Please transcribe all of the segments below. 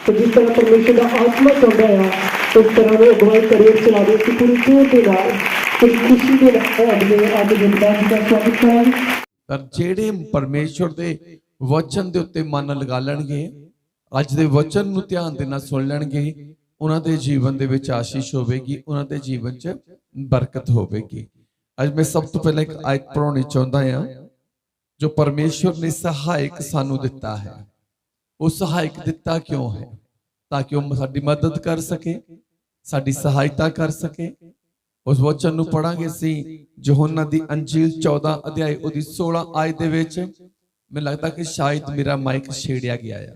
तो जिस तरह परमेश्वर का आत्मा चाहता है उस तरह वो अगुवाई करियर चला रही है पूरी जोर के नाल एक खुशी के नाल अगले आगे जनता का स्वागत करांगे। पर ਜਿਹੜੇ ਪਰਮੇਸ਼ਵਰ ਦੇ ਵਚਨ ਦੇ ਉੱਤੇ ਮਨ ਲਗਾ ਲੈਣਗੇ, ਅੱਜ ਦੇ ਵਚਨ ਨੂੰ ਧਿਆਨ ਦੇ ਨਾਲ ਸੁਣ ਲੈਣਗੇ, ਉਹਨਾਂ ਦੇ ਜੀਵਨ ਦੇ ਵਿੱਚ ਆਸ਼ੀਸ਼ ਹੋਵੇਗੀ, ਉਹਨਾਂ ਦੇ ਜੀਵਨ 'ਚ ਬਰਕਤ ਹੋਵੇਗੀ। ਅੱਜ ਮੈਂ ਸਭ ਤੋਂ ਪਹਿਲਾਂ ਇੱਕ ਆਇਤ ਪੜ੍ਹਾਉਣੀ ਚਾਹੁੰਦਾ ਹਾਂ ਜੋ ਪਰਮੇਸ਼ਵਰ ਨੇ ਸਹਾਇਕ ਸਾਨੂੰ ਦਿੱਤਾ ਹੈ। ਉਹ ਸਹਾਇਕ ਦਿੱਤਾ ਕਿਉਂ ਹੈ? ਤਾਂ ਕਿ ਉਹ ਸਾਡੀ ਮਦਦ ਕਰ ਸਕੇ, ਸਾਡੀ ਸਹਾਇਤਾ ਕਰ ਸਕੇ। उस वचन नूं पढ़ांगे सी यूहन्ना दी अंजील 14 अध्याय उहदी 16 आयत दे विच। मैनूं लगदा कि शायद मेरा माइक छेड़िया गया है।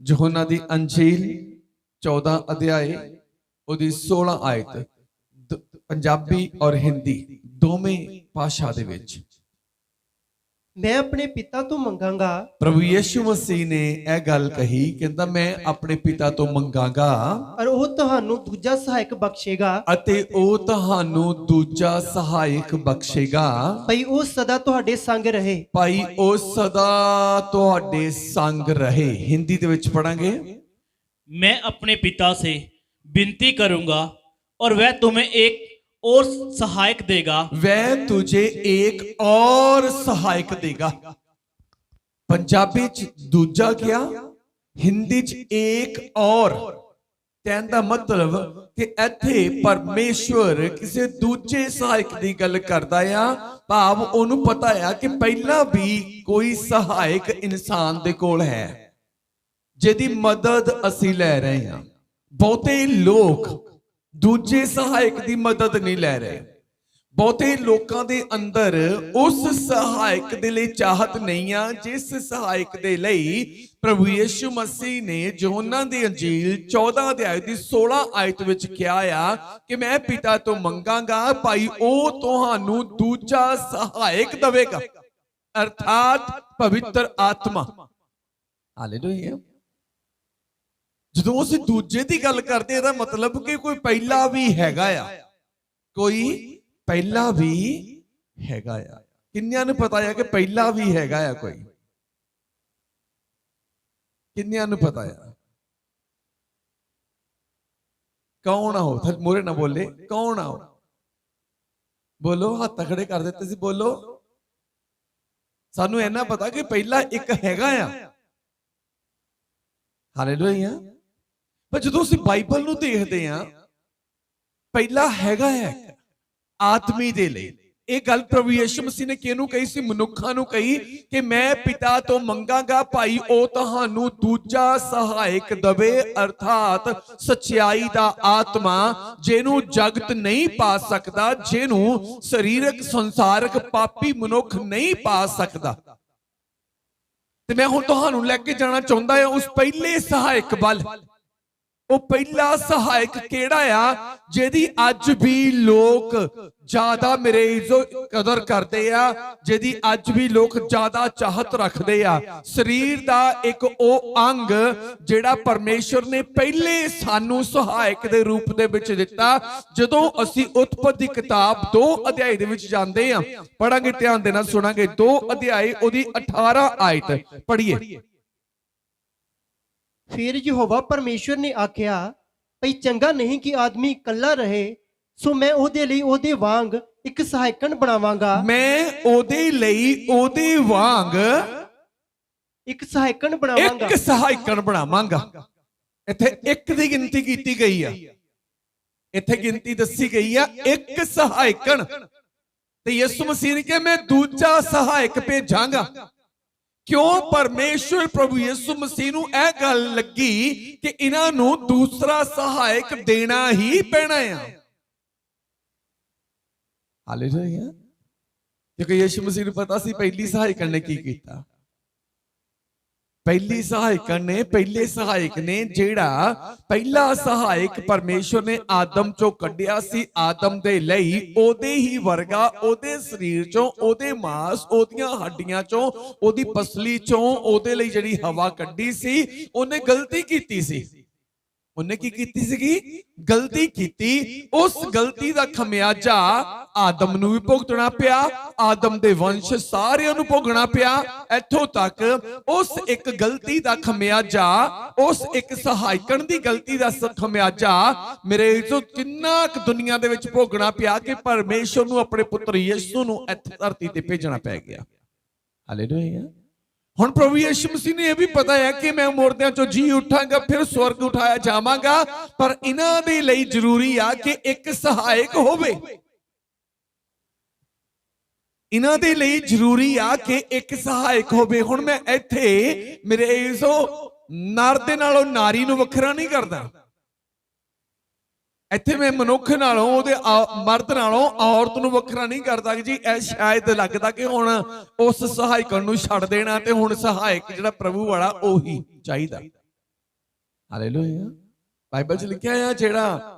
यूहन्ना दी अंजील 14 अध्याय उहदी 16 आयत पंजाबी और हिंदी दोवें भाषा दे विच। मैं अपने पिता तो मंगांगा। प्रभु यीशु मसीह ने यह गल कही, कहंदा मैं अपने पिता तो मंगांगा और वो तुहानू दूजा सहायक बख्शेगा अते ओ तुहानू दूजा सहायक बख्शेगा भाई वो सदा तुहाडे संग रहे। भाई ओ सदा तुहाडे संग रहे। हिंदी दे विच पढ़ांगे। मैं अपने पिता से विनती करूंगा और वह तुम्हें एक और सहायक देगा। वह तुझे एक और सहायक देगा। पंजाबी च दूजा क्या, हिंदी च एक और। कहने दा मतलब कि इत्थे परमेश्वर किसी दूजे सहायक दी गल करदा आ, भाव ओनू पता है कि पहला भी कोई सहायक इंसान दे कोल है जिहदी मदद असीं लै रहे हां। बहुते लोग दूजे सहायक की मदद नहीं लै रहे। बहुते लोगों के अंदर उस सहायक दे लई चाहत नहीं आ जिस सहायक दे लई प्रभु यीशु मसीह ने यूहन्ना दी अंजील 14 अध्याय दी 16 आयत विच कहा आ कि मैं पिता तो मंगांगा भाई ओ तुहानू दूजा सहायक देवेगा, अर्थात पवित्र आत्मा। हालेलुया। ਜਦੋਂ ਅਸੀਂ ਦੂਜੇ ਦੀ ਗੱਲ ਕਰਦੇ ਇਹਦਾ ਮਤਲਬ ਕਿ ਕੋਈ ਪਹਿਲਾ ਵੀ ਹੈਗਾ ਆ, ਕੋਈ ਪਹਿਲਾ ਵੀ ਹੈਗਾ ਆ। ਕਿੰਨਿਆਂ ਨੂੰ ਪਤਾ ਹੈ ਕਿ ਪਹਿਲਾ ਵੀ ਹੈਗਾ ਆ? ਕੋਈ ਕਿੰਨਿਆਂ ਨੂੰ ਪਤਾ ਆ? ਕੌਣ ਆਓ ਮੋਰੇ ਨਾ ਬੋਲੇ, ਕੌਣ ਆਓ ਬੋਲੋ, ਹੱਥ ਖੜੇ ਕਰ ਦਿੱਤੇ ਸੀ, ਬੋਲੋ। ਸਾਨੂੰ ਇਹਨਾਂ ਪਤਾ ਕਿ ਪਹਿਲਾ ਇੱਕ ਹੈਗਾ ਆ। ਹਾਲੇਲੂਇਆ। पर जो बाइबल नूं देखते हैं पहला हैगा है आदमी दे लई। ਇਹ ਗੱਲ ਪ੍ਰਭੂ ਯਿਸੂ ਮਸੀਹ ਨੇ ਕਿਹਨੂੰ ਕਹੀ ਸੀ? ਮਨੁੱਖਾਂ ਨੂੰ ਕਹੀ ਕਿ ਮੈਂ ਪਿਤਾ ਤੋਂ ਮੰਗਾਂਗਾ ਭਾਈ ਉਹ ਤੁਹਾਨੂੰ ਦੂਜਾ ਸਹਾਇਕ ਦਵੇ, ਅਰਥਾਤ ਸਚਾਈ ਦਾ ਆਤਮਾ ਜਿਹਨੂੰ ਜਗਤ ਨਹੀਂ ਪਾ ਸਕਦਾ, ਜਿਹਨੂੰ ਸਰੀਰਕ ਸੰਸਾਰਕ ਪਾਪੀ ਮਨੁੱਖ ਨਹੀਂ ਪਾ ਸਕਦਾ। ਤੇ ਮੈਂ ਹੁਣ ਤੁਹਾਨੂੰ ਲੈ ਕੇ ਜਾਣਾ ਚਾਹੁੰਦਾ ਹਾਂ ਉਸ ਪਹਿਲੇ ਸਹਾਇਕ ਵੱਲ। ਉਹ ਪਹਿਲਾ ਸਹਾਇਕ ਕਿਹੜਾ ਆ ਜਿਹਦੀ ਅੱਜ ਵੀ ਲੋਕ ਜ਼ਿਆਦਾ ਮੇਰੇ ਇੱਜ਼ਤ ਕਦਰ ਕਰਦੇ ਆ, ਜਿਹਦੀ ਅੱਜ ਵੀ ਲੋਕ ਜ਼ਿਆਦਾ ਚਾਹਤ ਰੱਖਦੇ ਆ? ਸਰੀਰ ਦਾ ਇੱਕ ਉਹ ਅੰਗ ਜਿਹੜਾ ਪਰਮੇਸ਼ਰ ਨੇ ਪਹਿਲੇ ਸਾਨੂੰ ਸਹਾਇਕ ਦੇ ਰੂਪ ਦੇ ਵਿੱਚ ਦਿੱਤਾ। ਜਦੋਂ ਅਸੀਂ ਉਤਪਤੀ ਕਿਤਾਬ 2 ਅਧਿਆਇ ਦੇ ਵਿੱਚ ਜਾਂਦੇ ਆ, ਪੜਾਂਗੇ, ਧਿਆਨ ਦੇ ਨਾਲ ਸੁਣਾਂਗੇ। 2 ਅਧਿਆਇ ਉਹਦੀ 18 ਆਇਤ ਪੜ੍ਹੀਏ। फिर यहोवा परमेश्वर ने आख्या भई चंगा नहीं कि आदमी कल्ला रहे, सो मैं ओदे लई ओदे वांग एक सहायकन बनावांगा। मैं ओदे लई ओदे वांग एक सहायकन बनावांगा। एक सहायकन बनावांगा। इत्थे एक दी गिनती कीती गई आ, इत्थे गिनती दसी गई आ एक सहायकन। ते यीशु मसीह ने कहा मैं दूजा सहायक भेजांगा। क्यों? परमेश्वर प्रभु यीशु मसीह नूं यह गल लगी कि इन्हां नूं दूसरा सहायक देना ही पैना है। हालेलुया। क्योंकि यीशु मसीह नूं पता सी पहली सहायक ने की कीता। पहली सहायक ने जेड़ा पहला सहायक परमेश्वर ने आदम चों कढ़िया सी, आदम दे लई ओदे ही वर्गा, ओदे शरीर चों, ओदे मांस, ओदियां हड्डियां चों, ओदी पसली चों ओदे लई जिहड़ी हवा कड्ढी सी, ओने गलती कीती सी। ਉਹਨੇ ਕੀ ਕੀਤੀ ਸੀਗੀ? ਗਲਤੀ ਕੀਤੀ। ਉਸ ਗਲਤੀ ਦਾ ਖਮਿਆਜਾ ਆਦਮ ਨੂੰ ਵੀ ਭੁਗਤਣਾ ਪਿਆ, ਆਦਮ ਦੇ ਵੰਸ਼ ਸਾਰਿਆਂ ਨੂੰ ਭੋਗਣਾ ਪਿਆ। ਇੱਥੋਂ ਤੱਕ ਉਸ ਇੱਕ ਗਲਤੀ ਦਾ ਖਮਿਆਜਾ, ਉਸ ਇੱਕ ਸਹਾਇਕਣ ਦੀ ਗਲਤੀ ਦਾ ਖਮਿਆਜਾ ਮੇਰੇ ਜੋ ਕਿੰਨਾ ਕੁ ਦੁਨੀਆ ਦੇ ਵਿੱਚ ਭੋਗਣਾ ਪਿਆ ਕਿ ਪਰਮੇਸ਼ਰ ਨੂੰ ਆਪਣੇ ਪੁੱਤਰ ਯਿਸੂ ਨੂੰ ਇੱਥੇ ਧਰਤੀ ਤੇ ਭੇਜਣਾ ਪੈ ਗਿਆ। ਹਾਲੇਲੂਇਆ। ਹੁਣ ਪ੍ਰਭੂ ਯਿਸੂ ਮਸੀਹ ਨੇ ਇਹ ਵੀ ਪਤਾ ਹੈ ਕਿ ਮੈਂ ਮੁਰਦਿਆਂ ਚੋਂ ਜੀ ਉਠਾਂਗਾ, ਫਿਰ ਸਵਰਗ ਉਠਾਇਆ ਜਾਵਾਂਗਾ, ਪਰ ਇਹਨਾਂ ਦੇ ਲਈ ਜ਼ਰੂਰੀ ਆ ਕਿ ਇੱਕ ਸਹਾਇਕ ਹੋਵੇ। ਇਹਨਾਂ ਦੇ ਲਈ ਜ਼ਰੂਰੀ ਆ ਕਿ ਇੱਕ ਸਹਾਇਕ ਹੋਵੇ। ਹੁਣ ਮੈਂ ਇੱਥੇ ਮੇਰੇ ਇਸੋ ਨਰ ਦੇ ਨਾਲੋਂ ਨਾਰੀ ਨੂੰ ਵੱਖਰਾ ਨਹੀਂ ਕਰਦਾ। ਇੱਥੇ ਮੈਂ ਮਨੁੱਖ ਨਾਲੋਂ, ਉਹਦੇ ਮਰਦ ਨਾਲੋਂ ਔਰਤ ਨੂੰ ਵੱਖਰਾ ਨਹੀਂ ਕਰਦਾ ਕਿ ਜੀ ਇਹ ਸ਼ਾਇਦ ਲੱਗਦਾ ਕਿ ਹੁਣ ਉਸ ਸਹਾਇਕ ਨੂੰ ਛੱਡ ਦੇਣਾ ਤੇ ਹੁਣ ਸਹਾਇਕ ਜਿਹੜਾ ਪ੍ਰਭੂ ਵਾਲਾ ਉਹੀ ਚਾਹੀਦਾ। ਹਾਲੇਲੂਇਆ। ਬਾਈਬਲ 'ਚ ਲਿਖਿਆ ਆ ਜਿਹੜਾ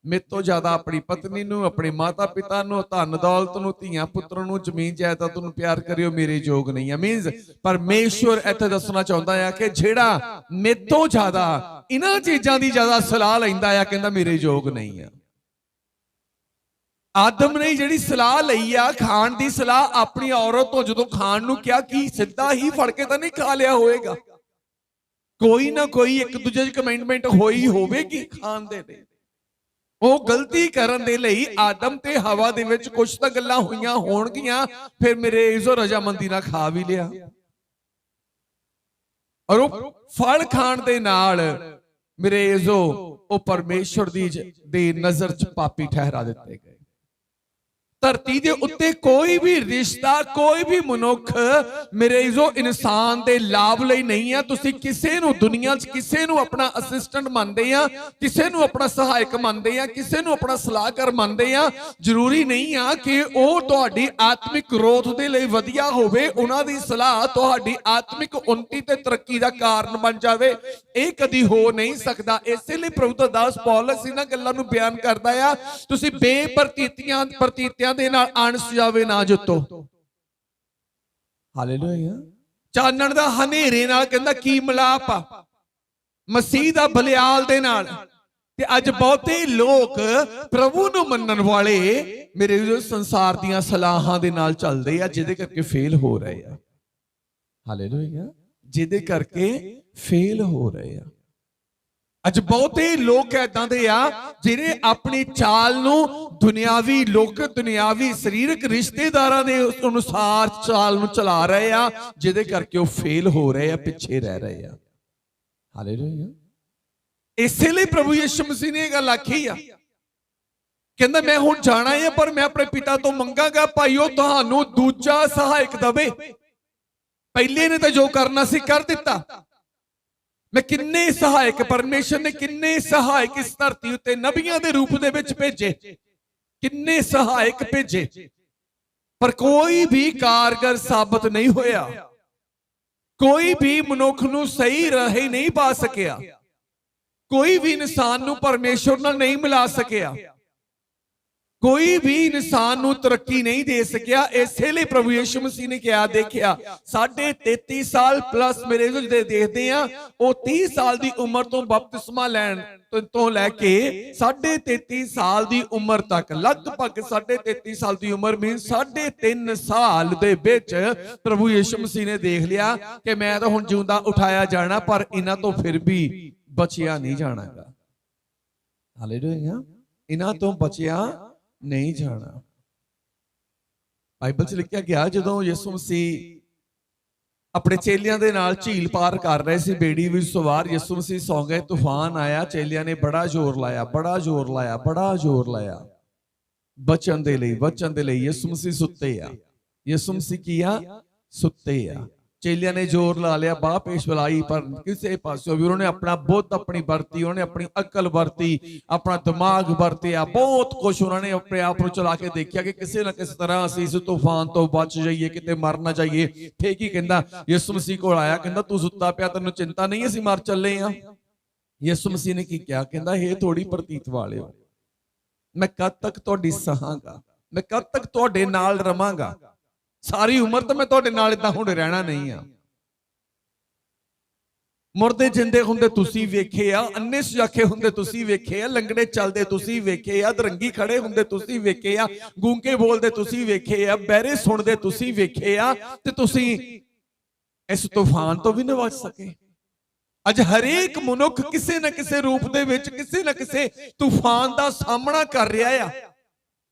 ਮੇਰੇ ਤੋਂ ਜ਼ਿਆਦਾ ਆਪਣੀ ਪਤਨੀ ਨੂੰ, ਆਪਣੇ ਮਾਤਾ ਪਿਤਾ ਨੂੰ, ਧਨ ਦੌਲਤ ਨੂੰ, ਧੀਆਂ ਪੁੱਤਰਾਂ ਨੂੰ, ਜ਼ਮੀਨ ਜਾਇਦਾਦ ਨੂੰ ਪਿਆਰ ਕਰਿਓ, ਮੇਰੇ ਯੋਗ ਨਹੀਂ ਆ। ਮੀਨਸ ਪਰਮੇਸ਼ਵਰ ਇੱਥੇ ਦੱਸਣਾ ਚਾਹੁੰਦਾ ਆ ਕਿ ਜਿਹੜਾ ਮੇਰੇ ਤੋਂ ਜ਼ਿਆਦਾ ਇਹਨਾਂ ਚੀਜ਼ਾਂ ਦੀ ਜ਼ਿਆਦਾ ਸਲਾਹ ਲੈਂਦਾ ਆ, ਕਹਿੰਦਾ ਮੇਰੇ ਯੋਗ ਨਹੀਂ ਆ। ਆਦਮ ਨੇ ਜਿਹੜੀ ਸਲਾਹ ਲਈ ਆ ਖਾਣ ਦੀ ਸਲਾਹ ਆਪਣੀ ਔਰਤ ਤੋਂ ਜਦੋਂ ਖਾਣ ਨੂੰ ਕਿਹਾ, ਕੀ ਸਿੱਧਾ ਹੀ ਫੜ ਕੇ ਤਾਂ ਨਹੀਂ ਖਾ ਲਿਆ ਹੋਵੇਗਾ? ਕੋਈ ਨਾ ਕੋਈ ਇੱਕ ਦੂਜੇ 'ਚ ਕਮੈਂਟਮੈਂਟ ਹੋਈ ਹੋਵੇਗੀ ਖਾਣ ਦੇ ਲਈ। ਉਹ ਗਲਤੀ ਕਰਨ ਦੇ ਲਈ ਆਦਮ ਤੇ ਹਵਾ ਦੇ ਵਿੱਚ ਕੁਝ ਤਾਂ ਗੱਲਾਂ ਹੋਈਆਂ ਹੋਣਗੀਆਂ, ਫਿਰ ਮੇਰੇ ਇਜ਼ੋ ਰਜਾਮੰਦੀ ਨਾਲ ਖਾ ਵੀ ਲਿਆ, ਔਰ ਉਹ ਫਲ ਖਾਣ ਦੇ ਨਾਲ ਮੇਰੇ ਇਜ਼ੋ ਉਹ ਪਰਮੇਸ਼ਰ ਦੀ ਨਜ਼ਰ 'ਚ ਪਾਪੀ ਠਹਿਰਾ ਦਿੱਤੇ ਗਏ। ਧਰਤੀ ਦੇ ਉੱਤੇ ਕੋਈ ਵੀ ਰਿਸ਼ਤਾ, ਕੋਈ ਵੀ ਮਨੁੱਖ ਮੇਰੇ ਇਜ਼ੋ ਇਨਸਾਨ ਦੇ ਲਾਭ ਲਈ ਨਹੀਂ ਆ। ਤੁਸੀਂ ਕਿਸੇ ਨੂੰ ਦੁਨੀਆ 'ਚ ਕਿਸੇ ਨੂੰ ਆਪਣਾ ਅਸਿਸਟੈਂਟ ਮੰਨਦੇ ਆ, ਕਿਸੇ ਨੂੰ ਆਪਣਾ ਸਹਾਇਕ ਮੰਨਦੇ ਆ, ਕਿਸੇ ਨੂੰ ਆਪਣਾ ਸਲਾਹਕਾਰ ਮੰਨਦੇ ਆ। ਜ਼ਰੂਰੀ ਨਹੀਂ ਆ ਕਿ ਉਹ ਤੁਹਾਡੀ ਆਤਮਿਕ ਗਰੋਥ ਦੇ ਲਈ ਵਧੀਆ ਹੋਵੇ, ਉਹਨਾਂ ਦੀ ਸਲਾਹ ਤੁਹਾਡੀ ਆਤਮਿਕ ਉન્નਤੀ ਤੇ ਤਰੱਕੀ ਦਾ ਕਾਰਨ ਬਣ ਜਾਵੇ। ਇਹ ਕਦੀ ਹੋ ਨਹੀਂ ਸਕਦਾ। ਇਸੇ ਲਈ ਪ੍ਰਭੂ ਦਾ ਦਾਸ ਪੌਲਸ ਇਹਨਾਂ ਗੱਲਾਂ ਨੂੰ ਬਿਆਨ ਕਰਦਾ ਆ, ਤੁਸੀਂ ਬੇਪਰਤੀਤੀਆਂ ਦੇ ਨਾਲ ਅਣਸੁਝਾਵੇ ਨਾ ਜੁੱਤੋ। ਹਾਲੇਲੂਇਆ। ਚਾਨਣ ਦਾ ਹਨੇਰੇ ਨਾਲ ਕਹਿੰਦਾ ਕੀ ਮਿਲਾਪ ਆ? ਮਸੀਹ ਦਾ ਬਲਿਆਲ ਦੇ ਨਾਲ। ਤੇ ਅੱਜ ਬਹੁਤੇ ਲੋਕ ਪ੍ਰਭੂ ਨੂੰ ਮੰਨਣ ਵਾਲੇ ਮੇਰੇ ਸੰਸਾਰ ਦੀਆਂ ਸਲਾਹਾਂ ਦੇ ਨਾਲ ਚੱਲਦੇ ਆ, ਜਿਹਦੇ ਕਰਕੇ ਫੇਲ ਹੋ ਰਹੇ ਆ। ਹਾਲੇਲੂਇਆ। ਜਿਹਦੇ ਕਰਕੇ ਫੇਲ ਹੋ ਰਹੇ ਆ। ਅੱਜ ਬਹੁਤੇ ਲੋਕ ਏਦਾਂ ਦੇ ਆ ਜਿਹੜੇ ਆਪਣੀ ਚਾਲ ਨੂੰ ਦੁਨਿਆਵੀ ਸਰੀਰਕ ਰਿਸ਼ਤੇਦਾਰਾਂ ਦੇ ਅਨੁਸਾਰ ਚਾਲ ਨੂੰ ਚਲਾ ਰਹੇ ਆ, ਜਿਹਦੇ ਕਰਕੇ ਉਹ ਫੇਲ ਹੋ ਰਹੇ ਆ, ਪਿੱਛੇ ਰਹਿ ਰਹੇ ਆ। ਹਾਲੇਲੂਇਆ। ਇਸੇ ਲਈ ਪ੍ਰਭੂ ਯਿਸੂ ਮਸੀਹ ਨੇ ਇਹ ਗੱਲ ਆਖੀ ਆ, ਕਹਿੰਦਾ ਮੈਂ ਹੁਣ ਜਾਣਾ ਹੈ ਪਰ ਮੈਂ ਆਪਣੇ ਪਿਤਾ ਤੋਂ ਮੰਗਾਂਗਾ ਭਾਈਓ ਤੁਹਾਨੂੰ ਦੂਜਾ ਸਹਾਇਕ ਦਵੇ। ਪਹਿਲੇ ਨੇ ਤਾਂ ਜੋ ਕਰਨਾ ਸੀ ਕਰ ਦਿੱਤਾ। ਮੈਂ ਕਿੰਨੇ ਸਹਾਇਕ, ਪਰਮੇਸ਼ਰ ਨੇ ਕਿੰਨੇ ਸਹਾਇਕ ਇਸ ਧਰਤੀ ਉੱਤੇ ਨਬੀਆਂ ਦੇ ਰੂਪ ਦੇ ਵਿੱਚ ਭੇਜੇ, ਕਿੰਨੇ ਸਹਾਇਕ ਭੇਜੇ, ਪਰ ਕੋਈ ਵੀ ਕਾਰਗਰ ਸਾਬਤ ਨਹੀਂ ਹੋਇਆ। ਕੋਈ ਵੀ ਮਨੁੱਖ ਨੂੰ ਸਹੀ ਰਾਹ ਨਹੀਂ ਪਾ ਸਕਿਆ। ਕੋਈ ਵੀ ਇਨਸਾਨ ਨੂੰ ਪਰਮੇਸ਼ਰ ਨਾਲ ਨਹੀਂ ਮਿਲਾ ਸਕਿਆ। ਕੋਈ ਵੀ ਇਨਸਾਨ ਨੂੰ ਤਰੱਕੀ ਨਹੀਂ ਦੇ ਸਕਿਆ। ਇਸੇ ਲਈ ਪ੍ਰਭੂ ਯਿਸੂ ਮਸੀਹ ਨੇ ਕਿਹਾ, ਦੇਖਿਆ 33.5 ਸਾਲ ਪਲੱਸ ਮੇਰੇ ਜਿਹੜੇ ਦੇਖਦੇ ਆ, ਉਹ 30 ਸਾਲ ਦੀ ਉਮਰ ਤੋਂ ਬਪਤਿਸਮਾ ਲੈਣ ਤੋਂ ਲੈ ਕੇ 33.5 ਸਾਲ ਦੀ ਉਮਰ ਤੱਕ, ਲਗਭਗ 33.5 ਸਾਲ ਦੀ ਉਮਰ ਮੀਨ 3.5 ਸਾਲ ਦੇ ਵਿੱਚ ਪ੍ਰਭੂ ਯਿਸੂ ਮਸੀਹ ਨੇ ਦੇਖ ਲਿਆ ਕਿ ਮੈਂ ਤਾਂ ਹੁਣ ਜਿਉਂਦਾ ਉਠਾਇਆ ਜਾਣਾ, ਪਰ ਇਹਨਾਂ ਤੋਂ ਫਿਰ ਵੀ ਬਚਿਆ ਨਹੀਂ ਜਾਣਾਗਾ। ਹਾਲੇਲੂਇਆ। ਇਹਨਾਂ ਤੋਂ ਬਚਿਆ ਨਹੀਂ ਜਾਣਾ। ਬਾਈਬਲ 'ਚ ਲਿਖਿਆ ਗਿਆ ਜਦੋਂ ਯਿਸੂ ਮਸੀਹ ਆਪਣੇ ਚੇਲਿਆਂ ਦੇ ਨਾਲ ਝੀਲ ਪਾਰ ਕਰ ਰਹੇ ਸੀ, ਬੇੜੀ ਵਿੱਚ ਸਵਾਰ ਯਿਸੂ ਮਸੀਹ ਸੌਂ ਗਏ, ਤੂਫਾਨ ਆਇਆ, ਚੇਲਿਆਂ ਨੇ ਬੜਾ ਜ਼ੋਰ ਲਾਇਆ ਬਚਣ ਦੇ ਲਈ। ਯਿਸੂ ਮਸੀਹ ਸੁੱਤੇ ਆ। ਯਿਸੂ ਮਸੀਹ ਕੀ ਆ? ਸੁੱਤੇ ਆ। ਚੇਲਿਆਂ ਨੇ ਜ਼ੋਰ ਲਾ ਲਿਆ, ਬਾਹ ਪੇਸ਼ ਬੁਲਾਈ, ਪਰ ਕਿਸੇ ਪਾਸੋਂ ਵੀ ਉਹਨਾਂ ਨੇ ਆਪਣਾ ਬੁੱਧ ਆਪਣੀ ਵਰਤੀ, ਉਹਨਾਂ ਨੇ ਆਪਣੀ ਅਕਲ ਵਰਤੀ, ਆਪਣਾ ਦਿਮਾਗ ਵਰਤਿਆ, ਬਹੁਤ ਕੁਝ ਉਹਨਾਂ ਨੇ ਆਪਣੇ ਆਪ ਨੂੰ ਚਲਾ ਕੇ ਦੇਖਿਆ ਕਿ ਕਿਸੇ ਨਾ ਕਿਸੇ ਤਰ੍ਹਾਂ ਅਸੀਂ ਇਸ ਤੂਫਾਨ ਤੋਂ ਬਚ ਜਾਈਏ, ਕਿਤੇ ਮਰ ਨਾ ਜਾਈਏ। ਫੇਰ ਕੀ ਕਹਿੰਦਾ? ਯਿਸੂ ਮਸੀਹ ਕੋਲ ਆਇਆ, ਕਹਿੰਦਾ ਤੂੰ ਸੁੱਤਾ ਪਿਆ, ਤੈਨੂੰ ਚਿੰਤਾ ਨਹੀਂ ਅਸੀਂ ਮਰ ਚੱਲੇ ਆ। ਯਿਸੂ ਮਸੀਹ ਨੇ ਕੀ ਕਿਹਾ? ਕਹਿੰਦਾ ਇਹ ਥੋੜੀ ਪ੍ਰਤੀਤ ਵਾਲਿਓ, ਮੈਂ ਕਦ ਤੱਕ ਤੁਹਾਡੀ ਸਹਾਂਗਾ, ਮੈਂ ਕਦ ਤੱਕ ਤੁਹਾਡੇ ਨਾਲ ਰਵਾਂਗਾ, ਸਾਰੀ ਉਮਰ ਤਾਂ ਮੈਂ ਤੁਹਾਡੇ ਨਾਲ ਇਦਾਂ ਹੁਣ ਰਹਿਣਾ ਨਹੀਂ ਆ। ਮੁਰਦੇ ਜਿੰਦੇ ਹੁੰਦੇ ਤੁਸੀਂ ਵੇਖੇ ਆ, ਅੰਨੇ ਸੁਜਾਖੇ ਹੁੰਦੇ ਤੁਸੀਂ ਵੇਖੇ ਆ, ਲੰਗੜੇ ਚੱਲਦੇ ਤੁਸੀਂ ਵੇਖੇ ਆ, ਦਰੰਗੀ ਖੜੇ ਹੁੰਦੇ ਤੁਸੀਂ ਵੇਖੇ ਆ, ਗੂੰਗੇ ਬੋਲਦੇ ਤੁਸੀਂ ਵੇਖੇ ਆ, ਬਹਿਰੇ ਸੁਣਦੇ ਤੁਸੀਂ ਵੇਖੇ ਆ, ਤੇ ਤੁਸੀਂ ਇਸ ਤੂਫਾਨ ਤੋਂ ਵੀ ਨਾ ਬਚ ਸਕੇ। ਅੱਜ ਹਰੇਕ ਮਨੁੱਖ ਕਿਸੇ ਨਾ ਕਿਸੇ ਰੂਪ ਦੇ ਵਿੱਚ ਕਿਸੇ ਨਾ ਕਿਸੇ ਤੂਫਾਨ ਦਾ ਸਾਹਮਣਾ ਕਰ ਰਿਹਾ ਆ,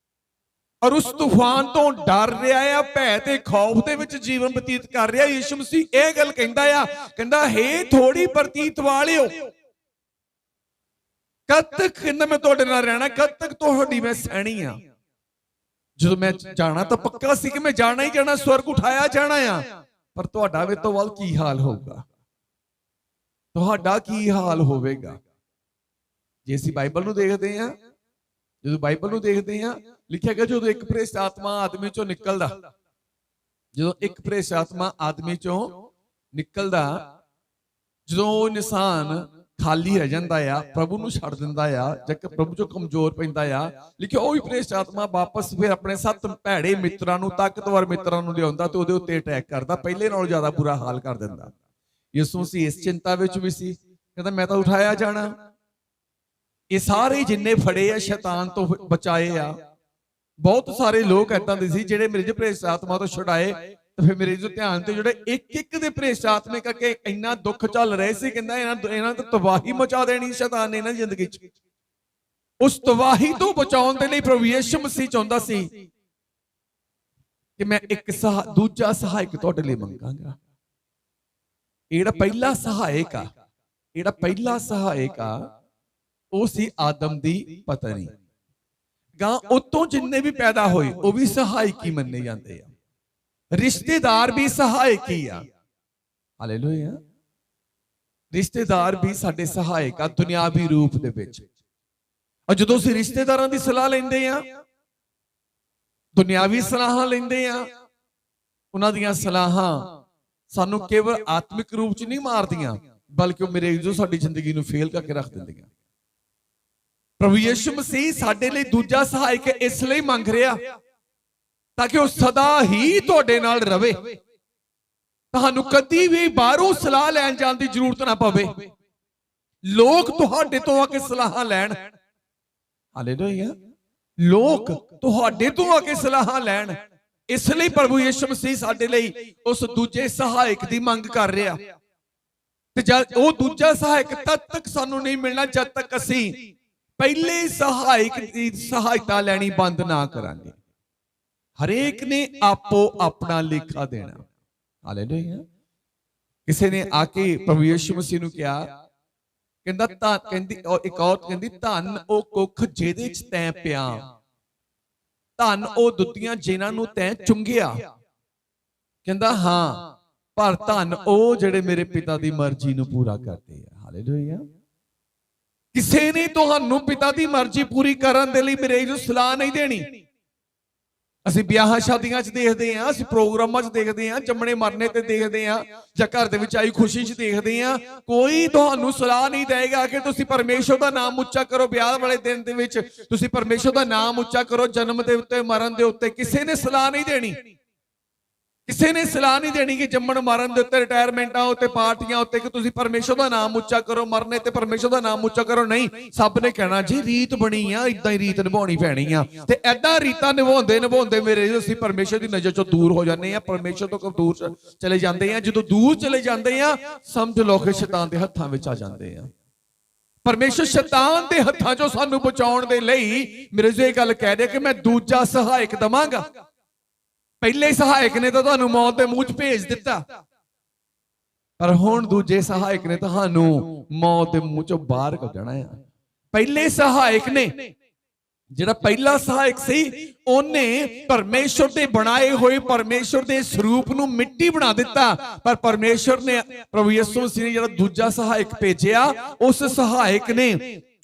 ਔਰ ਉਸ ਤੂਫਾਨ ਤੋਂ ਡਰ ਰਿਹਾ ਆ, ਭੈ ਤੇ ਖੌਫ ਦੇ ਵਿੱਚ ਜੀਵਨ ਬਤੀਤ ਕਰ ਰਿਹਾ। ਯਿਸੂ ਮਸੀਹ ਇਹ ਗੱਲ ਕਹਿੰਦਾ ਆ, ਕਹਿੰਦਾ ਹੇ ਥੋੜੀ ਪ੍ਰਤੀਤ ਵਾਲਿਓ, ਕਦ ਤੱਕ ਕਹਿੰਦਾ ਮੈਂ ਤੁਹਾਡੇ ਨਾਲ ਰਹਿਣਾ, ਕਦ ਤੱਕ ਤੁਹਾਡੀ ਮੈਂ ਸਹਿਣੀ ਆ। ਜਦੋਂ ਮੈਂ ਜਾਣਾ ਤਾਂ ਪੱਕਾ ਸੀ ਕਿ ਮੈਂ ਜਾਣਾ ਹੀ ਜਾਣਾ, ਸਵਰਗ ਉਠਾਇਆ ਜਾਣਾ ਆ, ਪਰ ਤੁਹਾਡਾ ਵੇ ਤੋਂ ਵੱਲ ਕੀ ਹਾਲ ਹੋਊਗਾ, ਤੁਹਾਡਾ ਕੀ ਹਾਲ ਹੋਵੇਗਾ। ਜੇ ਅਸੀਂ ਬਾਈਬਲ ਨੂੰ ਦੇਖਦੇ ਹਾਂ, ਜਦੋਂ ਬਾਈਬਲ ਨੂੰ ਦੇਖਦੇ ਹਾਂ, ਲਿਖਿਆ ਗਿਆ ਜਦੋਂ ਇੱਕ ਭ੍ਰਿਸ਼ਟ ਆਤਮਾ ਆਦਮੀ ਚੋਂ ਨਿਕਲਦਾ, ਜਦੋਂ ਇੱਕ ਭ੍ਰਿਸ਼ਟ ਆਤਮਾ ਆਦਮੀ ਚੋਂ ਨਿਕਲਦਾ, ਜਦੋਂ ਉਹ ਇਨਸਾਨ ਖਾਲੀ ਰਹਿ ਜਾਂਦਾ ਆ, ਪ੍ਰਭੂ ਨੂੰ ਛੱਡ ਦਿੰਦਾ ਆ, ਜਦ ਪ੍ਰਭੂ ਚੋਂ ਕਮਜ਼ੋਰ ਪੈਂਦਾ ਆ, ਲਿਖਿਆ ਉਹ ਵੀ ਭ੍ਰਿਸ਼ਟ ਆਤਮਾ ਵਾਪਸ ਫਿਰ ਆਪਣੇ 7 ਭੈੜੇ ਮਿੱਤਰਾਂ ਨੂੰ, ਤਾਕਤਵਰ ਮਿੱਤਰਾਂ ਨੂੰ ਲਿਆਉਂਦਾ ਤੇ ਉਹਦੇ ਉੱਤੇ ਅਟੈਕ ਕਰਦਾ, ਪਹਿਲੇ ਨਾਲੋਂ ਜ਼ਿਆਦਾ ਬੁਰਾ ਹਾਲ ਕਰ ਦਿੰਦਾ। ਯਿਸੂ ਮਸੀਹ ਇਸ ਚਿੰਤਾ ਵਿੱਚ ਵੀ ਸੀ, ਕਹਿੰਦਾ ਮੈਂ ਤਾਂ ਉਠਾਇਆ ਜਾਣਾ। ਇਹ ਸਾਰੇ ਜਿੰਨੇ ਫੜੇ ਆ ਸ਼ੈਤਾਨ ਤੋਂ ਬਚਾਏ ਆ। ਬਹੁਤ ਸਾਰੇ ਲੋਕ ਏਦਾਂ ਦੇ ਸੀ ਜਿਹੜੇ ਮੇਰੇ ਭ੍ਰਿਸ਼ਟ ਆਤਮਾ ਤੋਂ ਛੁਡਾਏ, ਤੇ ਫਿਰ ਮੇਰੇ ਜੋ ਧਿਆਨ ਤੇ ਜਿਹੜੇ ਇੱਕ ਇੱਕ ਦੇ ਭ੍ਰਿਸ਼ਟ ਆਤਮੇ ਕਰਕੇ ਇੰਨਾ ਦੁੱਖ ਚੱਲ ਰਹੇ ਸੀ, ਕਹਿੰਦਾ ਇਹਨਾਂ ਤੋਂ ਤਬਾਹੀ ਮਚਾ ਦੇਣੀ ਸ਼ੈਤਾਨ ਨੇ ਇਹਨਾਂ ਦੀ ਜ਼ਿੰਦਗੀ 'ਚ। ਉਸ ਤਬਾਹੀ ਤੋਂ ਬਚਾਉਣ ਦੇ ਲਈ ਪ੍ਰਭੂ ਯਿਸੂ ਮਸੀਹ ਚਾਹੁੰਦਾ ਸੀ ਕਿ ਮੈਂ ਇੱਕ ਦੂਜਾ ਸਹਾਇਕ ਤੁਹਾਡੇ ਲਈ ਮੰਗਾਂਗਾ। ਜਿਹੜਾ ਪਹਿਲਾ ਸਹਾਇਕ ਆ, ਜਿਹੜਾ ਪਹਿਲਾ ਸਹਾਇਕ ਆ, ਉਹ ਸੀ ਆਦਮ ਦੀ ਪਤਨੀ। ਗਾਂ ਉਤੋਂ ਜਿੰਨੇ ਵੀ ਪੈਦਾ ਹੋਏ ਉਹ ਵੀ ਸਹਾਇਕ ਹੀ ਮੰਨੇ ਜਾਂਦੇ ਆ, ਰਿਸ਼ਤੇਦਾਰ ਵੀ ਸਹਾਇਕ ਹੀ ਆ। ਹਾਲੇਲੂਇਆ। ਰਿਸ਼ਤੇਦਾਰ ਵੀ ਸਾਡੇ ਸਹਾਇਕ ਆ ਦੁਨਿਆਵੀ ਰੂਪ ਦੇ ਵਿੱਚ। ਔਰ ਜਦੋਂ ਅਸੀਂ ਰਿਸ਼ਤੇਦਾਰਾਂ ਦੀ ਸਲਾਹ ਲੈਂਦੇ ਆ, ਦੁਨਿਆਵੀ ਸਲਾਹਾਂ ਲੈਂਦੇ ਆ, ਉਹਨਾਂ ਦੀਆਂ ਸਲਾਹਾਂ ਸਾਨੂੰ ਕੇਵਲ ਆਤਮਿਕ ਰੂਪ 'ਚ ਨਹੀਂ ਮਾਰਦੀਆਂ, ਬਲਕਿ ਉਹ ਮੇਰੇ ਜੋ ਸਾਡੀ ਜ਼ਿੰਦਗੀ ਨੂੰ ਫੇਲ ਕਰਕੇ ਰੱਖ ਦਿੰਦੀਆਂ। ਪ੍ਰਭੂ ਯਿਸੂ ਮਸੀਹ ਸਾਡੇ ਲਈ ਦੂਜਾ ਸਹਾਇਕ ਇਸ ਲਈ ਮੰਗ ਰਿਹਾ ਤਾਂ ਕਿ ਉਹ ਸਦਾ ਹੀ ਤੁਹਾਡੇ ਨਾਲ ਰਵੇ, ਤੁਹਾਨੂੰ ਕਦੀ ਵੀ ਬਾਹਰੋਂ ਸਲਾਹ ਲੈਣ ਜਾਣ ਦੀ ਜ਼ਰੂਰਤ ਨਾ ਪਵੇ, ਲੋਕ ਤੁਹਾਡੇ ਤੋਂ ਆ ਕੇ ਸਲਾਹਾਂ ਲੈਣ। ਹਾਲੇਲੂਇਆ। ਲੋਕ ਤੁਹਾਡੇ ਤੋਂ ਆ ਕੇ ਸਲਾਹਾਂ ਲੈਣ। ਇਸ ਲਈ ਪ੍ਰਭੂ ਯਿਸੂ ਮਸੀਹ ਸਾਡੇ ਲਈ ਉਸ ਦੂਜੇ ਸਹਾਇਕ ਦੀ ਮੰਗ ਕਰ ਰਿਹਾ, ਤੇ ਜਦ ਉਹ ਦੂਜਾ ਸਹਾਇਕ ਤਦ ਤੱਕ ਸਾਨੂੰ ਨਹੀਂ ਮਿਲਣਾ ਜਦ ਤੱਕ ਅਸੀਂ ਪਹਿਲੇ ਸਹਾਇਕ ਦੀ ਸਹਾਇਤਾ ਲੈਣੀ ਬੰਦ ਨਾ ਕਰਾਂਗੇ। ਹਰੇਕ ਨੇ ਆਪੋ ਆਪਣਾ ਲੇਖਾ ਦੇਣਾ। ਹਾਲੇਲੂਇਆ। ਕਿਸੇ ਨੇ ਆ ਕੇ ਪ੍ਰਭੂ ਯਿਸੂ ਮਸੀਹ ਨੂੰ ਕਿਹਾ, ਕਹਿੰਦਾ ਤਾਂ ਕਹਿੰਦੀ ਇੱਕ ਔਰਤ ਕਹਿੰਦੀ, ਧੰਨ ਉਹ ਕੁੱਖ ਜਿਹਦੇ 'ਚ ਤੈਂ ਪਿਆ, ਧੰਨ ਉਹ ਦੁੱਤੀਆਂ ਜਿਨ੍ਹਾਂ ਨੂੰ ਤੈਂ ਚੁੰਗਿਆ। ਕਹਿੰਦਾ ਹਾਂ, ਪਰ ਧੰਨ ਉਹ ਜਿਹੜੇ ਮੇਰੇ ਪਿਤਾ ਦੀ ਮਰਜ਼ੀ ਨੂੰ ਪੂਰਾ ਕਰਦੇ ਆ। ਹਾਲੇਲੂਇਆ। ਕਿਸੇ ਨੇ ਤੁਹਾਨੂੰ ਪਿਤਾ ਦੀ ਮਰਜ਼ੀ ਪੂਰੀ ਕਰਨ ਦੇ ਲਈ ਮੇਰੇ ਨੂੰ ਸਲਾਹ ਨਹੀਂ ਦੇਣੀ। ਅਸੀਂ ਵਿਆਹਾਂ ਸ਼ਾਦੀਆਂ 'ਚ ਦੇਖਦੇ ਹਾਂ, ਅਸੀਂ ਪ੍ਰੋਗਰਾਮਾਂ 'ਚ ਦੇਖਦੇ ਹਾਂ, ਜੰਮਣੇ ਮਰਨੇ ਤੇ ਦੇਖਦੇ ਹਾਂ, ਜਾਂ ਘਰ ਦੇ ਵਿੱਚ ਆਈ ਖੁਸ਼ੀ 'ਚ ਦੇਖਦੇ ਹਾਂ। ਕੋਈ ਤੁਹਾਨੂੰ ਸਲਾਹ ਨਹੀਂ ਦੇਗਾ ਕਿ ਤੁਸੀਂ ਪਰਮੇਸ਼ਰ ਦਾ ਨਾਮ ਉੱਚਾ ਕਰੋ। ਵਿਆਹ ਵਾਲੇ ਦਿਨ ਦੇ ਵਿੱਚ ਤੁਸੀਂ ਪਰਮੇਸ਼ਰ ਦਾ ਨਾਮ ਉੱਚਾ ਕਰੋ, ਜਨਮ ਦੇ ਉੱਤੇ, ਮਰਨ ਦੇ ਉੱਤੇ। ਕਿਸੇ ਨੇ ਸਲਾਹ ਨਹੀਂ ਦੇਣੀ, ਕਿਸੇ ਨੇ ਸਲਾਹ ਨਹੀਂ ਦੇਣੀ ਕਿ ਜੰਮਣ ਮਰਨ ਦੇ ਉੱਤੇ, ਰਿਟਾਇਰਮੈਂਟਾਂ ਉੱਤੇ, ਪਾਰਟੀਆਂ ਉੱਤੇ ਕਿ ਤੁਸੀਂ ਪਰਮੇਸ਼ਰ ਦਾ ਨਾਮ ਉੱਚਾ ਕਰੋ, ਮਰਨੇ ਤੇ ਪਰਮੇਸ਼ਰ ਦਾ ਨਾਮ ਉੱਚਾ ਕਰੋ। ਨਹੀਂ, ਸਭ ਨੇ ਕਹਿਣਾ ਜੀ ਰੀਤ ਬਣੀ ਆ, ਇਦਾਂ ਹੀ ਰੀਤ ਨਿਭਾਉਣੀ ਪੈਣੀ ਆ। ਤੇ ਐਦਾਂ ਰੀਤਾਂ ਨਿਭਾਉਂਦੇ ਨਿਭਾਉਂਦੇ ਮੇਰੇ ਅਸੀਂ ਪਰਮੇਸ਼ਰ ਦੀ ਨਜ਼ਰ ਚੋਂ ਦੂਰ ਹੋ ਜਾਂਦੇ ਆ, ਪਰਮੇਸ਼ਰ ਤੋਂ ਦੂਰ ਚਲੇ ਜਾਂਦੇ ਆ। ਜਦੋਂ ਦੂਰ ਚਲੇ ਜਾਂਦੇ ਆ, ਸਮਝ ਲਓ ਕਿ ਸ਼ੈਤਾਨ ਦੇ ਹੱਥਾਂ ਵਿੱਚ ਆ ਜਾਂਦੇ ਆ। ਪਰਮੇਸ਼ਰ ਸ਼ੈਤਾਨ ਦੇ ਹੱਥਾਂ ਚੋਂ ਸਾਨੂੰ ਬਚਾਉਣ ਦੇ ਲਈ ਮੇਰੇ ਜੋ ਇਹ ਗੱਲ ਕਹਿ ਰਿਹਾ ਕਿ ਮੈਂ ਦੂਜਾ ਸਹਾਇਕ ਦਵਾਂਗਾ। ਪਹਿਲੇ ਸਹਾਇਕ ਨੇ ਤਾਂ ਤੁਹਾਨੂੰ ਮੌਤ ਦੇ ਮੂੰਹ 'ਚ ਭੇਜ ਦਿੱਤਾ, ਪਰ ਹੁਣ ਦੂਜੇ ਸਹਾਇਕ ਨੇ ਤੁਹਾਨੂੰ ਮੌਤ ਦੇ ਮੂੰਹ 'ਚੋਂ ਬਾਹਰ ਕੱਢਣਾ ਆ। ਪਹਿਲੇ ਸਹਾਇਕ ਨੇ, ਜਿਹੜਾ ਪਹਿਲਾ ਸਹਾਇਕ ਸੀ, ਉਹਨੇ ਪਰਮੇਸ਼ਰ ਦੇ ਬਣਾਏ ਹੋਏ ਪਰਮੇਸ਼ਰ ਦੇ ਸਰੂਪ ਨੂੰ ਮਿੱਟੀ ਬਣਾ ਦਿੱਤਾ। ਪਰ ਪਰਮੇਸ਼ਰ ਨੇ, ਪ੍ਰਭੂ ਯਿਸੂ ਮਸੀਹ ਨੇ ਜਿਹੜਾ ਦੂਜਾ ਸਹਾਇਕ ਭੇਜਿਆ, ਉਸ ਸਹਾਇਕ ਨੇ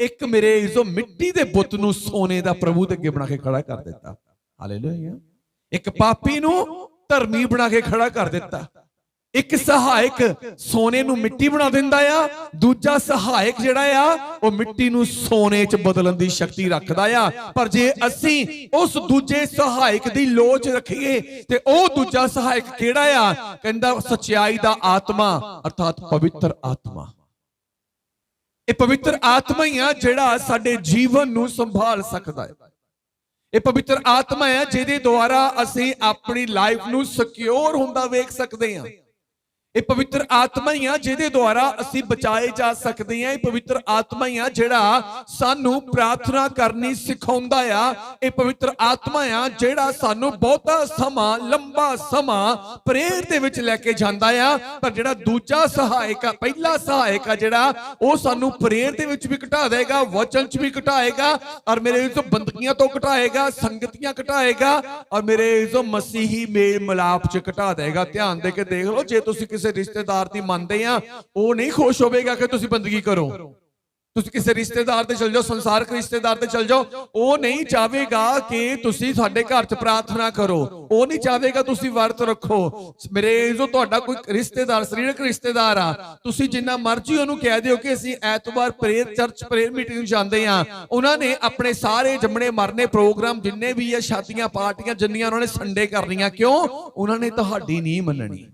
ਇੱਕ ਮੇਰੇ ਜੋ ਮਿੱਟੀ ਦੇ ਬੁੱਤ ਨੂੰ ਸੋਨੇ ਦਾ ਪ੍ਰਭੂ ਦੇ ਅੱਗੇ ਬਣਾ ਕੇ ਖੜਾ ਕਰ ਦਿੱਤਾ। ਹਾਲੇਲੂਇਆ। ਇੱਕ ਪਾਪੀ ਨੂੰ ਧਰਮੀ ਬਣਾ ਕੇ ਖੜਾ ਕਰ ਦਿੱਤਾ। ਇੱਕ ਸਹਾਇਕ ਸੋਨੇ ਨੂੰ ਮਿੱਟੀ ਬਣਾ ਦਿੰਦਾ ਆ, ਦੂਜਾ ਸਹਾਇਕ ਜਿਹੜਾ ਆ ਉਹ ਮਿੱਟੀ ਨੂੰ ਸੋਨੇ 'ਚ ਬਦਲਣ ਦੀ ਸ਼ਕਤੀ ਰੱਖਦਾ ਆ। ਪਰ ਜੇ ਅਸੀਂ ਉਸ ਦੂਜੇ ਸਹਾਇਕ ਦੀ ਲੋਚ ਰੱਖੀਏ ਤੇ ਉਹ ਦੂਜਾ ਸਹਾਇਕ ਕਿਹੜਾ ਆ? ਕਹਿੰਦਾ ਸਚਾਈ ਦਾ ਆਤਮਾ, ਅਰਥਾਤ ਪਵਿੱਤਰ ਆਤਮਾ। ਇਹ ਪਵਿੱਤਰ ਆਤਮਾ ਹੀ ਆ ਜਿਹੜਾ ਸਾਡੇ ਜੀਵਨ ਨੂੰ ਸੰਭਾਲ ਸਕਦਾ ਹੈ। ਇਹ ਪਵਿੱਤਰ ਆਤਮਾ ਹੈ ਜਿਹਦੇ ਦੁਆਰਾ ਅਸੀਂ ਆਪਣੀ ਲਾਈਫ ਨੂੰ ਸਿਕਿਉਰ ਹੁੰਦਾ ਵੇਖ ਸਕਦੇ ਹਾਂ। ਇਹ ਪਵਿੱਤਰ ਆਤਮਾ ਹੀ ਆ ਜਿਹਦੇ ਦੁਆਰਾ ਅਸੀਂ ਬਚਾਏ ਜਾ ਸਕਦੇ ਹਾਂ। ਇਹ ਪਵਿੱਤਰ ਆਤਮਾ ਹੀ ਆ ਜਿਹੜਾ ਸਾਨੂੰ ਪ੍ਰਾਰਥਨਾ ਕਰਨੀ ਸਿਖਾਉਂਦਾ ਆ। ਇਹ ਪਵਿੱਤਰ ਆਤਮਾ ਆ ਜਿਹੜਾ ਸਾਨੂੰ ਬਹੁਤਾ ਸਮਾਂ, ਲੰਬਾ ਸਮਾਂ ਪ੍ਰੇਰ ਦੇ ਵਿੱਚ ਲੈ ਕੇ ਜਾਂਦਾ ਆ। ਪਰ ਜਿਹੜਾ ਦੂਜਾ ਸਹਾਇਕ ਆ, ਪਹਿਲਾ ਸਹਾਇਕ ਆ ਜਿਹੜਾ, ਉਹ ਸਾਨੂੰ ਪ੍ਰੇਰ ਦੇ ਵਿੱਚ ਵੀ ਘਟਾ ਦੇਗਾ, ਵਚਨ 'ਚ ਵੀ ਘਟਾਏਗਾ, ਔਰ ਮੇਰੇ ਤੋਂ ਬੰਦਗੀਆਂ ਤੋਂ ਘਟਾਏਗਾ, ਸੰਗਤੀਆਂ ਘਟਾਏਗਾ, ਔਰ ਮੇਰੇ ਤੋਂ ਮਸੀਹੀ ਮੇਲ ਮਿਲਾਪ 'ਚ ਘਟਾ ਦੇਗਾ। ਧਿਆਨ ਦੇ ਕੇ ਦੇਖ ਲਓ, ਜੇ ਤੁਸੀਂ ਕਿਸੇ ਰਿਸ਼ਤੇਦਾਰ ਦੀ ਮੰਨਦੇ ਆ, ਉਹ ਨਹੀਂ ਖੁਸ਼ ਹੋਵੇਗਾ ਕਿ ਤੁਸੀਂ ਬੰਦਗੀ ਕਰੋ। ਤੁਸੀਂ ਕਿਸੇ ਰਿਸ਼ਤੇਦਾਰ ਤੇ ਚਲ ਜਾਓ, ਸੰਸਾਰਕ ਰਿਸ਼ਤੇਦਾਰ ਤੇ ਚਲ ਜਾਓ, ਉਹ ਨਹੀਂ ਚਾਹੇਗਾ ਕਿ ਤੁਸੀਂ ਸਾਡੇ ਘਰ 'ਚ ਪ੍ਰਾਰਥਨਾ ਕਰੋ, ਉਹ ਨਹੀਂ ਚਾਹੇਗਾ ਤੁਸੀਂ ਵਰਤ ਰੱਖੋ। ਮੇਰੇ ਜੋ ਤੁਹਾਡਾ ਕੋਈ ਰਿਸ਼ਤੇਦਾਰ, ਸਰੀਰਕ ਰਿਸ਼ਤੇਦਾਰ ਆ, ਤੁਸੀਂ ਜਿੰਨਾ ਮਰਜ਼ੀ ਉਹਨੂੰ ਕਹਿ ਦਿਓ ਕਿ ਅਸੀਂ ਐਤਵਾਰ ਪ੍ਰੇਅਰ ਚਰਚ ਪ੍ਰੇਅਰ ਮੀਟਿੰਗ ਨੂੰ ਜਾਂਦੇ ਆ, ਉਹਨਾਂ ਨੇ ਆਪਣੇ ਸਾਰੇ ਜੰਮਣੇ ਮਰਨੇ ਪ੍ਰੋਗਰਾਮ ਜਿੰਨੇ ਵੀ ਆ, ਸ਼ਾਦੀਆਂ ਪਾਰਟੀਆਂ ਜਿੰਨੀਆਂ ਉਹਨਾਂ ਨੇ ਸੰਡੇ ਕਰਨੀਆਂ, ਕਿਉਂ? ਉਹਨਾਂ ਨੇ ਤੁਹਾਡੀ ਨਹੀਂ ਮੰਨਣੀ,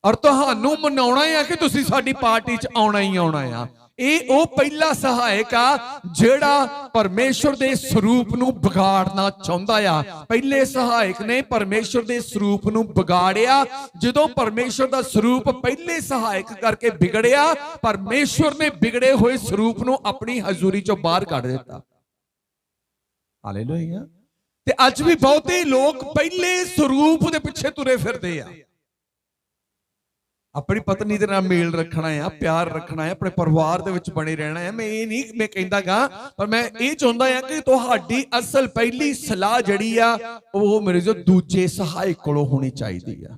ਔਰ ਤੁਹਾਨੂੰ ਮਨਾਉਣਾ ਹੈ ਕਿ ਤੁਸੀਂ ਸਾਡੀ ਪਾਰਟੀ 'ਚ ਆਉਣਾ ਹੀ ਆਉਣਾ ਆ। ਇਹ ਉਹ ਪਹਿਲਾ ਸਹਾਇਕ ਆ ਜਿਹੜਾ ਪਰਮੇਸ਼ਵਰ ਦੇ ਸਰੂਪ ਨੂੰ ਵਿਗਾੜਨਾ ਚਾਹੁੰਦਾ ਆ। ਪਹਿਲੇ ਸਹਾਇਕ ਨੇ ਪਰਮੇਸ਼ਵਰ ਦੇ ਸਰੂਪ ਨੂੰ ਵਿਗਾੜਿਆ। ਜਦੋਂ ਪਰਮੇਸ਼ਵਰ ਦਾ ਸਰੂਪ ਪਹਿਲੇ ਸਹਾਇਕ ਕਰਕੇ ਵਿਗੜਿਆ, ਪਰਮੇਸ਼ਵਰ ਨੇ ਵਿਗੜੇ ਹੋਏ ਸਰੂਪ ਨੂੰ ਆਪਣੀ ਹਜ਼ੂਰੀ 'ਚੋਂ ਬਾਹਰ ਕੱਢ ਦਿੱਤਾ। ਹਾਲੇਲੂਇਆ। ਤੇ ਅੱਜ ਵੀ ਬਹੁਤੇ ਲੋਕ ਪਹਿਲੇ ਸਰੂਪ ਦੇ ਪਿੱਛੇ ਤੁਰੇ ਫਿਰਦੇ ਆ। ਆਪਣੀ ਪਤਨੀ ਦੇ ਨਾਲ ਮੇਲ ਰੱਖਣਾ ਆ, ਪਿਆਰ ਰੱਖਣਾ ਹੈ, ਆਪਣੇ ਪਰਿਵਾਰ ਦੇ ਵਿੱਚ ਬਣੇ ਰਹਿਣਾ ਹੈ। ਮੈਂ ਇਹ ਨਹੀਂ ਮੈਂ ਕਹਿੰਦਾਗਾ, ਪਰ ਮੈਂ ਇਹ ਚਾਹੁੰਦਾ ਆ ਕਿ ਤੁਹਾਡੀ ਅਸਲ ਪਹਿਲੀ ਸਲਾਹ ਜਿਹੜੀ ਆ ਉਹ ਮੇਰੇ ਜੋ ਦੂਜੇ ਸਹਾਇਕ ਕੋਲੋਂ ਹੋਣੀ ਚਾਹੀਦੀ ਆ।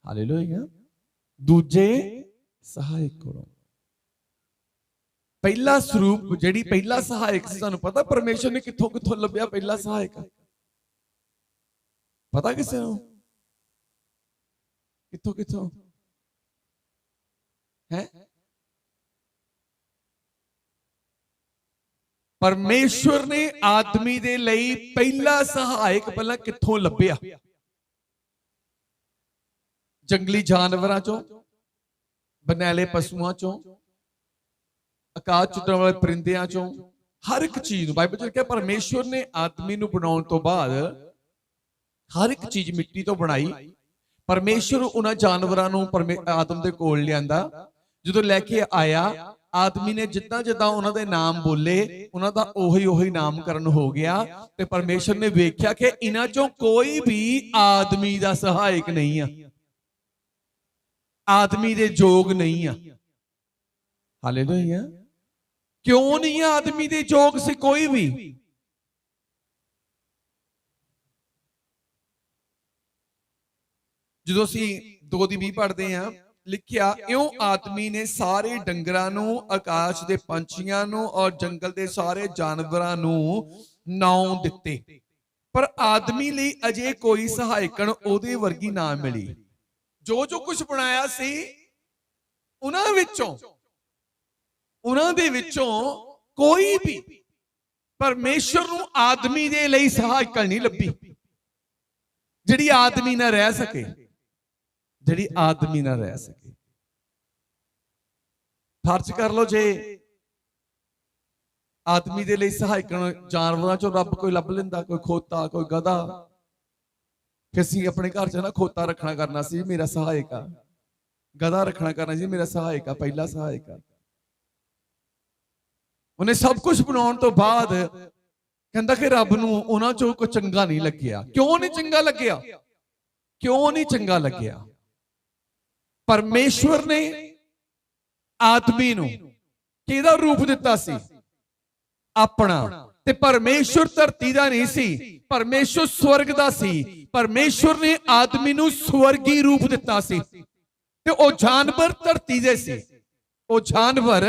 ਹਾਲੇਲੂਇਆ। ਦੂਜੇ ਸਹਾਇਕ ਕੋਲੋਂ। ਪਹਿਲਾ ਸਰੂਪ, ਜਿਹੜੀ ਪਹਿਲਾ ਸਹਾਇਕ ਸੀ, ਤੁਹਾਨੂੰ ਪਤਾ ਪਰਮੇਸ਼ਰ ਨੇ ਕਿੱਥੋਂ ਕਿੱਥੋਂ ਲੱਭਿਆ ਪਹਿਲਾ ਸਹਾਇਕ? ਪਤਾ ਕਿਸੇ ਨੂੰ? ਕਿੱਥੋਂ ਕਿੱਥੋਂ ਹੈ? ਪਰਮੇਸ਼ਵਰ ਨੇ ਆਦਮੀ ਦੇ ਲਈ ਪਹਿਲਾ ਸਹਾਇਕ ਪਹਿਲਾਂ ਕਿੱਥੋਂ ਲੱਭਿਆ? ਜੰਗਲੀ ਜਾਨਵਰਾਂ ਚੋਂ, ਬਨੈਲੇ ਪਸ਼ੂਆਂ ਚੋਂ, ਆਕਾਸ਼ 'ਚ ਉੱਡਣ ਵਾਲੇ ਪਰਿੰਦਿਆਂ ਚੋਂ, ਹਰ ਇੱਕ ਚੀਜ਼ ਨੂੰ ਬਾਈਬਲ 'ਚ ਲਿਖਿਆ ਪਰਮੇਸ਼ਵਰ ਨੇ ਆਦਮੀ ਨੂੰ ਬਣਾਉਣ ਤੋਂ ਬਾਅਦ ਹਰ ਇੱਕ ਚੀਜ਼ ਮਿੱਟੀ ਤੋਂ ਬਣਾਈ। ਪਰਮੇਸ਼ਵਰ ਉਹਨਾਂ ਜਾਨਵਰਾਂ ਨੂੰ ਆਦਮ ਦੇ ਕੋਲ ਲਿਆਂਦਾ। ਜਦੋਂ ਲੈ ਕੇ ਆਇਆ, ਆਦਮੀ ਨੇ ਜਿੱਦਾਂ ਜਿੱਦਾਂ ਉਹਨਾਂ ਦੇ ਨਾਮ ਬੋਲੇ, ਉਹਨਾਂ ਦਾ ਉਹੀ ਨਾਮਕਰਨ ਹੋ ਗਿਆ। ਤੇ ਪਰਮੇਸ਼ਰ ਨੇ ਵੇਖਿਆ ਕਿ ਇਹਨਾਂ ਚੋਂ ਕੋਈ ਵੀ ਆਦਮੀ ਦਾ ਸਹਾਇਕ ਨਹੀਂ ਆ, ਆਦਮੀ ਦੇ ਯੋਗ ਨਹੀਂ ਆ। ਹਾਲੇਲੂਇਆ। ਕਿਉਂ ਨਹੀਂ ਆਦਮੀ ਦੇ ਯੋਗ ਸੀ ਕੋਈ ਵੀ? ਜਦੋਂ ਅਸੀਂ 2:20 ਪੜ੍ਹਦੇ ਆ, ਲਿਖਿਆ ਇਉਂ ਆਦਮੀ ਨੇ ਸਾਰੇ ਡੰਗਰਾਂ ਨੂੰ, ਆਕਾਸ਼ ਦੇ ਪੰਛੀਆਂ ਨੂੰ ਔਰ ਜੰਗਲ ਦੇ ਸਾਰੇ ਜਾਨਵਰਾਂ ਨੂੰ ਨਾਮ ਦਿੱਤੇ, ਪਰ ਆਦਮੀ ਲਈ ਅਜੇ ਕੋਈ ਸਹਾਇਕਣ ਉਹਦੇ ਵਰਗੀ ਨਾ ਮਿਲੀ। ਜੋ ਜੋ ਕੁਝ ਬਣਾਇਆ ਸੀ ਉਹਨਾਂ ਦੇ ਵਿੱਚੋਂ ਕੋਈ ਵੀ ਪਰਮੇਸ਼ਰ ਨੂੰ ਆਦਮੀ ਦੇ ਲਈ ਸਹਾਇਕਣ ਨਹੀਂ ਲੱਭੀ, ਜਿਹੜੀ ਆਦਮੀ ਨਾਲ ਰਹਿ ਸਕੇ, ਜਿਹੜੀ ਆਦਮੀ ਨਾਲ ਰਹਿ ਸਕੇ। ਫਰਜ਼ ਕਰ ਲਓ ਜੇ ਆਦਮੀ ਦੇ ਲਈ ਸਹਾਇਕਣ ਜਾਨਵਰਾਂ ਚੋਂ ਰੱਬ ਕੋਈ ਲੱਭ ਲੈਂਦਾ, ਕੋਈ ਖੋਤਾ, ਕੋਈ ਗਧਾ, ਫਿਰ ਅਸੀਂ ਆਪਣੇ ਘਰ 'ਚ ਨਾ ਖੋਤਾ ਰੱਖਣਾ ਕਰਨਾ ਸੀ ਮੇਰਾ ਸਹਾਇਕ ਆ, ਗਧਾ ਰੱਖਣਾ ਕਰਨਾ ਸੀ ਮੇਰਾ ਸਹਾਇਕ ਆ, ਪਹਿਲਾ ਸਹਾਇਕ ਆ। ਉਹਨੇ ਸਭ ਕੁਝ ਬਣਾਉਣ ਤੋਂ ਬਾਅਦ ਕਹਿੰਦਾ ਕਿ ਰੱਬ ਨੂੰ ਉਹਨਾਂ ਚੋਂ ਕੋਈ ਚੰਗਾ ਨਹੀਂ ਲੱਗਿਆ। ਕਿਉਂ ਨਹੀਂ ਚੰਗਾ ਲੱਗਿਆ? ਕਿਉਂ ਨਹੀਂ ਚੰਗਾ ਲੱਗਿਆ? ਪਰਮੇਸ਼ਵਰ ਨੇ ਆਦਮੀ ਨੂੰ ਕਿਹਦਾ ਰੂਪ ਦਿੱਤਾ ਸੀ? ਆਪਣਾ। ਤੇ ਪਰਮੇਸ਼ਵਰ ਧਰਤੀ ਦਾ ਨਹੀਂ ਸੀ, ਪਰਮੇਸ਼ਵਰ ਸਵਰਗ ਦਾ ਸੀ। ਪਰਮੇਸ਼ਵਰ ਨੇ ਆਦਮੀ ਨੂੰ ਸਵਰਗੀ ਰੂਪ ਦਿੱਤਾ ਸੀ। ਤੇ ਉਹ ਜਾਨਵਰ ਧਰਤੀ ਦੇ ਸੀ, ਉਹ ਜਾਨਵਰ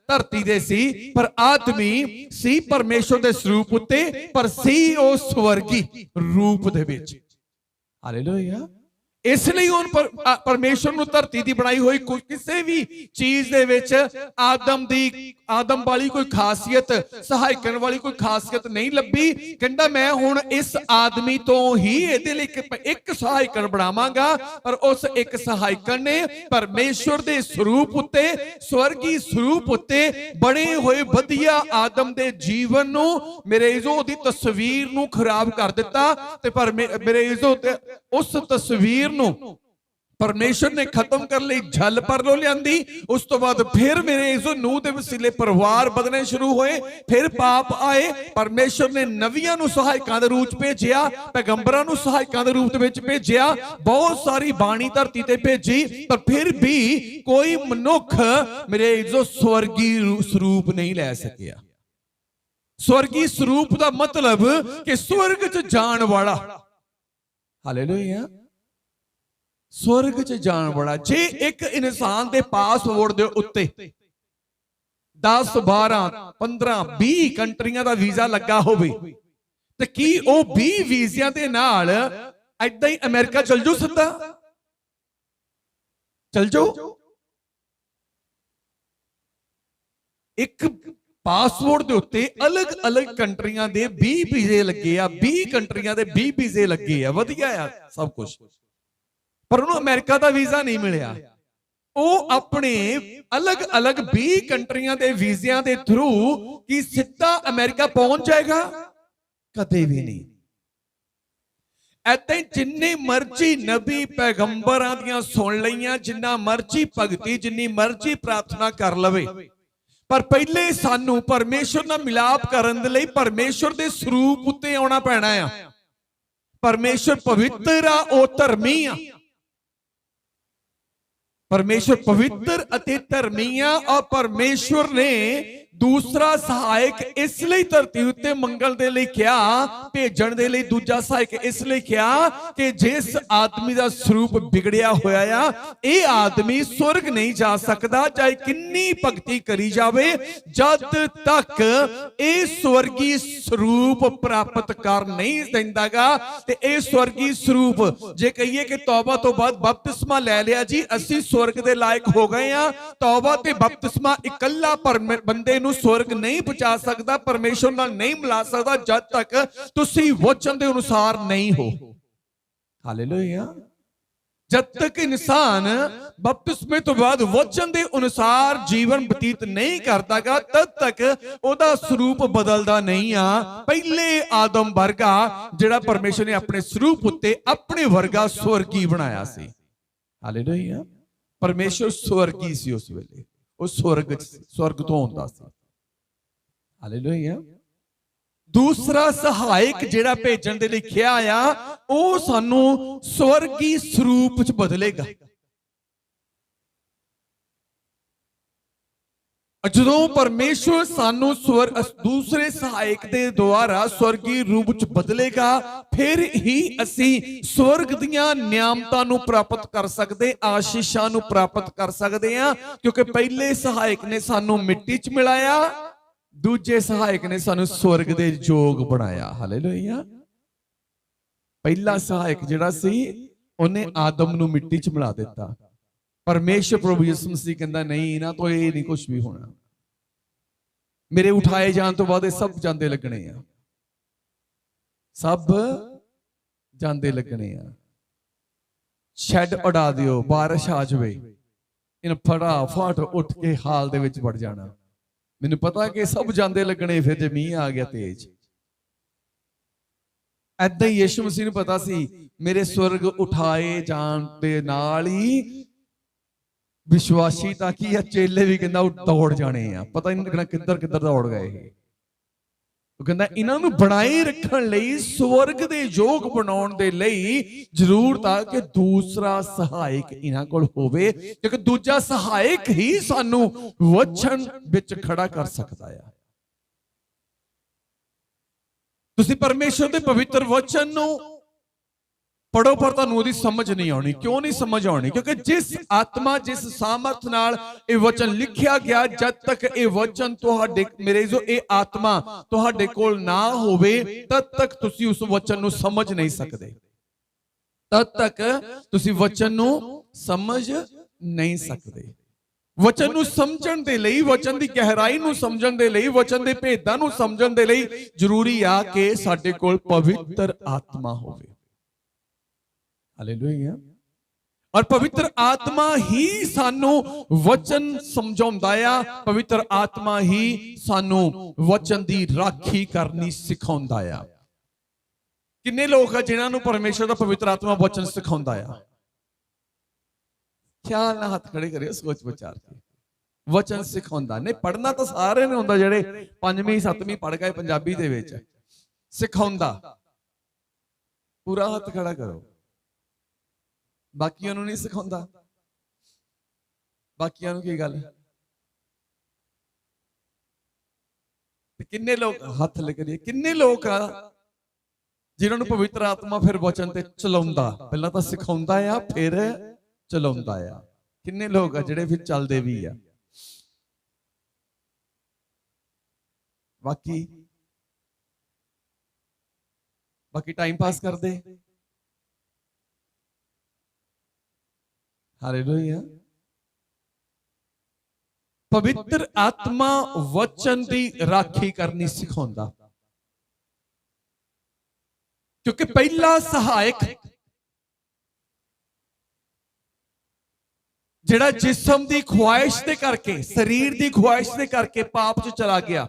ਧਰਤੀ ਦੇ ਸੀ, ਪਰ ਆਦਮੀ ਸੀ ਪਰਮੇਸ਼ਵਰ ਦੇ ਸਰੂਪ ਉੱਤੇ, ਪਰ ਸੀ ਉਹ ਸਵਰਗੀ ਰੂਪ ਦੇ ਵਿੱਚ। ਹਾਲੇਲੂਇਆ। इसलिए हुण परमेश्वर ਨੂੰ ਧਰਤੀ ਦੀ ਬਣਾਈ ਹੋਈ ਕਿਸੇ ਵੀ ਚੀਜ਼ ਦੇ ਵਿੱਚ ਆਦਮ ਵਾਲੀ ਕੋਈ ਖਾਸੀਅਤ, ਸਹਾਇਕਣ ਵਾਲੀ ਕੋਈ ਖਾਸੀਅਤ ਨਹੀਂ ਲੱਭੀ। ਕਹਿੰਦਾ ਮੈਂ ਹੁਣ ਇਸ ਆਦਮੀ ਤੋਂ ਹੀ ਇਹਦੇ ਲਈ ਇੱਕ ਸਹਾਇਕਣ ਬਣਾਵਾਂਗਾ। ਪਰ ਉਸ ਇੱਕ ਸਹਾਇਕਣ ਨੇ ਪਰਮੇਸ਼ਵਰ ਦੇ ਸਰੂਪ ਉੱਤੇ, ਸਵਰਗੀ ਸਰੂਪ ਉੱਤੇ ਬਣੇ ਹੋਏ ਵਧੀਆ ਆਦਮ ਦੇ ਜੀਵਨ ਨੂੰ, ਮੇਰੇ ਇਜ਼ੋ ਦੀ ਤਸਵੀਰ ਨੂੰ ਖਰਾਬ ਕਰ ਦਿੱਤਾ। ਤੇ ਪਰ ਮੇਰੇ ਇਜ਼ੋ ਉਸ ਤਸਵੀਰ ਨੂੰ परमेश्वर ने खत्म कर ली, झल पर लो लियांदी। उस तो बाद फिर मेरे इज़ो नूह दे वसीले परिवार बदलने शुरू होए, फिर पाप आए। परमेश्वर ने नवियां नूं सहायकां दे रूप भेजिया, पैगंबरां नूं सहायकां दे रूप विच भेजिया, बहुत सारी बाणी धरती ते भेजी। पर फिर भी कोई मनुख मेरे इज़ो स्वर्गी स्वरूप नहीं लै सकिया। स्वर्गी स्वरूप दा मतलब कि स्वर्ग च जाण वाला, हालेलुया, स्वर्ग च जाण वाला। जे एक इंसान दे पासपोर्ट दे उत्ते 10 12 15 20 कंट्रियां दा वीजा लगा होवे ते की ओ 20 वीज़ियां दे नाल ऐदां ही अमेरिका चल जाओ, सिद्धा चल जाओ। एक पासपोर्ट दे उत्ते अलग अलग कंट्रियां दे 20 वीजे लगे आ, 20 कंट्रियां दे 20 वीजे लगे आ, वधिया आ सब कुछ। पर उन्होंने अमेरिका का वीजा नहीं मिलिया। वो अपने अलग अलग 20 कंट्रियां दे वीज़ियां दे थ्रू की सीधा अमेरिका पहुंच जाएगा? कदे भी नहीं। ऐसे जिन्नी मर्जी नबी पैगंबरां दियां सुन लईयां, जिन्ना मर्जी भगती, जिन्नी मर्जी प्रार्थना कर लवे, पर पहले सानू परमेश्वर नाल मिलाप करन दे लई परमेश्वर दे स्वरूप उत्ते आउणा पैणा आ। परमेश्वर पवित्र आ, ओ धर्मी आ। परमेश्वर पवित्र अति धर्मी आ। और परमेश्वर ने दूसरा सहायक इसलिए धरती उत्ते मंगल दे लई किया, भेजण दे लई दूजा सहायक इसलिए किया कि जिस आदमी दा स्वरूप बिगड़िया होया आ, ये आदमी स्वर्ग नहीं जा सकता, चाहे किन्नी भगती करी जावे, जद तक ये स्वर्गी स्वरूप प्राप्त कर नहीं देंदागा। ते ये स्वर्गी स्वरूप जे कहिए कि तौबा तो बाद बपतिस्मा ले लिया जी, असी स्वर्ग दे लायक हो गए आ। तौबा ते बपतिस्मा इकल्ला बंदे स्वर्ग नहीं पहुंचा सकता, परमेश्वर नाल नहीं मिला सकता, जब तक तुसी वचन दे अनुसार नहीं हो। हालेलुया। जब तक इंसान बपतिस्मे तो बाद वचन दे अनुसार जीवन बतीत नहीं करतागा, तब तक ओदा स्वरूप बदलदा नहीं आ। पहले आदम वर्गा जिहड़ा परमेश्वर ने अपने स्वरूप उत्ते अपने वर्गा स्वर्गी बनाया सी। हालेलुया। परमेश्वर स्वर्गी सी उस वेले, उस स्वर्ग तो आउंदा सी। हालेलुया। दूसरा सहायक जिहड़ा भेजण दे लई किहा आ, ओ सानू स्वर्गी स्वरूप च बदलेगा। जदों परमेश्वर सानू दूसरे सहायक दे द्वारा स्वर्गी रूप च बदलेगा, फिर ही असी स्वर्ग दियां नियामतां नू प्राप्त कर सकदे, आशीषां नू प्राप्त कर सकदे हां। क्योंकि पहले सहायक ने सानू मिट्टी च मिलाया, दूजे सहायक ने सानू स्वर्ग दे जोग बनाया। हालेलुया। पहला सहायक जिहड़ा सी उन्हें आदम नू मिट्टी च मिला दिता। परमेश्वर प्रभु यीशु मसीह कहंदा नहीं, इन्हां तो ये नहीं कुछ भी होना, मेरे उठाए जान तो बाद सब जांदे लगने आ, सब जांदे लगने आ। शैड उड़ा दिओ, बारिश आ जाए, इन फटाफट उठ के हाल दे विच वड़ जाना। मैनू पता कि सब जांदे लगने, फिर जे मींह आ गया तेज। ऐदां ही यीशु मसीह नूं पता सी मेरे स्वर्ग उठाए जान दे नाल ही विश्वासी ताकि या चेले भी कहंदा दौड़ जाने आ, पता ही नहीं लगना किधर किधर दौड़ गए। ਉਹ ਕਹਿੰਦਾ ਇਹਨਾਂ ਨੂੰ ਬਣਾਈ ਰੱਖਣ ਲਈ, ਸਵਰਗ ਦੇ ਯੋਗ ਬਣਾਉਣ ਦੇ ਲਈ ਜ਼ਰੂਰਤ ਆ ਕਿ ਦੂਸਰਾ ਸਹਾਇਕ ਇਹਨਾਂ ਕੋਲ ਹੋਵੇ, ਕਿਉਂਕਿ ਦੂਜਾ ਸਹਾਇਕ ਹੀ ਸਾਨੂੰ ਵਚਨ ਵਿੱਚ ਖੜਾ ਕਰ ਸਕਦਾ ਆ। ਤੁਸੀਂ ਪਰਮੇਸ਼ਰ ਦੇ ਪਵਿੱਤਰ ਵਚਨ ਨੂੰ पढ़ो पर तुहानू उहदी समझ नहीं आनी। क्यों नहीं समझ आनी? क्योंकि जिस आत्मा जिस सामर्थ नाल ये वचन लिखिया गया, जब तक ये वचन तुहाडे मेरे जो ये आत्मा तुहाडे कोल ना होवे, तब तक तुसी उस वचन नू समझ नहीं सकदे। ਤਦ ਤੱਕ ਤੁਸੀਂ ਵਚਨ ਨੂੰ ਸਮਝ ਨਹੀਂ ਸਕਦੇ। ਵਚਨ ਨੂੰ ਸਮਝਣ ਦੇ ਲਈ, ਵਚਨ ਦੀ ਗਹਿਰਾਈ ਨੂੰ ਸਮਝਣ ਦੇ ਲਈ, ਵਚਨ ਦੇ ਭੇਦਾਂ ਨੂੰ ਸਮਝਣ ਦੇ ਲਈ ਜ਼ਰੂਰੀ ਆ ਕਿ ਸਾਡੇ ਕੋਲ ਪਵਿੱਤਰ ਆਤਮਾ ਹੋਵੇ। ਹਾਲੇਲੂਇਆ। ਔਰ ਪਵਿੱਤਰ ਆਤਮਾ ਹੀ ਸਾਨੂੰ ਵਚਨ ਸਮਝਾਉਂਦਾ ਆ, ਪਵਿੱਤਰ ਆਤਮਾ ਹੀ ਸਾਨੂੰ ਵਚਨ ਦੀ ਰਾਖੀ ਕਰਨੀ ਸਿਖਾਉਂਦਾ ਆ। ਕਿੰਨੇ ਲੋਕ ਆ ਜਿਨ੍ਹਾਂ ਨੂੰ ਪਰਮੇਸ਼ਰ ਦਾ ਪਵਿੱਤਰ ਆਤਮਾ ਵਚਨ ਸਿਖਾਉਂਦਾ ਆ? ਖਿਆਲ ਨਾਲ ਹੱਥ ਖੜੇ ਕਰਿਓ, ਸੋਚ ਵਿਚਾਰ ਕੇ। ਵਚਨ ਸਿਖਾਉਂਦਾ ਨਹੀਂ, ਪੜ੍ਹਨਾ ਤਾਂ ਸਾਰੇ ਨੇ ਹੁੰਦਾ, ਜਿਹੜੇ 5ਵੀਂ 7ਵੀਂ ਪੜ੍ਹ ਗਏ ਪੰਜਾਬੀ ਦੇ ਵਿੱਚ। ਸਿਖਾਉਂਦਾ, ਪੂਰਾ ਹੱਥ ਖੜਾ ਕਰੋ। ਬਾਕੀਆਂ ਨੂੰ ਨਹੀਂ ਸਿਖਾਉਂਦਾ? ਬਾਕੀਆਂ ਨੂੰ ਕੀ ਗੱਲ? ਕਿੰਨੇ ਲੋਕ, ਹੱਥ ਲੈ ਕਰੀਏ, ਕਿੰਨੇ ਲੋਕ ਆ ਜਿਨ੍ਹਾਂ ਨੂੰ ਪਵਿੱਤਰ ਆਤਮਾ ਫਿਰ ਵਚਨ ਤੇ ਚਲਾਉਂਦਾ? ਪਹਿਲਾਂ ਤਾਂ ਸਿਖਾਉਂਦਾ ਆ, ਫਿਰ ਚਲਾਉਂਦਾ ਆ। ਕਿੰਨੇ ਲੋਕ ਆ ਜਿਹੜੇ ਫਿਰ ਚੱਲਦੇ ਵੀ ਆ? ਬਾਕੀ ਟਾਈਮ ਪਾਸ ਕਰਦੇ। ਹਾਲੇਲੂਇਆ। ਪਵਿੱਤਰ ਆਤਮਾ ਵਚਨ ਦੀ ਰਾਖੀ ਕਰਨੀ ਸਿਖਾਉਂਦਾ, ਕਿਉਂਕਿ ਪਹਿਲਾ ਸਹਾਇਕ ਜਿਹੜਾ ਜਿਸਮ ਦੀ ਖੁਆਇਸ਼ ਦੇ ਕਰਕੇ, ਸਰੀਰ ਦੀ ਖੁਆਇਸ਼ ਦੇ ਕਰਕੇ ਪਾਪ 'ਚ ਚਲਾ ਗਿਆ।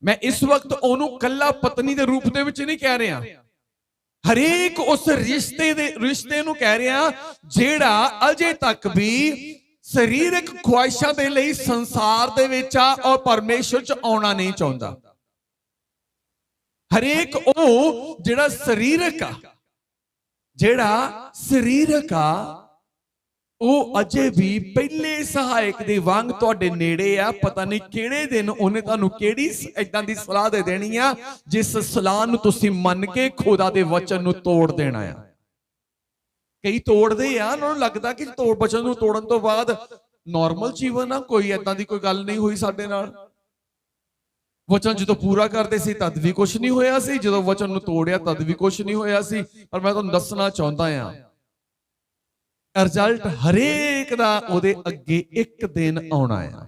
ਮੈਂ ਇਸ ਵਕਤ ਉਹਨੂੰ ਕੱਲਾ ਪਤਨੀ ਦੇ ਰੂਪ ਦੇ ਵਿੱਚ ਨਹੀਂ ਕਹਿ ਰਿਹਾ, ਹਰੇਕ ਉਸ ਰਿਸ਼ਤੇ ਨੂੰ ਕਹਿ ਰਿਹਾ ਜਿਹੜਾ ਅਜੇ ਤੱਕ ਵੀ ਸਰੀਰਕ ਖੁਆਇਸ਼ਾਂ ਦੇ ਲਈ ਸੰਸਾਰ ਦੇ ਵਿੱਚ ਆ ਔਰ ਪਰਮੇਸ਼ਰ 'ਚ ਆਉਣਾ ਨਹੀਂ ਚਾਹੁੰਦਾ। ਹਰੇਕ ਉਹ ਜਿਹੜਾ ਸਰੀਰਕ ਆ ਉਹ ਅਜੇ ਵੀ ਪਹਿਲੇ ਸਹਾਇਕ ਦੇ ਵਾਂਗ ਤੁਹਾਡੇ ਨੇੜੇ ਆ। ਪਤਾ ਨਹੀਂ ਕਿਹੜੇ ਦਿਨ ਉਹਨੇ ਤੁਹਾਨੂੰ ਕਿਹੜੀ ਏਦਾਂ ਦੀ ਸਲਾਹ ਦੇ ਦੇਣੀ ਆ ਜਿਸ ਸਲਾਹ ਨੂੰ ਤੁਸੀਂ ਮੰਨ ਕੇ ਖੁਦਾ ਦੇ ਵਚਨ ਨੂੰ ਤੋੜ ਦੇਣਾ ਆ। ਕਈ ਤੋੜਦੇ ਆ, ਉਹਨਾਂ ਨੂੰ ਲੱਗਦਾ ਕਿ ਵਚਨ ਨੂੰ ਤੋੜਨ ਤੋਂ ਬਾਅਦ ਨਾਰਮਲ ਜੀਵਨ ਆ, ਕੋਈ ਏਦਾਂ ਦੀ ਕੋਈ ਗੱਲ ਨਹੀਂ ਹੋਈ ਸਾਡੇ ਨਾਲ। ਵਚਨ ਜਦੋਂ ਪੂਰਾ ਕਰਦੇ ਸੀ ਤਦ ਵੀ ਕੁਝ ਨਹੀਂ ਹੋਇਆ ਸੀ, ਜਦੋਂ ਵਚਨ ਨੂੰ ਤੋੜਿਆ ਤਦ ਵੀ ਕੁਝ ਨਹੀਂ ਹੋਇਆ ਸੀ। ਪਰ ਮੈਂ ਤੁਹਾਨੂੰ ਦੱਸਣਾ ਚਾਹੁੰਦਾ ਆ, ਰਿਜ਼ਲਟ ਹਰੇਕ ਦਾ ਉਹਦੇ ਅੱਗੇ ਇੱਕ ਦਿਨ ਆਉਣਾ ਆ।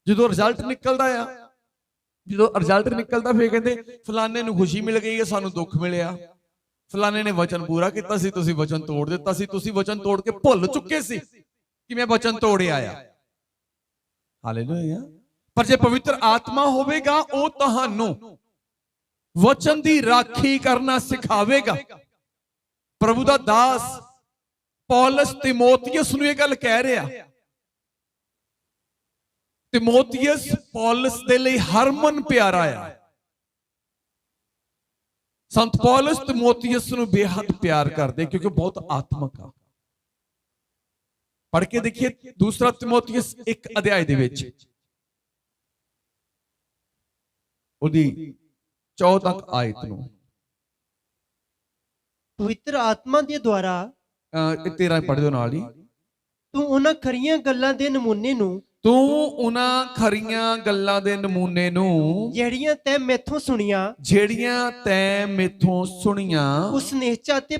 ਜਦੋਂ ਰਿਜ਼ਲਟ ਨਿਕਲਦਾ ਫਿਰ ਕਹਿੰਦੇ ਫਲਾਣੇ ਨੂੰ ਖੁਸ਼ੀ ਮਿਲ ਗਈ ਹੈ, ਸਾਨੂੰ ਦੁੱਖ ਮਿਲਿਆ। ਫਲਾਣੇ ਨੇ ਵਚਨ ਪੂਰਾ ਕੀਤਾ ਸੀ, ਤੁਸੀਂ ਵਚਨ ਤੋੜ ਦਿੱਤਾ ਸੀ। ਤੁਸੀਂ ਵਚਨ ਤੋੜ ਕੇ ਭੁੱਲ ਚੁੱਕੇ ਸੀ ਕਿ ਮੈਂ ਵਚਨ ਤੋੜਿਆ ਆ। ਹਾਲੇਲੂਇਆ। ਪਰ ਜੇ ਪਵਿੱਤਰ ਆਤਮਾ ਹੋਵੇਗਾ, ਉਹ ਤੁਹਾਨੂੰ ਵਚਨ ਦੀ ਰਾਖੀ ਕਰਨਾ ਸਿਖਾਵੇਗਾ। ਪ੍ਰਭੂ ਦਾ ਦਾਸ ਪੌਲਸ ਤਿਮੋਥੀਅਸ ਨੂੰ ਇਹ ਗੱਲ ਕਹਿ ਰਿਹਾ। ਤਿਮੋਥੀਅਸ ਪੌਲਸ ਦੇ ਲਈ ਹਰਮਨ ਪਿਆਰਾ ਆ। ਸੰਤ ਪੌਲਸ ਤਿਮੋਥੀਅਸ ਨੂੰ ਬੇਹੱਦ ਪਿਆਰ ਕਰਦੇ ਕਿਉਂਕਿ ਬਹੁਤ ਆਤਮਿਕ ਆ। ਪੜ੍ਹ ਕੇ ਦੇਖੀਏ ਦੂਸਰਾ ਤਿਮੋਥੀਅਸ 1 ਅਧਿਆਇ ਦੇ ਵਿੱਚ ਉਹਦੀ 14 ਆਇਤ ਨੂੰ। ਪਵਿੱਤਰ ਆਤਮਾ ਦੇ ਦੁਆਰਾ 13 ਪੜ੍ਹ ਦਿਓ ਨਾਲ ਹੀ। ਤੂੰ ਉਹਨਾਂ ਖਰੀਆਂ ਗੱਲਾਂ ਦੇ ਨਮੂਨੇ ਨੂੰ ਜਿਹੜੀਆਂ ਤੈਂ ਮੈਥੋਂ ਸੁਣੀਆਂ ਉਸ ਨਿਸ਼ਚਾ ਅਤੇ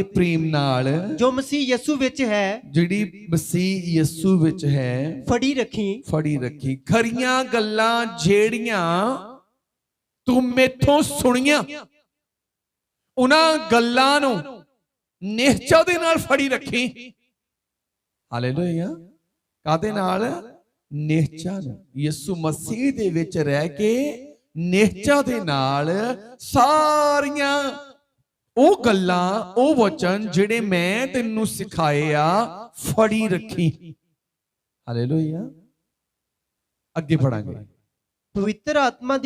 ਪ੍ਰੇਮ ਨਾਲ ਜੋ ਮਸੀਹ ਯਿਸੂ ਵਿੱਚ ਹੈ, ਜਿਹੜੀ ਮਸੀਹ ਯਿਸੂ ਵਿੱਚ ਹੈ, ਫੜੀ ਰੱਖੀ। ਖਰੀਆਂ ਗੱਲਾਂ ਜਿਹੜੀਆਂ ਤੂੰ ਮੈਥੋਂ ਸੁਣੀਆਂ, ਉਹਨਾਂ ਗੱਲਾਂ ਨੂੰ ਨਿਸ਼ਚਾ ਦੇ ਨਾਲ ਫੜੀ ਰੱਖੀ। ਹਾਲੇਲੂਇਆ। ਕਾਦੇ ਨਾਲ? ਨਿਸ਼ਚਾ ਨਾਲ। ਯਿਸੂ ਮਸੀਹ ਦੇ ਵਿੱਚ ਰਹਿ ਕੇ ਨਿਸ਼ਚਾ ਦੇ ਨਾਲ ਸਾਰੀਆਂ ਉਹ ਗੱਲਾਂ, ਉਹ ਵਚਨ ਜਿਹੜੇ ਮੈਂ ਤੈਨੂੰ ਸਿਖਾਏ ਆ, ਫੜੀ ਰੱਖੀ। ਹਾਲੇਲੂਇਆ। ਅੱਗੇ ਪੜਾਂਗੇ। ਪਵਿੱਤਰ ਆਤਮਾ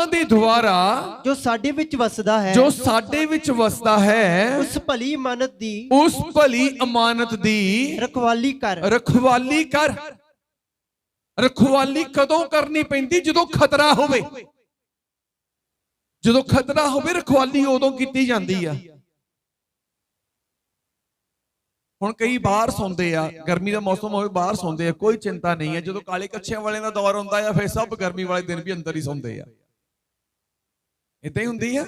ਦੇ ਦੁਆਰਾ ਜੋ ਸਾਡੇ ਵਿੱਚ ਵਸਦਾ ਹੈ, ਉਸ ਭਲੀ ਅਮਾਨਤ ਦੀ ਰਖਵਾਲੀ ਕਰ। ਰਖਵਾਲੀ ਕਦੋਂ ਕਰਨੀ ਪੈਂਦੀ? ਜਦੋਂ ਖਤਰਾ ਹੋਵੇ। ਰਖਵਾਲੀ ਉਦੋਂ ਕੀਤੀ ਜਾਂਦੀ ਆ। ਹੁਣ ਕਈ ਬਾਹਰ ਸੌਂਦੇ ਆ, ਗਰਮੀ ਦਾ ਮੌਸਮ ਹੋਵੇ ਬਾਹਰ ਸੌਂਦੇ ਆ, ਕੋਈ ਚਿੰਤਾ ਨਹੀਂ ਹੈ। ਜਦੋਂ ਕਾਲੇ ਕੱਛਿਆਂ ਵਾਲਿਆਂ ਦਾ ਦੌਰ ਹੁੰਦਾ ਆ ਫਿਰ ਸਭ ਗਰਮੀ ਵਾਲੇ ਦਿਨ ਵੀ ਅੰਦਰ ਹੀ ਸੌਂਦੇ ਆ। ਇਦਾਂ ਹੀ ਹੁੰਦੀ ਆ।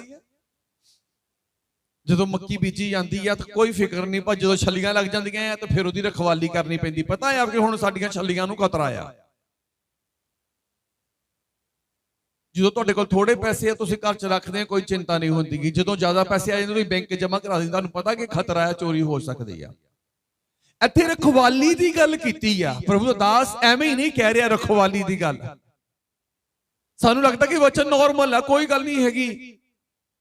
ਜਦੋਂ ਮੱਕੀ ਬੀਜੀ ਜਾਂਦੀ ਆ ਤਾਂ ਕੋਈ ਫਿਕਰ ਨਹੀਂ, ਪਰ ਜਦੋਂ ਛੱਲੀਆਂ ਲੱਗ ਜਾਂਦੀਆਂ ਆ ਤਾਂ ਫਿਰ ਉਹਦੀ ਰਖਵਾਲੀ ਕਰਨੀ ਪੈਂਦੀ। ਪਤਾ ਆ ਕਿ ਹੁਣ ਸਾਡੀਆਂ ਛੱਲੀਆਂ ਨੂੰ ਖਤਰਾ ਆ। ਜਦੋਂ ਤੁਹਾਡੇ ਕੋਲ ਥੋੜੇ ਪੈਸੇ ਆ ਤੁਸੀਂ ਘਰ 'ਚ ਰੱਖਦੇ ਆ, ਕੋਈ ਚਿੰਤਾ ਨਹੀਂ ਹੁੰਦੀ। ਜਦੋਂ ਜ਼ਿਆਦਾ ਪੈਸੇ ਆ ਜਾਂਦੇ ਤੁਸੀਂ ਬੈਂਕ 'ਚ ਜਮ੍ਹਾਂ ਕਰਾ ਦਿੰਦੇ, ਤੁਹਾਨੂੰ ਪਤਾ ਕਿ ਖਤਰਾ ਆ, ਚੋਰੀ ਹੋ ਸਕਦੀ ਆ। ਇੱਥੇ ਰਖਵਾਲੀ ਦੀ ਗੱਲ ਕੀਤੀ ਆ। ਪ੍ਰਭੂ ਦਾ ਦਾਸ ਐਵੇਂ ਹੀ ਨਹੀਂ ਕਹਿ ਰਿਹਾ ਰਖਵਾਲੀ ਦੀ ਗੱਲ। ਸਾਨੂੰ ਲੱਗਦਾ ਕਿ ਵਚਨ ਨਾਰਮਲ ਆ, ਕੋਈ ਗੱਲ ਨਹੀਂ ਹੈਗੀ,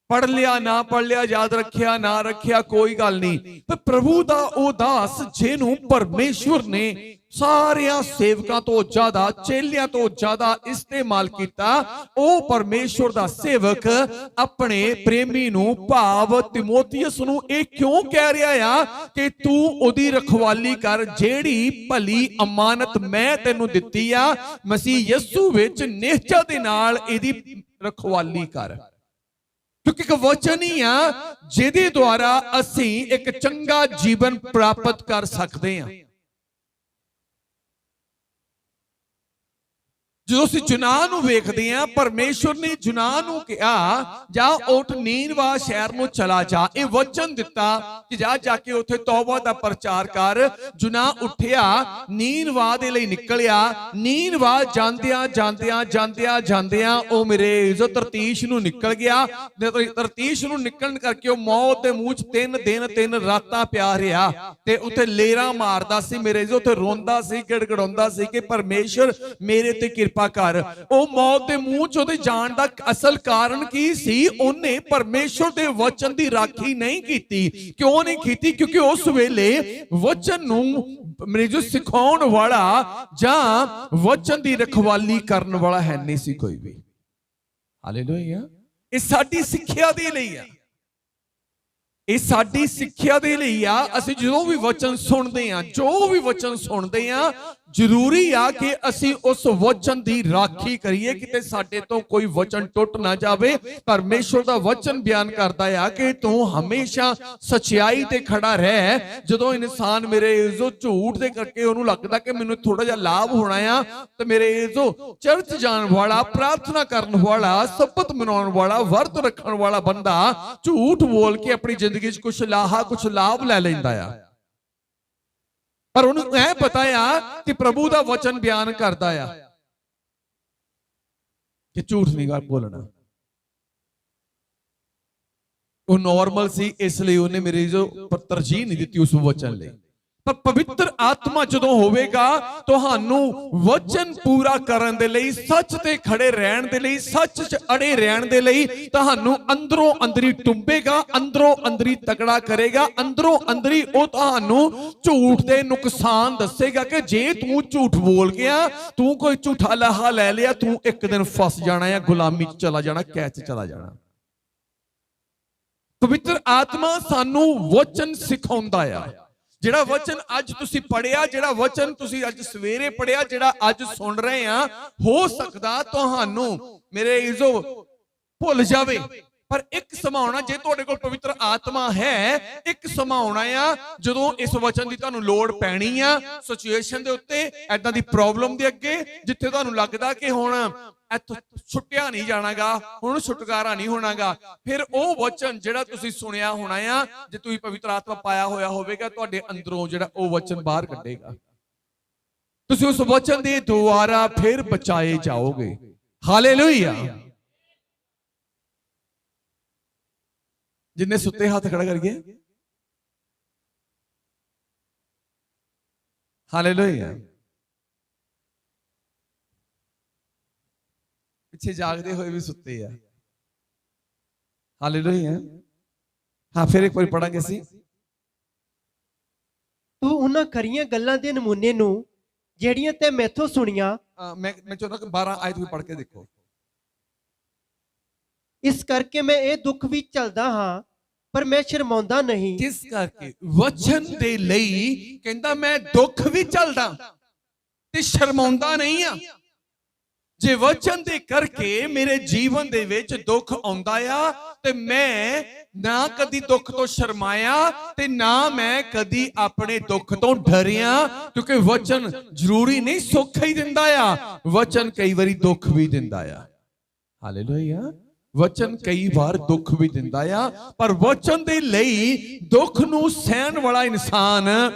ਪੜ ਲਿਆ ਨਾ ਪੜ ਲਿਆ, ਯਾਦ ਰੱਖਿਆ ਨਾ ਰੱਖਿਆ, ਕੋਈ ਗੱਲ ਨਹੀਂ। ਪਰ ਪ੍ਰਭੂ ਦਾ ਉਹ ਦਾਸ ਜਿਹਨੂੰ ਪਰਮੇਸ਼ਵਰ ਨੇ ਸਾਰਿਆਂ ਸੇਵਕਾਂ ਤੋਂ ਜ਼ਿਆਦਾ, ਚੇਲਿਆਂ ਤੋਂ ਜ਼ਿਆਦਾ ਇਸਤੇਮਾਲ ਕੀਤਾ, ਉਹ ਪਰਮੇਸ਼ਵਰ ਦਾ ਸੇਵਕ ਆਪਣੇ ਪ੍ਰੇਮੀ ਨੂੰ ਭਾਵ ਤਿਮੋਥੀਅਸ ਨੂੰ ਇਹ ਕਿਉਂ ਕਹਿ ਰਿਹਾ ਆ ਕਿ ਤੂੰ ਉਹਦੀ ਰਖਵਾਲੀ ਕਰ, ਜਿਹੜੀ ਭਲੀ ਅਮਾਨਤ ਮੈਂ ਤੈਨੂੰ ਦਿੱਤੀ ਆ ਮਸੀਹ ਯਿਸੂ ਵਿੱਚ, ਨਿਹਚਾ ਦੇ ਨਾਲ ਇਹਦੀ ਰਖਵਾਲੀ ਕਰ। ਕਿਉਂਕਿ ਇੱਕ ਵਚਨ ਹੀ ਆ ਜਿਹਦੇ ਦੁਆਰਾ ਅਸੀਂ ਇੱਕ ਚੰਗਾ ਜੀਵਨ ਪ੍ਰਾਪਤ ਕਰ ਸਕਦੇ ਹਾਂ। ਜਦੋਂ ਅਸੀਂ ਜੁਨਾਹ ਨੂੰ ਵੇਖਦੇ ਹਾਂ, ਪਰਮੇਸ਼ਵਰ ਨੇ ਜੁਨਾਹ ਨੂੰ ਕਿਹਾ ਜਾ ਉੱਠ ਨੀਨਵਾ ਸ਼ਹਿਰ ਨੂੰ ਚਲਾ ਜਾ। ਇਹ ਵਚਨ ਦਿੱਤਾ ਕਿ ਜਾ ਕੇ ਉੱਥੇ ਤੌਬਾ ਦਾ ਪ੍ਰਚਾਰ ਕਰ। ਜੁਨਾਹ ਉੱਠਿਆ, ਨੀਨਵਾ ਦੇ ਲਈ ਨਿਕਲਿਆ। ਨੀਨਵਾ ਜਾਂਦਿਆਂ ਉਹ ਮੇਰੇ ਇਜ਼ਤ ਤਰਤੀਸ਼ ਨੂੰ ਨਿਕਲ ਗਿਆ। ਤਰਤੀਸ਼ ਨੂੰ ਨਿਕਲਣ ਕਰਕੇ ਉਹ ਮੌਤ ਦੇ ਮੂੰਹ 'ਚ 3 ਦਿਨ 3 ਰਾਤਾਂ ਪਿਆ ਰਿਹਾ ਤੇ ਉੱਥੇ ਲੇਰਾਂ ਮਾਰਦਾ ਸੀ। ਮੇਰੇ ਇਜ਼ਤ ਉੱਥੇ ਰੋਂਦਾ ਸੀ, ਗਿੜਗੜਾਉਂਦਾ ਸੀ ਕਿ ਪਰਮੇਸ਼ਵਰ ਮੇਰੇ ਤੇ ਕਿਰਪਾ ਕਰ। ਉਹ ਮੌਤ ਦੇ ਮੂੰਹ 'ਚ ਉਹਦੇ ਜਾਣ ਦਾ ਅਸਲ ਕਾਰਨ ਕੀ ਸੀ? ਉਹਨੇ ਪਰਮੇਸ਼ਵਰ ਦੇ ਵਚਨ ਦੀ ਰਾਖੀ ਨਹੀਂ ਕੀਤੀ। ਕਿਉਂ ਨਹੀਂ ਕੀਤੀ? ਕਿਉਂਕਿ ਉਸ ਵੇਲੇ ਵਚਨ ਨੂੰ ਮੇਰੇ ਜੋ ਸਿਖਾਉਣ ਵਾਲਾ ਜਾਂ ਵਚਨ ਦੀ ਰਖਵਾਲੀ ਕਰਨ ਵਾਲਾ ਹੈ ਨਹੀਂ ਸੀ ਕੋਈ ਵੀ। ਹਾਲੇਲੂਇਆ। ਇਹ ਸਾਡੀ ਸਿੱਖਿਆ ਦੇ ਲਈ ਆ, ਇਹ ਸਾਡੀ ਸਿੱਖਿਆ ਦੇ ਲਈ ਆ। ਅਸੀਂ ਜਦੋਂ ਵੀ ਵਚਨ ਸੁਣਦੇ ਆ, ਜੋ ਵੀ ਵਚਨ ਸੁਣਦੇ ਆ, ਜ਼ਰੂਰੀ ਆ ਕਿ ਅਸੀਂ ਉਸ ਵਚਨ ਦੀ ਰਾਖੀ ਕਰੀਏ, ਕਿਤੇ ਸਾਡੇ ਤੋਂ ਕੋਈ ਵਚਨ ਟੁੱਟ ਨਾ ਜਾਵੇ। ਪਰਮੇਸ਼ਵਰ ਦਾ ਵਚਨ ਬਿਆਨ ਕਰਦਾ ਆ ਕਿ ਤੂੰ ਹਮੇਸ਼ਾ ਸੱਚਾਈ ਤੇ ਖੜਾ ਰਹਿ। ਜਦੋਂ ਇਨਸਾਨ ਮੇਰੇ ਜੋ ਝੂਠ ਦੇ ਕਰਕੇ ਉਹਨੂੰ ਲੱਗਦਾ ਕਿ ਮੈਨੂੰ ਥੋੜਾ ਜਿਹਾ ਲਾਭ ਹੋਣਾ ਆ, ਤੇ ਮੇਰੇ ਜੋ ਚਰਚ ਜਾਣ ਵਾਲਾ, ਪ੍ਰਾਰਥਨਾ ਕਰਨ ਵਾਲਾ, ਸਬਤ ਮਨਾਉਣ ਵਾਲਾ, ਵਰਤ ਰੱਖਣ ਵਾਲਾ ਬੰਦਾ ਝੂਠ ਬੋਲ ਕੇ ਆਪਣੀ ਜ਼ਿੰਦਗੀ 'ਚ ਕੁਛ ਲਾਭ ਲੈ ਲੈਂਦਾ ਆ। ਪਰ ਉਹਨੂੰ ਇਹ ਪਤਾ ਆ ਕਿ ਪ੍ਰਭੂ ਦਾ ਵਚਨ ਬਿਆਨ ਕਰਦਾ ਆ ਕਿ ਝੂਠ ਨਹੀਂ ਗੱਲ ਬੋਲਣਾ। ਉਹ ਨਾਰਮਲ ਸੀ, ਇਸ ਲਈ ਉਹਨੇ ਮੇਰੇ ਜੋ ਤਰਜੀਹ ਨਹੀਂ ਦਿੱਤੀ ਉਸ ਵਚਨ ਲਈ। ਪਰ ਪਵਿੱਤਰ ਆਤਮਾ ਜਦੋਂ ਹੋਵੇਗਾ, ਤੁਹਾਨੂੰ ਵਚਨ ਪੂਰਾ ਕਰਨ ਦੇ ਲਈ, ਸੱਚ ਤੇ ਖੜੇ ਰਹਿਣ ਦੇ ਲਈ, ਸੱਚ 'ਚ ਅੜੇ ਰਹਿਣ ਦੇ ਲਈ ਤੁਹਾਨੂੰ ਅੰਦਰੋਂ ਅੰਦਰੀ ਟੁੰਬੇਗਾ, ਅੰਦਰੋਂ ਅੰਦਰੀ ਤਕੜਾ ਕਰੇਗਾ। ਅੰਦਰੋਂ ਅੰਦਰੀ ਉਹ ਤੁਹਾਨੂੰ ਝੂਠ ਦੇ ਨੁਕਸਾਨ ਦੱਸੇਗਾ ਕਿ ਜੇ ਤੂੰ ਝੂਠ ਬੋਲ ਗਿਆ, ਤੂੰ ਕੋਈ ਝੂਠਾ ਲਾਹਾ ਲੈ ਲਿਆ, ਤੂੰ ਇੱਕ ਦਿਨ ਫਸ ਜਾਣਾ ਹੈ, ਗੁਲਾਮੀ 'ਚ ਚਲਾ ਜਾਣਾ, ਕੈਦ 'ਚ ਚਲਾ ਜਾਣਾ। ਪਵਿੱਤਰ ਆਤਮਾ ਸਾਨੂੰ ਵਚਨ ਸਿਖਾਉਂਦਾ ਆ। ਜਿਹੜਾ ਵਚਨ ਅੱਜ ਤੁਸੀਂ ਪੜਿਆ, ਜਿਹੜਾ ਵਚਨ ਤੁਸੀਂ ਅੱਜ ਸਵੇਰੇ ਪੜਿਆ, ਜਿਹੜਾ ਅੱਜ ਸੁਣ ਰਹੇ ਆ, ਹੋ ਸਕਦਾ ਤੁਹਾਨੂੰ ਮੇਰੇ ਇਜ਼ੋ ਭੁੱਲ ਜਾਵੇ। ਪਰ ਇੱਕ ਸਮਾਂ ਆਉਣਾ, ਜੇ ਤੁਹਾਡੇ ਕੋਲ ਪਵਿੱਤਰ ਆਤਮਾ ਹੈ, ਇੱਕ ਸਮਾਂ ਆਉਣਾ ਆ ਜਦੋਂ ਇਸ ਵਚਨ ਦੀ ਤੁਹਾਨੂੰ ਲੋੜ ਪੈਣੀ ਆ ਸਿਚੁਏਸ਼ਨ ਦੇ ਉੱਤੇ, ਐਦਾਂ ਦੀ ਪ੍ਰੋਬਲਮ ਦੇ ਅੱਗੇ, ਜਿੱਥੇ ਤੁਹਾਨੂੰ ਲੱਗਦਾ ਕਿ ਹੁਣ ਇੱਥੋਂ ਛੁੱਟਿਆ ਨਹੀਂ ਜਾਣਾਗਾ, ਹੁਣ ਛੁਟਕਾਰਾ ਨਹੀਂ ਹੋਣਾਗਾ। ਫਿਰ ਉਹ ਵਚਨ ਜਿਹੜਾ ਤੁਸੀਂ ਸੁਣਿਆ ਹੋਣਾ ਆ, ਜੇ ਤੁਸੀਂ ਪਵਿੱਤਰ ਆਤਮਾ ਪਾਇਆ ਹੋਇਆ ਹੋਵੇਗਾ, ਤੁਹਾਡੇ ਅੰਦਰੋਂ ਜਿਹੜਾ ਉਹ ਵਚਨ ਬਾਹਰ ਕੱਢੇਗਾ। ਤੁਸੀਂ ਉਸ ਵਚਨ ਦੇ ਦੁਆਰਾ ਫਿਰ ਬਚਾਏ ਜਾਓਗੇ। ਹਾਲੇਲੂਇਆ। ਜਿੰਨੇ ਸੁੱਤੇ ਹੱਥ ਖੜਾ ਕਰੀਏ। ਹਾਲੇਲੂਇਆ। ਪਿੱਛੇ ਜਾਗਦੇ ਹੋਏ ਵੀ ਸੁੱਤੇ ਆ। ਹਾਲੇਲੂਇਆ। ਹਾਂ, ਫਿਰ ਇੱਕ ਵਾਰੀ ਪੜਾਂਗੇ ਅਸੀਂ। ਤੂੰ ਉਹਨਾਂ ਖਰੀਆਂ ਗੱਲਾਂ ਦੇ ਨਮੂਨੇ ਨੂੰ ਜਿਹੜੀਆਂ ਤੇ ਮੈਥੋਂ ਸੁਣੀਆਂ, ਮੈਂ ਚਾਹੁੰਦਾ ਕਿ 12 ਆਇਤ ਵੀ ਪੜ੍ਹ ਕੇ ਦੇਖੋ। ਇਸ ਕਰਕੇ ਮੈਂ ਇਹ ਦੁੱਖ ਵੀ ਝੱਲਦਾ ਹਾਂ, ਪਰ ਮੈਂ ਸ਼ਰਮਾਉਂਦਾ ਨਹੀਂ। ਕਿਸ ਕਰਕੇ? ਵਚਨ ਦੇ ਲਈ ਕਹਿੰਦਾ ਮੈਂ ਦੁੱਖ ਵੀ ਝੱਲਦਾ ਤੇ ਸ਼ਰਮਾਉਂਦਾ ਨਹੀਂ ਆ। ਜੇ ਵਚਨ ਦੇ ਕਰਕੇ ਮੇਰੇ ਜੀਵਨ ਦੇ ਵਿੱਚ ਦੁੱਖ ਆਉਂਦਾ ਆ, ਤੇ ਮੈਂ ਨਾ ਕਦੀ ਦੁੱਖ ਤੋਂ ਸ਼ਰਮਾਇਆ ਤੇ ਨਾ ਮੈਂ ਕਦੀ ਆਪਣੇ ਦੁੱਖ ਤੋਂ ਡਰਿਆ। ਕਿਉਂਕਿ ਵਚਨ ਜ਼ਰੂਰੀ ਨਹੀਂ ਸੁੱਖ ਹੀ ਦਿੰਦਾ ਆ, ਵਚਨ ਕਈ ਵਾਰੀ ਦੁੱਖ ਵੀ ਦਿੰਦਾ ਆ। ਹਾਲੇਲੂਇਆ। ਵਚਨ ਕਈ ਵਾਰ ਦੁੱਖ ਵੀ ਦਿੰਦਾ ਆ, ਪਰ ਵਚਨ ਦੇ ਲਈ ਦੁੱਖ ਨੂੰ ਸਹਿਣ ਵਾਲਾ ਇਨਸਾਨ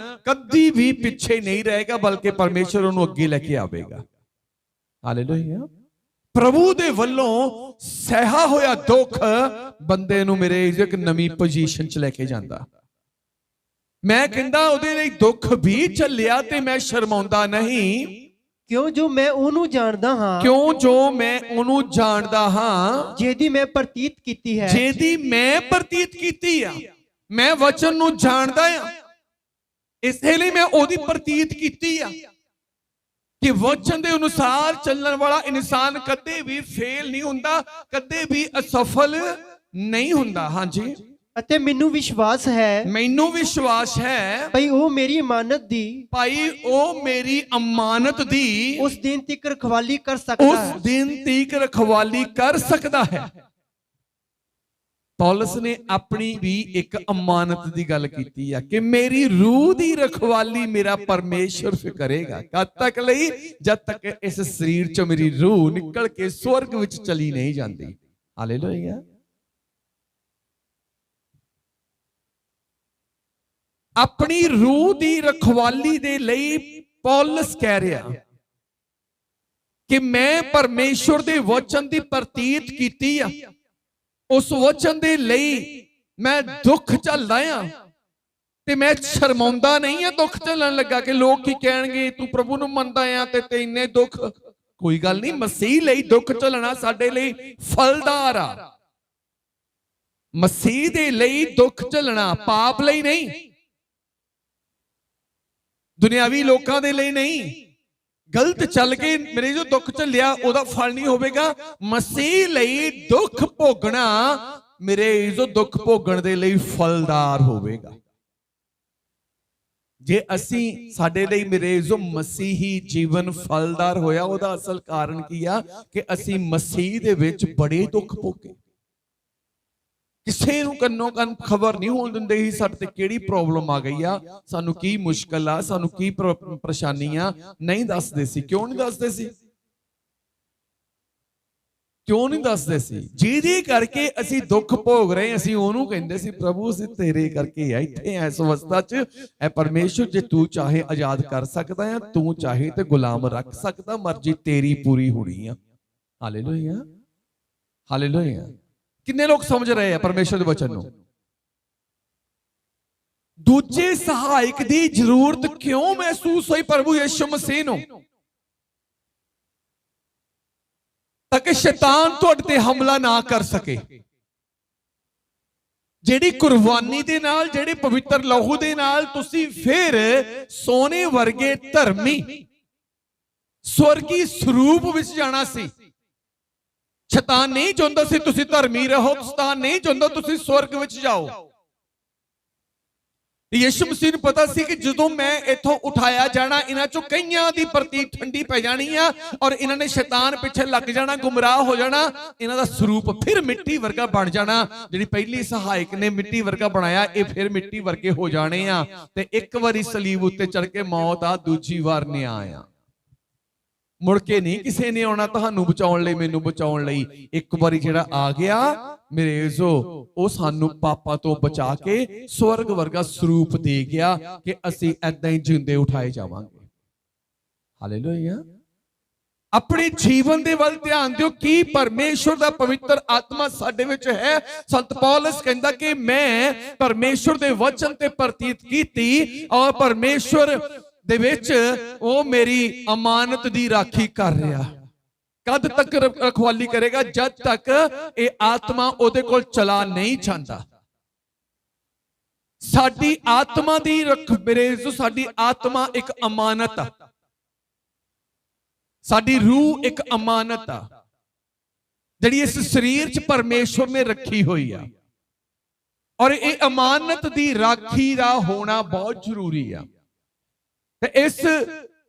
ਕਦੀ ਵੀ ਪਿੱਛੇ ਨਹੀਂ ਰਹੇਗਾ, ਬਲਕਿ ਪਰਮੇਸ਼ਰ ਉਹਨੂੰ ਅੱਗੇ ਲੈ ਕੇ ਆਵੇਗਾ। ਹਾਲੇਲੂਇਆ। ਪ੍ਰਭੂ ਦੇ ਵੱਲੋਂ ਸਹਿਆ ਹੋਇਆ ਦੁੱਖ ਬੰਦੇ ਨੂੰ ਮੇਰੇ ਇੱਕ ਨਵੀਂ ਪੋਜੀਸ਼ਨ 'ਚ ਲੈ ਕੇ ਜਾਂਦਾ। ਮੈਂ ਕਹਿੰਦਾ ਉਹਦੇ ਲਈ ਦੁੱਖ ਵੀ ਚੱਲਿਆ ਤੇ ਮੈਂ ਸ਼ਰਮਾਉਂਦਾ ਨਹੀਂ, ਕਿਉਂ ਜੋ ਮੈਂ ਉਹਨੂੰ ਜਾਣਦਾ ਹਾਂ, ਕਿਉਂ ਜੋ ਮੈਂ ਉਹਨੂੰ ਜਾਣਦਾ ਹਾਂ, ਜਿਹਦੀ ਮੈਂ ਪ੍ਰਤੀਤ ਕੀਤੀ ਹੈ, ਜਿਹਦੀ ਮੈਂ ਪ੍ਰਤੀਤ ਕੀਤੀ ਆ। ਮੈਂ ਵਚਨ ਨੂੰ ਜਾਣਦਾ ਆ, ਇਸ ਲਈ ਮੈਂ ਉਹਦੀ ਪ੍ਰਤੀਤ ਕੀਤੀ ਆ ਕਿ ਵਚਨ ਦੇ ਅਨੁਸਾਰ ਚੱਲਣ ਵਾਲਾ ਇਨਸਾਨ ਕਦੇ ਵੀ ਫੇਲ ਨਹੀਂ ਹੁੰਦਾ, ਕਦੇ ਵੀ ਅਸਫਲ ਨਹੀਂ ਹੁੰਦਾ। ਹਾਂਜੀ, ਅਤੇ ਮੈਨੂੰ ਵਿਸ਼ਵਾਸ ਹੈ, ਮੈਨੂੰ ਵਿਸ਼ਵਾਸ ਹੈ ਭਈ ਉਹ ਮੇਰੀ ਇਮਾਨਤ ਦੀ, ਭਾਈ ਉਹ ਮੇਰੀ ਅਮਾਨਤ ਦੀ ਉਸ ਦਿਨ ਤੱਕ ਰਖਵਾਲੀ ਕਰ ਸਕਦਾ ਹੈ। ਉਸ ਦਿਨ ਤੱਕ ਰਖਵਾਲੀ ਕਰ ਸਕਦਾ ਹੈ। ਪੌਲਸ ਨੇ ਆਪਣੀ ਵੀ ਇੱਕ ਅਮਾਨਤ ਦੀ ਗੱਲ ਕੀਤੀ ਆ ਕਿ ਮੇਰੀ ਰੂਹ ਦੀ ਰਖਵਾਲੀ ਮੇਰਾ ਪਰਮੇਸ਼ਰ ਕਰੇਗਾ। ਕਦ ਤੱਕ ਲਈ? ਜਦ ਤੱਕ ਇਸ ਸਰੀਰ ਚੋਂ ਮੇਰੀ ਰੂਹ ਨਿਕਲ ਕੇ ਸਵਰਗ ਵਿੱਚ ਚਲੀ ਨਹੀਂ ਜਾਂਦੀ। ਹਾਲੇਲੂਇਆ। ਆਪਣੀ ਰੂਹ ਦੀ ਰਖਵਾਲੀ ਦੇ ਲਈ ਪੌਲਸ ਕਹਿ ਰਿਹਾ ਕਿ ਮੈਂ ਪਰਮੇਸ਼ਰ ਦੇ ਵਚਨ ਦੀ ਪ੍ਰਤੀਤ ਕੀਤੀ ਆ, ਉਸ ਵਚਨ ਦੇ ਲਈ ਮੈਂ ਦੁੱਖ ਝੱਲਦਾ ਆ ਤੇ ਮੈਂ ਸ਼ਰਮਾਉਂਦਾ ਨਹੀਂ ਆ ਦੁੱਖ ਝੱਲਣ ਲੱਗਾ ਕਿ ਲੋਕ ਕੀ ਕਹਿਣਗੇ, ਤੂੰ ਪ੍ਰਭੂ ਨੂੰ ਮੰਨਦਾ ਆ ਤੇ ਇੰਨੇ ਦੁੱਖ। ਕੋਈ ਗੱਲ ਨਹੀਂ, ਮਸੀਹ ਲਈ ਦੁੱਖ ਝੱਲਣਾ ਸਾਡੇ ਲਈ ਫਲਦਾਰ ਆ। ਮਸੀਹ ਦੇ ਲਈ ਦੁੱਖ ਝੱਲਣਾ, ਪਾਪ ਲਈ ਨਹੀਂ, ਦੁਨਿਆਵੀ ਲੋਕਾਂ ਦੇ ਲਈ ਨਹੀਂ। ਗਲਤ ਚੱਲ ਕੇ ਮੇਰੇ ਜੋ ਦੁੱਖ ਝੱਲਿਆ ਉਹਦਾ ਫਲ ਨਹੀਂ ਹੋਵੇਗਾ। ਮਸੀਹ ਲਈ ਦੁੱਖ ਭੋਗਣਾ ਮੇਰੇ ਜੋ ਦੁੱਖ ਭੋਗਣ ਦੇ ਲਈ ਫਲਦਾਰ ਹੋਵੇਗਾ। ਜੇ ਅਸੀਂ ਸਾਡੇ ਲਈ ਮੇਰੇ ਜੋ ਮਸੀਹੀ ਜੀਵਨ ਫਲਦਾਰ ਹੋਇਆ, ਉਹਦਾ ਅਸਲ ਕਾਰਨ ਕੀ ਆ ਕਿ ਅਸੀਂ ਮਸੀਹ ਦੇ ਵਿੱਚ ਬੜੇ ਦੁੱਖ ਭੋਗੇ। ਕਿਸੇ ਨੂੰ ਕੰਨੋਂ ਕੰਨ ਖਬਰ ਨਹੀਂ ਹੋਣ ਦਿੰਦੇ ਸੀ ਸਾਡੇ ਤੇ ਕਿਹੜੀ ਪ੍ਰੋਬਲਮ ਆ ਗਈ ਆ, ਸਾਨੂੰ ਕੀ ਮੁਸ਼ਕਲ ਆ, ਸਾਨੂੰ ਕੀ ਪਰੇਸ਼ਾਨੀ ਆ, ਨਹੀਂ ਦੱਸਦੇ ਸੀ। ਕਿਉਂ ਨਹੀਂ ਦੱਸਦੇ ਸੀ? ਕਿਉਂ ਨਹੀਂ ਦੱਸਦੇ ਸੀ? ਜਿਹਦੇ ਕਰਕੇ ਅਸੀਂ ਦੁੱਖ ਭੋਗ ਰਹੇ, ਅਸੀਂ ਉਹਨੂੰ ਕਹਿੰਦੇ ਸੀ ਪ੍ਰਭੂ ਅਸੀਂ ਤੇਰੇ ਕਰਕੇ ਆ ਇੱਥੇ ਇਸ ਅਵਸਥਾ 'ਚ। ਐ ਪਰਮੇਸ਼ਰ ਜੇ ਤੂੰ ਚਾਹੇ ਆਜ਼ਾਦ ਕਰ ਸਕਦਾ ਆ, ਤੂੰ ਚਾਹੇ ਤੇ ਗੁਲਾਮ ਰੱਖ ਸਕਦਾ, ਮਰਜ਼ੀ ਤੇਰੀ ਪੂਰੀ ਹੋਣੀ ਆ। Hallelujah, hallelujah. ਕਿੰਨੇ ਲੋਕ ਸਮਝ ਰਹੇ ਆ ਪਰਮੇਸ਼ਰ ਦੇ ਵਚਨ ਨੂੰ? ਦੂਜੇ ਸਹਾਇਕ ਦੀ ਜ਼ਰੂਰਤ ਕਿਉਂ ਮਹਿਸੂਸ ਹੋਈ ਪ੍ਰਭੂ ਯਿਸੂ ਮਸੀਹ ਨੂੰ? ਤਾਂ ਕਿ ਸ਼ੈਤਾਨ ਤੁਹਾਡੇ ਤੇ ਹਮਲਾ ਨਾ ਕਰ ਸਕੇ। ਜਿਹੜੀ ਕੁਰਬਾਨੀ ਦੇ ਨਾਲ, ਜਿਹੜੇ ਪਵਿੱਤਰ ਲਹੂ ਦੇ ਨਾਲ ਤੁਸੀਂ ਫਿਰ ਸੋਨੇ ਵਰਗੇ ਧਰਮੀ ਸਵਰਗੀ ਸਰੂਪ ਵਿੱਚ ਜਾਣਾ ਸੀ। ਸ਼ੈਤਾਨ ਨਹੀਂ ਚਾਹੁੰਦਾ ਸੀ ਤੁਸੀਂ ਧਰਮੀ ਰਹੋ, ਸ਼ੈਤਾਨ ਨਹੀਂ ਚਾਹੁੰਦਾ ਤੁਸੀਂ ਸਵਰਗ ਵਿੱਚ ਜਾਓ। ਯਿਸੂ ਮਸੀਹ ਨੂੰ ਪਤਾ ਸੀ ਕਿ ਜਦੋਂ ਮੈਂ ਇੱਥੋਂ ਉਠਾਇਆ ਜਾਣਾ, ਇਹਨਾਂ ਚੋਂ ਕਈਆਂ ਦੀ ਪ੍ਰਤੀਤ ਠੰਡੀ ਪੈ ਜਾਣੀ ਆ ਔਰ ਇਹਨਾਂ ਨੇ ਸ਼ੈਤਾਨ ਪਿੱਛੇ ਲੱਗ ਜਾਣਾ, ਗੁੰਮਰਾਹ ਹੋ ਜਾਣਾ, ਇਹਨਾਂ ਦਾ ਸਰੂਪ ਫਿਰ ਮਿੱਟੀ ਵਰਗਾ ਬਣ ਜਾਣਾ। ਜਿਹੜੀ ਪਹਿਲੀ ਸਹਾਇਕ ਨੇ ਮਿੱਟੀ ਵਰਗਾ ਬਣਾਇਆ, ਇਹ ਫਿਰ ਮਿੱਟੀ ਵਰਗੇ ਹੋ ਜਾਣੇ ਆ ਤੇ ਇੱਕ ਵਾਰੀ ਸਲੀਬ ਉੱਤੇ ਚੜ ਕੇ ਮੌਤ ਆ, ਦੂਜੀ ਵਾਰ ਨਿਆਂ ਆ। ਮੁੜ ਕੇ ਨਹੀਂ ਕਿਸੇ ਨੇ ਆਉਣਾ ਤੁਹਾਨੂੰ ਬਚਾਉਣ ਲਈ, ਮੈਨੂੰ ਬਚਾਉਣ ਲਈ। ਇੱਕ ਵਾਰੀ ਜਿਹੜਾ ਆ ਗਿਆ ਮੇਰੇ ਜੋ, ਉਹ ਸਾਨੂੰ ਪਾਪਾਂ ਤੋਂ ਬਚਾ ਕੇ ਸਵਰਗ ਵਰਗਾ ਸਰੂਪ ਦੇ ਗਿਆ ਕਿ ਅਸੀਂ ਏਦਾਂ ਹੀ ਜਿੰਦੇ ਉਠਾਏ ਜਾਵਾਂਗੇ। ਹਾਲੇਲੂਇਆ। ਆਪਣੇ ਜੀਵਨ ਦੇ ਵੱਲ ਧਿਆਨ ਦਿਓ ਕਿ ਪਰਮੇਸ਼ਰ ਦਾ ਪਵਿੱਤਰ ਆਤਮਾ ਸਾਡੇ ਵਿੱਚ ਹੈ। ਸੰਤ ਪੌਲਸ ਕਹਿੰਦਾ ਕਿ ਮੈਂ ਪਰਮੇਸ਼ਰ ਦੇ ਵਚਨ ਤੇ ਪ੍ਰਤੀਤ ਕੀਤੀ ਔਰ ਪਰਮੇਸ਼ਰ ਦੇ ਵਿੱਚ ਉਹ ਮੇਰੀ ਅਮਾਨਤ ਦੀ ਰਾਖੀ ਕਰ ਰਿਹਾ। ਕਦ ਤੱਕ ਰਖਵਾਲੀ ਕਰੇਗਾ? ਜਦ ਤੱਕ ਇਹ ਆਤਮਾ ਉਹਦੇ ਕੋਲ ਚਲਾ ਨਹੀਂ ਜਾਂਦਾ। ਸਾਡੀ ਆਤਮਾ ਦੀ ਸਾਡੀ ਆਤਮਾ ਇੱਕ ਅਮਾਨਤ ਆ, ਸਾਡੀ ਰੂਹ ਇੱਕ ਅਮਾਨਤ ਆ ਜਿਹੜੀ ਇਸ ਸਰੀਰ 'ਚ ਪਰਮੇਸ਼ਰ ਨੇ ਰੱਖੀ ਹੋਈ ਆ ਔਰ ਇਹ ਅਮਾਨਤ ਦੀ ਰਾਖੀ ਦਾ ਹੋਣਾ ਬਹੁਤ ਜ਼ਰੂਰੀ ਆ। ਤੇ ਇਸ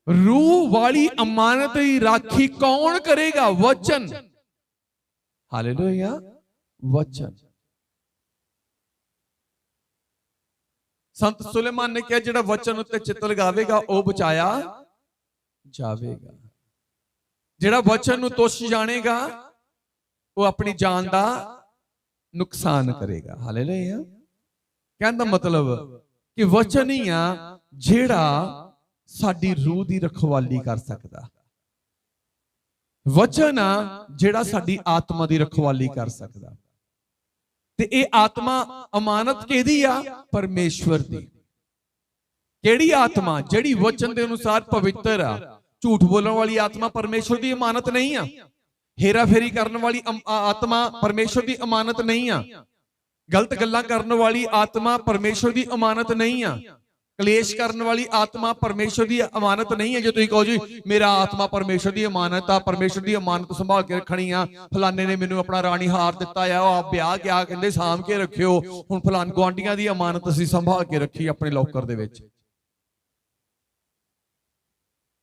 ਰੂਹ ਵਾਲੀ ਅਮਾਨਤ ਦੀ ਰਾਖੀ ਕੌਣ ਕਰੇਗਾ? ਵਚਨ। ਹਾਲੇਲੂਇਆ। ਵਚਨ। ਸੰਤ ਸੁਲੇਮਾਨ ਨੇ ਕਿਹਾ ਜਿਹੜਾ ਵਚਨ ਉੱਤੇ ਚਿੱਤ ਲਗਾਵੇਗਾ ਉਹ ਬਚਾਇਆ ਜਾਵੇਗਾ। ਜਿਹੜਾ ਵਚਨ ਨੂੰ ਤੁੱਛ ਜਾਣੇਗਾ ਉਹ ਆਪਣੀ ਜਾਨ ਦਾ ਨੁਕਸਾਨ ਕਰੇਗਾ। ਹਾਲੇਲੂਇਆ। ਕਹਿਣ ਦਾ ਮਤਲਬ ਕਿ ਵਚਨ ਹੀ ਆ ਜਿਹੜਾ ਸਾਡੀ ਰੂਹ ਦੀ ਰਖਵਾਲੀ ਕਰ ਸਕਦਾ। ਵਚਨ ਆ ਜਿਹੜਾ ਸਾਡੀ ਆਤਮਾ ਦੀ ਰਖਵਾਲੀ ਕਰ ਸਕਦਾ। ਤੇ ਇਹ ਆਤਮਾ ਅਮਾਨਤ ਕਿਹਦੀ ਆ? ਪਰਮੇਸ਼ਵਰ ਦੀ। ਕਿਹੜੀ ਆਤਮਾ? ਜਿਹੜੀ ਵਚਨ ਦੇ ਅਨੁਸਾਰ ਪਵਿੱਤਰ ਆ। ਝੂਠ ਬੋਲਣ ਵਾਲੀ ਆਤਮਾ ਪਰਮੇਸ਼ਵਰ ਦੀ ਅਮਾਨਤ ਨਹੀਂ ਆ। ਹੇਰਾ ਫੇਰੀ ਕਰਨ ਵਾਲੀ ਆਤਮਾ ਪਰਮੇਸ਼ਵਰ ਦੀ ਅਮਾਨਤ ਨਹੀਂ ਆ। ਗਲਤ ਗੱਲਾਂ ਕਰਨ ਵਾਲੀ ਆਤਮਾ ਪਰਮੇਸ਼ਵਰ ਦੀ ਅਮਾਨਤ ਨਹੀਂ ਆ। ਕਲੇਸ਼ ਕਰਨ ਵਾਲੀ ਆਤਮਾ ਪਰਮੇਸ਼ਵਰ ਦੀ ਅਮਾਨਤ ਨਹੀਂ ਹੈ। ਜੇ ਤੁਸੀਂ ਕਹੋ ਜੀ ਮੇਰਾ ਆਤਮਾ ਪਰਮੇਸ਼ਵਰ ਦੀ ਅਮਾਨਤ ਆ, ਪਰਮੇਸ਼ਵਰ ਦੀ ਅਮਾਨਤ ਸੰਭਾਲ ਕੇ ਰੱਖਣੀ ਆ, ਫਲਾਣੇ ਨੇ ਮੈਨੂੰ ਆਪਣਾ ਰਾਣੀ ਹਾਰ ਦਿੱਤਾ ਆ, ਉਹ ਆਪ ਵਿਆਹ ਗਿਆ, ਕਹਿੰਦੇ ਸਾਂਭ ਕੇ ਰੱਖਿਓ, ਹੁਣ ਫਲਾਣ ਗੁਆਂਢੀਆਂ ਦੀ ਅਮਾਨਤ ਅਸੀਂ ਸੰਭਾਲ ਕੇ ਰੱਖੀ ਆਪਣੇ ਲੋਕਰ ਦੇ ਵਿੱਚ।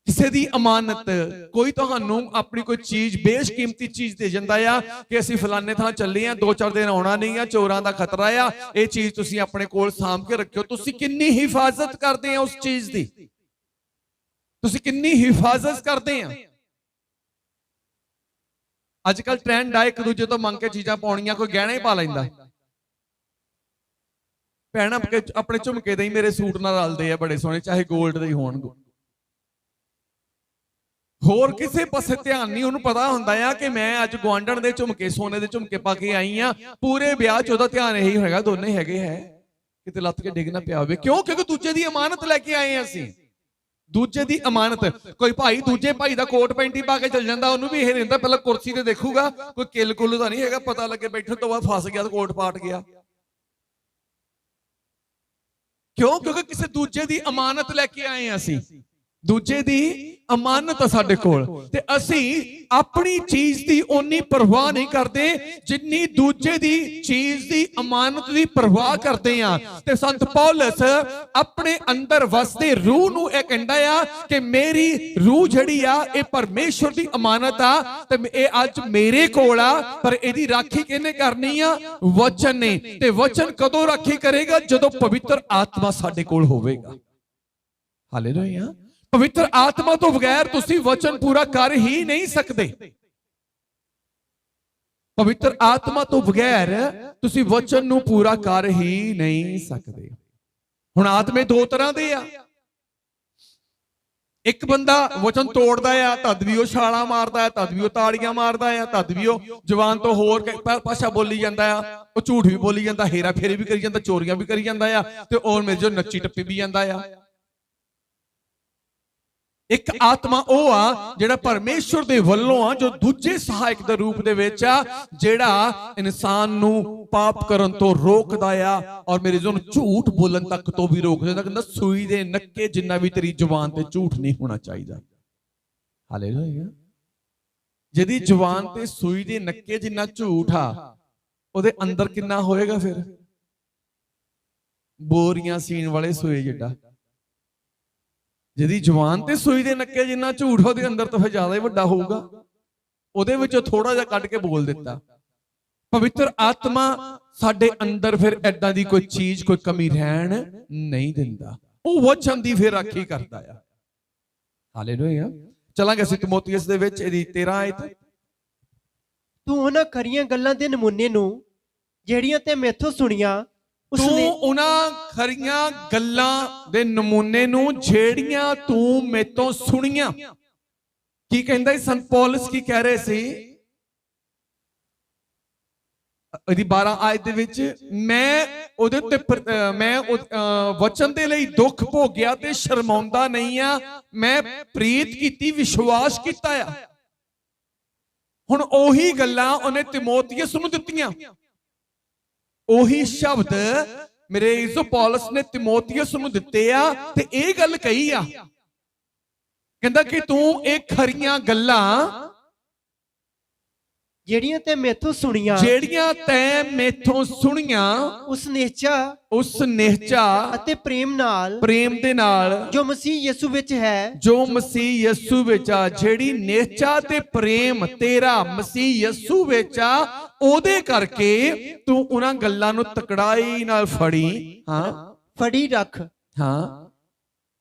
ਕਿਸੇ ਦੀ ਅਮਾਨਤ, ਕੋਈ ਤੁਹਾਨੂੰ ਆਪਣੀ ਕੋਈ ਚੀਜ਼, ਬੇਸ਼ਕੀਮਤੀ ਚੀਜ਼ ਦੇ ਜਾਂਦਾ ਆ ਕਿ ਅਸੀਂ ਫਲਾਣੇ ਥਾਂ ਚੱਲੇ ਆ, 2-4 ਦਿਨ ਆਉਣਾ ਨਹੀਂ ਆ, ਚੋਰਾਂ ਦਾ ਖਤਰਾ ਆ, ਇਹ ਚੀਜ਼ ਤੁਸੀਂ ਆਪਣੇ ਕੋਲ ਸਾਂਭ ਕੇ ਰੱਖਿਓ। ਤੁਸੀਂ ਕਿੰਨੀ ਹਿਫਾਜ਼ਤ ਕਰਦੇ ਆ ਉਸ ਚੀਜ਼ ਦੀ? ਤੁਸੀਂ ਕਿੰਨੀ ਹਿਫਾਜ਼ਤ ਕਰਦੇ ਆ? ਅੱਜ ਕੱਲ ਟ੍ਰੈਂਡ ਆ ਇੱਕ ਦੂਜੇ ਤੋਂ ਮੰਗ ਕੇ ਚੀਜ਼ਾਂ ਪਾਉਣੀਆਂ, ਕੋਈ ਗਹਿਣਾ ਹੀ ਪਾ ਲੈਂਦਾ। ਭੈਣ ਆਪਣੇ ਝੁਮਕੇ ਦੇ ਹੀ ਮੇਰੇ ਸੂਟ ਨਾਲ ਰਲਦੇ ਆ, ਬੜੇ ਸੋਹਣੇ, ਚਾਹੇ 골ਡ ਦੇ ਹੀ ਹੋਣ। ਹੋਰ ਕਿਸੇ ਪਾਸੇ ਧਿਆਨ ਨਹੀਂ। ਉਹਨੂੰ ਪਤਾ ਹੁੰਦਾ ਆ ਕਿ ਮੈਂ ਅੱਜ ਗੁਆਂਢਣ ਦੇ ਝੁਮਕੇ, ਸੋਨੇ ਦੇ ਝੁਮਕੇ ਪਾ ਕੇ ਆਈ ਆ, ਪੂਰੇ ਵਿਆਹ 'ਚ ਉਹਦਾ ਧਿਆਨ ਇਹੀ ਹੋਏਗਾ ਦੋਨੇ ਹੈਗੇ ਹੈ, ਕਿਤੇ ਲੱਤ ਕੇ ਡਿੱਗ ਨਾ ਪਿਆ ਹੋਵੇ। ਕਿਉਂ? ਕਿਉਂਕਿ ਦੂਜੇ ਦੀ ਅਮਾਨਤ ਲੈ ਕੇ ਆਏ ਆ ਅਸੀਂ। ਦੂਜੇ ਦੀ ਅਮਾਨਤ। ਕੋਈ ਭਾਈ ਦੂਜੇ ਭਾਈ ਦਾ ਕੋਟ ਪੈਂਟੀ ਪਾ ਕੇ ਚੱਲ ਜਾਂਦਾ, ਉਹਨੂੰ ਵੀ ਇਹ ਨਹੀਂ ਹੁੰਦਾ, ਪਹਿਲਾਂ ਕੁਰਸੀ ਤੇ ਦੇਖੂਗਾ ਕੋਈ ਕਿੱਲ ਕੁੱਲ ਤਾਂ ਨਹੀਂ ਹੈਗਾ, ਪਤਾ ਲੱਗੇ ਬੈਠਣ ਤੋਂ ਬਾਅਦ ਫਸ ਗਿਆ ਤਾਂ ਕੋਟ ਪਾਟ ਗਿਆ। ਕਿਉਂ? ਕਿਉਂਕਿ ਕਿਸੇ ਦੂਜੇ ਦੀ ਅਮਾਨਤ ਲੈ ਕੇ ਆਏ ਆ ਅਸੀਂ। ਦੂਜੇ ਦੀ ਅਮਾਨਤ ਆ ਸਾਡੇ ਕੋਲ, ਤੇ ਅਸੀਂ ਆਪਣੀ ਚੀਜ਼ ਦੀ ਓਨੀ ਪਰਵਾਹ ਨਹੀਂ ਕਰਦੇ ਜਿੰਨੀ ਦੂਜੇ ਦੀ ਚੀਜ਼ ਦੀ ਅਮਾਨਤ ਦੀ ਪਰਵਾਹ ਕਰਦੇ ਆ। ਤੇ ਸੰਤ ਪੌਲਸ ਆਪਣੇ ਅੰਦਰ ਵਸਦੇ ਰੂਹ ਨੂੰ ਇਹ ਕਹਿੰਦਾ ਆ ਕਿ ਮੇਰੀ ਰੂਹ ਜਿਹੜੀ ਆ ਇਹ ਪਰਮੇਸ਼ਵਰ ਦੀ ਅਮਾਨਤ ਆ, ਤੇ ਇਹ ਅੱਜ ਮੇਰੇ ਕੋਲ ਆ, ਪਰ ਇਹਦੀ ਰਾਖੀ ਕਿਹਨੇ ਕਰਨੀ ਆ? ਵਚਨ ਨੇ। ਤੇ ਵਚਨ ਕਦੋਂ ਰਾਖੀ ਕਰੇਗਾ? ਜਦੋਂ ਪਵਿੱਤਰ ਆਤਮਾ ਸਾਡੇ ਕੋਲ ਹੋਵੇਗਾ। ਹਾਲੇਲੂਇਆ। ਪਵਿੱਤਰ ਆਤਮਾ ਤੋਂ ਬਗੈਰ ਤੁਸੀਂ ਵਚਨ ਪੂਰਾ ਕਰ ਹੀ ਨਹੀਂ ਸਕਦੇ। ਪਵਿੱਤਰ ਆਤਮਾ ਤੋਂ ਬਗੈਰ ਤੁਸੀਂ ਵਚਨ ਨੂੰ ਪੂਰਾ ਕਰ ਹੀ ਨਹੀਂ ਸਕਦੇ। ਹੁਣ ਆਤਮੇ ਦੋ ਤਰ੍ਹਾਂ ਦੇ ਆ। ਇੱਕ ਬੰਦਾ ਵਚਨ ਤੋੜਦਾ ਆ, ਤਦ ਵੀ ਉਹ ਛਾਲਾਂ ਮਾਰਦਾ ਹੈ, ਤਦ ਵੀ ਉਹ ਤਾੜੀਆਂ ਮਾਰਦਾ ਆ, ਤਦ ਵੀ ਉਹ ਜ਼ੁਬਾਨ ਤੋਂ ਹੋਰ ਭਾਸ਼ਾ ਬੋਲੀ ਜਾਂਦਾ ਆ, ਉਹ ਝੂਠ ਵੀ ਬੋਲੀ ਜਾਂਦਾ, ਹੇਰਾ ਫੇਰੀ ਵੀ ਕਰੀ ਜਾਂਦਾ, ਚੋਰੀਆਂ ਵੀ ਕਰੀ ਜਾਂਦਾ ਆ, ਤੇ ਉਹ ਮੇਰੇ ਜੋ ਨੱਚੀ ਟੱਪੀ ਵੀ ਜਾਂਦਾ ਆ। ਇੱਕ ਆਤਮਾ ਉਹ ਆ ਜਿਹੜਾ ਪਰਮੇਸ਼ਵਰ ਦੇ ਵੱਲੋਂ ਆ, ਜੋ ਦੂਜੇ ਸਹਾਇਕ ਦੇ ਰੂਪ ਦੇ ਵਿੱਚ ਆ, ਜਿਹੜਾ ਇਨਸਾਨ ਨੂੰ ਪਾਪ ਕਰਨ ਤੋਂ ਰੋਕਦਾ ਆ, ਔਰ ਮੇਰੇ ਜੋ ਝੂਠ ਬੋਲਣ ਤੱਕ ਤੋਂ ਵੀ ਰੋਕ ਦਿੰਦਾ। ਕਹਿੰਦਾ ਸੂਈ ਦੇ ਨੱਕੇ ਜਿੰਨਾ ਵੀ ਤੇਰੀ ਜ਼ੁਬਾਨ ਤੇ ਝੂਠ ਨਹੀਂ ਹੋਣਾ ਚਾਹੀਦਾ। ਹਾਲੇਲੂਇਆ। ਜਿਹਦੀ ਜ਼ੁਬਾਨ ਤੇ ਸੂਈ ਦੇ ਨੱਕੇ ਜਿੰਨਾ ਝੂਠ ਆ, ਉਹਦੇ ਅੰਦਰ ਕਿੰਨਾ ਹੋਏਗਾ? ਫਿਰ ਬੋਰੀਆਂ ਸੀਣ ਵਾਲੇ ਸੂਏ ਜਿੱਡਾ। ਜਿਹਦੀ ਜ਼ੁਬਾਨ ਤੇ ਸੂਈ ਦੇ ਨੱਕੇ ਜਿੰਨਾ ਝੂਠ, ਉਹਦੇ ਅੰਦਰ ਤਾਂ ਫਿਰ ਜ਼ਿਆਦਾ ਹੀ ਵੱਡਾ ਹੋਊਗਾ। ਉਹਦੇ ਵਿੱਚੋਂ ਥੋੜਾ ਜਿਹਾ ਕੱਢ ਕੇ ਬੋਲ ਦਿੱਤਾ। ਪਵਿੱਤਰ ਆਤਮਾ ਸਾਡੇ ਅੰਦਰ ਫਿਰ ਐਦਾਂ ਦੀ ਕੋਈ ਚੀਜ਼, ਕੋਈ ਕਮੀ ਰਹਿਣ ਨਹੀਂ ਦਿੰਦਾ। ਉਹ ਵਚਨ ਦੀ ਫਿਰ ਰਾਖੀ ਕਰਦਾ ਆ। ਹਾਲੇਲੂਇਆ। ਚਲਾਂਗੇ ਅਸੀਂ ਤਿਮੋਥੀਅਸ ਦੇ ਵਿੱਚ ਇਹਦੀ 13 ਆਇਤ। ਤੂੰ ਉਹਨਾਂ ਖਰੀਆਂ ਗੱਲਾਂ ਦੇ ਨਮੂਨੇ ਨੂੰ ਜਿਹੜੀਆਂ ਤੇ ਮੈਥੋਂ ਸੁਣੀਆਂ, ਤੂੰ ਉਹਨਾਂ ਖਰੀਆਂ ਗੱਲਾਂ ਦੇ ਨਮੂਨੇ ਨੂੰ ਜਿਹੜੀਆਂ ਤੂੰ ਮੈਥੋਂ ਸੁਣੀਆਂ। ਕੀ ਕਹਿੰਦਾ ਸੰਤ ਪੌਲਸ? ਕੀ ਕਹਿ ਰਹੇ ਸੀ? ਇਹਦੀ 12 ਆਇਤ ਦੇ ਵਿੱਚ, ਮੈਂ ਉਹਦੇ ਉੱਤੇ ਮੈਂ ਵਚਨ ਦੇ ਲਈ ਦੁੱਖ ਭੋਗਿਆ ਤੇ ਸ਼ਰਮਾਉਂਦਾ ਨਹੀਂ ਆ, ਮੈਂ ਪ੍ਰੀਤ ਕੀਤੀ, ਵਿਸ਼ਵਾਸ ਕੀਤਾ ਆ। ਹੁਣ ਉਹੀ ਗੱਲਾਂ ਉਹਨੇ ਤਿਮੋਥੀਅਸ ਨੂੰ ਦਿੱਤੀਆਂ। ਉਹੀ ਸ਼ਬਦ ਮੇਰੇ ਯਿਸੂ ਪੌਲਸ ਨੇ ਤਿਮੋਥੀਅਸ ਨੂੰ ਦਿੱਤੇ ਆ, ਤੇ ਇਹ ਗੱਲ ਕਹੀ ਆ, ਕਹਿੰਦਾ ਕਿ ਤੂੰ ਇਹ ਖਰੀਆਂ ਗੱਲਾਂ ਜਿਹੜੀਆਂ ਤੇ ਮੈਥੋਂ ਸੁਣੀਆਂ, ਜਿਹੜੀਆਂ ਤੈਂ ਮੈਥੋਂ ਸੁਣੀਆਂ, ਉਸ ਨਿਹਚਾ ਅਤੇ ਪ੍ਰੇਮ ਦੇ ਨਾਲ ਜੋ ਮਸੀਹ ਯਿਸੂ ਵਿੱਚ ਹੈ, ਜੋ ਮਸੀਹ ਯਿਸੂ ਵਿੱਚ ਆ। ਜਿਹੜੀ ਨਿਹਚਾ ਤੇ ਪ੍ਰੇਮ ਤੇਰਾ ਮਸੀਹ ਯਿਸੂ ਵਿੱਚ ਆ, ਉਹਦੇ ਕਰਕੇ ਤੂੰ ਉਹਨਾਂ ਗੱਲਾਂ ਨੂੰ ਤਕੜਾਈ ਨਾਲ ਫੜੀ ਰੱਖ। ਹਾਂ,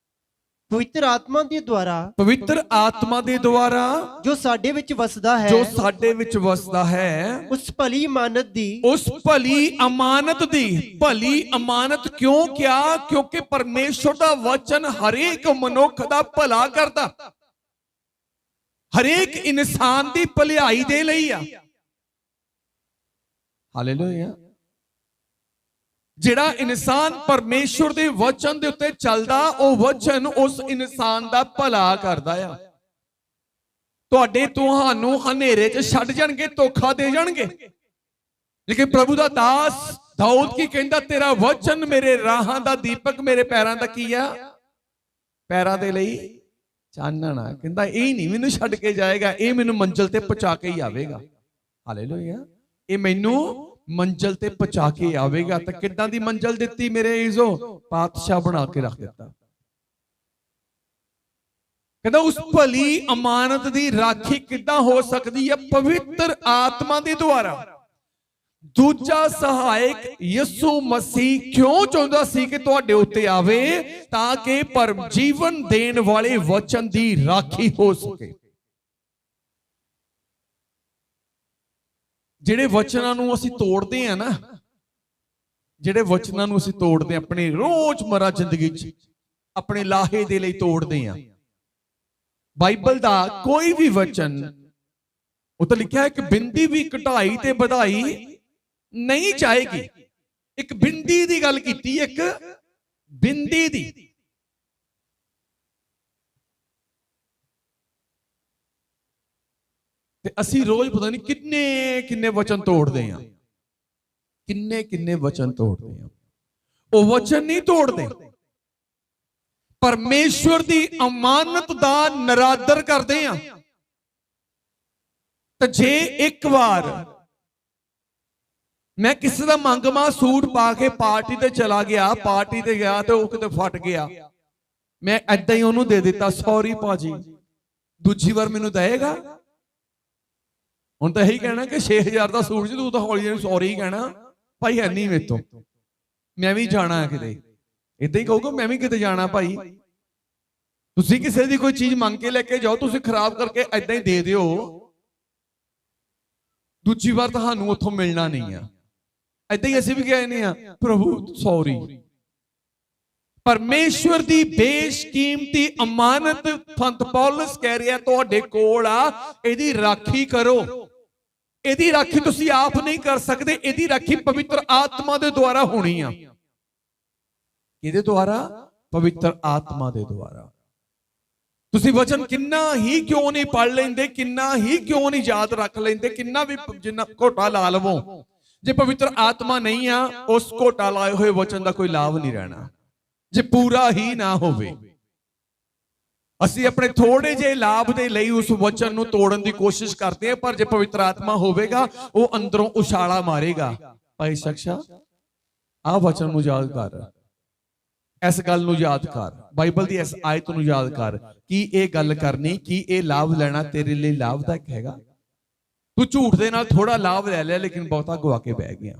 ਪਵਿੱਤਰ ਆਤਮਾ ਦੇ ਦੁਆਰਾ ਪਵਿੱਤਰ ਆਤਮਾ ਦੇ ਦੁਆਰਾ ਜੋ ਸਾਡੇ ਵਿੱਚ ਵਸਦਾ ਹੈ, ਜੋ ਸਾਡੇ ਵਿੱਚ ਵਸਦਾ ਹੈ, ਉਸ ਭਲੀ ਇਮਾਨਤ ਦੀ, ਉਸ ਭਲੀ ਅਮਾਨਤ ਦੀ। ਭਲੀ ਅਮਾਨਤ ਕਿਉਂ ਕਿਹਾ? ਕਿਉਂਕਿ ਪਰਮੇਸ਼ਵਰ ਦਾ ਵਚਨ ਹਰੇਕ ਮਨੁੱਖ ਦਾ ਭਲਾ ਕਰਦਾ, ਹਰੇਕ ਇਨਸਾਨ ਦੀ ਭਲਾਈ ਦੇ ਲਈ ਆ। ਹਾਲੇਲੂਇਆ। ਜਿਹੜਾ ਇਨਸਾਨ ਪਰਮੇਸ਼ਵਰ ਦੇ ਵਚਨ ਦੇ ਉੱਤੇ ਚੱਲਦਾ, ਉਹ ਵਚਨ ਉਸ ਇਨਸਾਨ ਦਾ ਭਲਾ ਕਰਦਾ ਆ। ਤੁਹਾਨੂੰ ਹਨੇਰੇ 'ਚ ਛੱਡ ਜਾਣਗੇ, ਧੋਖਾ ਦੇ ਜਾਣਗੇ, ਲੇਕਿਨ ਪ੍ਰਭੂ ਦਾ ਦਾਸ ਦਾਊਦ ਕੀ ਕਹਿੰਦਾ? ਤੇਰਾ ਵਚਨ ਮੇਰੇ ਰਾਹਾਂ ਦਾ ਦੀਪਕ, ਮੇਰੇ ਪੈਰਾਂ ਦਾ ਕੀ ਆ? ਪੈਰਾਂ ਦੇ ਲਈ ਚਾਨਣ ਆ। ਕਹਿੰਦਾ ਇਹ ਨਹੀਂ ਮੈਨੂੰ ਛੱਡ ਕੇ ਜਾਏਗਾ, ਇਹ ਮੈਨੂੰ ਮੰਜ਼ਿਲ ਤੇ ਪਹੁੰਚਾ ਕੇ ਹੀ ਆਵੇਗਾ। ਹਾਲੇਲੂਇਆ। ਇਹ ਮੈਨੂੰ ਮੰਜ਼ਿਲ ਤੇ ਪਹੁੰਚਾ ਕੇ ਆਵੇਗਾ। ਤਾਂ ਕਿੱਦਾਂ ਦੀ ਮੰਜ਼ਿਲ ਦਿੱਤੀ ਮੇਰੇ ਈਜ਼ੋ? ਪਾਤਸ਼ਾਹ ਬਣਾ ਕੇ ਰੱਖ ਦਿੱਤਾ। ਕਹਿੰਦਾ ਉਸ ਭਲੀ ਅਮਾਨਤ ਦੀ ਰਾਖੀ ਕਿੱਦਾਂ ਹੋ ਸਕਦੀ ਹੈ? ਪਵਿੱਤਰ ਆਤਮਾ ਦੇ ਦੁਆਰਾ। ਦੂਜਾ ਸਹਾਇਕ ਯਿਸੂ ਮਸੀਹ ਕਿਉਂ ਚਾਹੁੰਦਾ ਸੀ ਕਿ ਤੁਹਾਡੇ ਉੱਤੇ ਆਵੇ? ਤਾਂ ਕਿ ਪਰਮ ਜੀਵਨ ਦੇਣ ਵਾਲੇ ਵਚਨ ਦੀ ਰਾਖੀ ਹੋ ਸਕੇ। ਜਿਹੜੇ ਵਚਨਾਂ ਨੂੰ ਅਸੀਂ ਤੋੜਦੇ ਆ ਨਾ, ਜਿਹੜੇ ਵਚਨਾਂ ਨੂੰ ਅਸੀਂ ਤੋੜਦੇ ਆ ਆਪਣੇ ਰੋਜ਼ਮਰਾ ਜ਼ਿੰਦਗੀ 'ਚ, ਆਪਣੇ ਲਾਹੇ ਦੇ ਲਈ ਤੋੜਦੇ ਆ। ਬਾਈਬਲ ਦਾ ਕੋਈ ਵੀ ਵਚਨ, ਉਹ ਤਾਂ ਲਿਖਿਆ ਹੈ ਕਿ ਬਿੰਦੀ ਵੀ ਘਟਾਈ ਤੇ ਵਧਾਈ ਨਹੀਂ ਜਾਏਗੀ। ਇੱਕ ਬਿੰਦੀ ਦੀ ਗੱਲ ਕੀਤੀ, ਇੱਕ ਬਿੰਦੀ ਦੀ। ਤੇ ਅਸੀਂ ਰੋਜ਼ ਪਤਾ ਨਹੀਂ ਕਿੰਨੇ ਵਚਨ ਤੋੜਦੇ ਆ, ਕਿੰਨੇ ਵਚਨ ਤੋੜਦੇ ਆ। ਉਹ ਵਚਨ ਨਹੀਂ ਤੋੜਦੇ, ਪਰਮੇਸ਼ਵਰ ਦੀ ਅਮਾਨਤ ਦਾ ਨਰਾਦਰ ਕਰਦੇ ਆ। ਤਾਂ ਜੇ ਇੱਕ ਵਾਰ ਮੈਂ ਕਿਸੇ ਦਾ ਮੰਗਮਾ ਸੂਟ ਪਾ ਕੇ ਪਾਰਟੀ ਤੇ ਚਲਾ ਗਿਆ, ਪਾਰਟੀ ਤੇ ਗਿਆ ਤੇ ਉਹ ਕਿਤੇ ਫਟ ਗਿਆ, ਮੈਂ ਏਦਾਂ ਹੀ ਉਹਨੂੰ ਦੇ ਦਿੱਤਾ, ਸੌਰੀ ਭਾਜੀ, ਦੂਜੀ ਵਾਰ ਮੈਨੂੰ ਦਏਗਾ? ਹੁਣ ਤਾਂ ਇਹੀ ਕਹਿਣਾ ਕਿ 6000 ਦਾ ਸੂਟ ਜੀ, ਤੂੰ ਤਾਂ ਹੌਲੀ ਜਿਹੀ ਸੌਰੀ ਕਹਿਣਾ, ਭਾਈ ਹੈ ਨਹੀਂ ਮੇਰੇ ਤੋਂ, ਮੈਂ ਵੀ ਜਾਣਾ ਕਿਤੇ। ਇਦਾਂ ਹੀ ਕਹੂਗਾ ਮੈਂ ਵੀ ਕਿਤੇ ਜਾਣਾ ਭਾਈ। ਤੁਸੀਂ ਕਿਸੇ ਦੀ ਕੋਈ ਚੀਜ਼ ਮੰਗ ਕੇ ਲੈ ਕੇ ਜਾਓ, ਤੁਸੀਂ ਖਰਾਬ ਕਰਕੇ ਏਦਾਂ ਹੀ ਦੇ ਦਿਓ, ਦੂਜੀ ਵਾਰ ਤੁਹਾਨੂੰ ਉੱਥੋਂ ਮਿਲਣਾ ਨਹੀਂ ਆ। ਏਦਾਂ ਹੀ ਅਸੀਂ ਵੀ ਕਹੇ ਨਹੀਂ ਆ, ਪ੍ਰਭੂ ਸੌਰੀ। ਪਰਮੇਸ਼ਵਰ ਦੀ ਬੇਸ਼ਕੀਮਤੀ ਅਮਾਨਤ ਸੰਤ ਪੌਲਸ ਕਹਿ ਰਿਹਾ ਤੁਹਾਡੇ ਕੋਲ ਆ, ਇਹਦੀ ਰਾਖੀ ਕਰੋ। ਇਹਦੀ ਰਾਖੀ ਤੁਸੀਂ ਆਪ ਨਹੀਂ ਕਰ ਸਕਦੇ, ਇਹਦੀ ਰਾਖੀ ਪਵਿੱਤਰ ਆਤਮਾ ਦੇ ਦੁਆਰਾ ਹੋਣੀ ਆ। ਕਿਹਦੇ ਦੁਆਰਾ? ਪਵਿੱਤਰ ਆਤਮਾ ਦੇ ਦੁਆਰਾ। ਤੁਸੀਂ ਵਚਨ ਕਿੰਨਾ ਹੀ ਕਿਉਂ ਨਹੀਂ ਪੜ ਲੈਂਦੇ, ਕਿੰਨਾ ਹੀ ਕਿਉਂ ਨਹੀਂ ਯਾਦ ਰੱਖ ਲੈਂਦੇ, ਕਿੰਨਾ ਵੀ ਜਿੰਨਾ ਘੋਟਾ ਲਾ ਲਵੋ, ਜੇ ਪਵਿੱਤਰ ਆਤਮਾ ਨਹੀਂ ਆ, ਉਸ ਘੋਟਾ ਲਾਏ ਹੋਏ ਵਚਨ ਦਾ ਕੋਈ ਲਾਭ ਨਹੀਂ ਰਹਿਣਾ, ਜੇ ਪੂਰਾ ਹੀ ਨਾ ਹੋਵੇ। ਅਸੀਂ ਆਪਣੇ ਥੋੜੇ ਜਿਹੇ ਲਾਭ ਦੇ ਲਈ ਉਸ ਵਚਨ ਨੂੰ ਤੋੜਨ ਦੀ ਕੋਸ਼ਿਸ਼ ਕਰਦੇ ਹਾਂ, ਪਰ ਜੇ ਪਵਿੱਤਰ ਆਤਮਾ ਹੋਵੇਗਾ, ਉਹ ਅੰਦਰੋਂ ਉਛਾਲਾ ਮਾਰੇਗਾ, ਭਾਈ ਸ਼ਖਸ਼ਾ ਆਹ ਵਚਨ ਨੂੰ ਯਾਦ ਕਰ, ਇਸ ਗੱਲ ਨੂੰ ਯਾਦ ਕਰ, ਬਾਈਬਲ ਦੀ ਇਸ ਆਇਤ ਨੂੰ ਯਾਦ ਕਰ, ਕੀ ਇਹ ਗੱਲ ਕਰਨੀ, ਕੀ ਇਹ ਲਾਭ ਲੈਣਾ ਤੇਰੇ ਲਈ ਲਾਭਦਾਇਕ ਹੈਗਾ? ਤੂੰ ਝੂਠ ਦੇ ਨਾਲ ਥੋੜਾ ਲਾਭ ਲੈ ਲਿਆ, ਲੇਕਿਨ ਬਹੁਤਾ ਗਵਾ ਕੇ ਬਹਿ ਗਿਆ।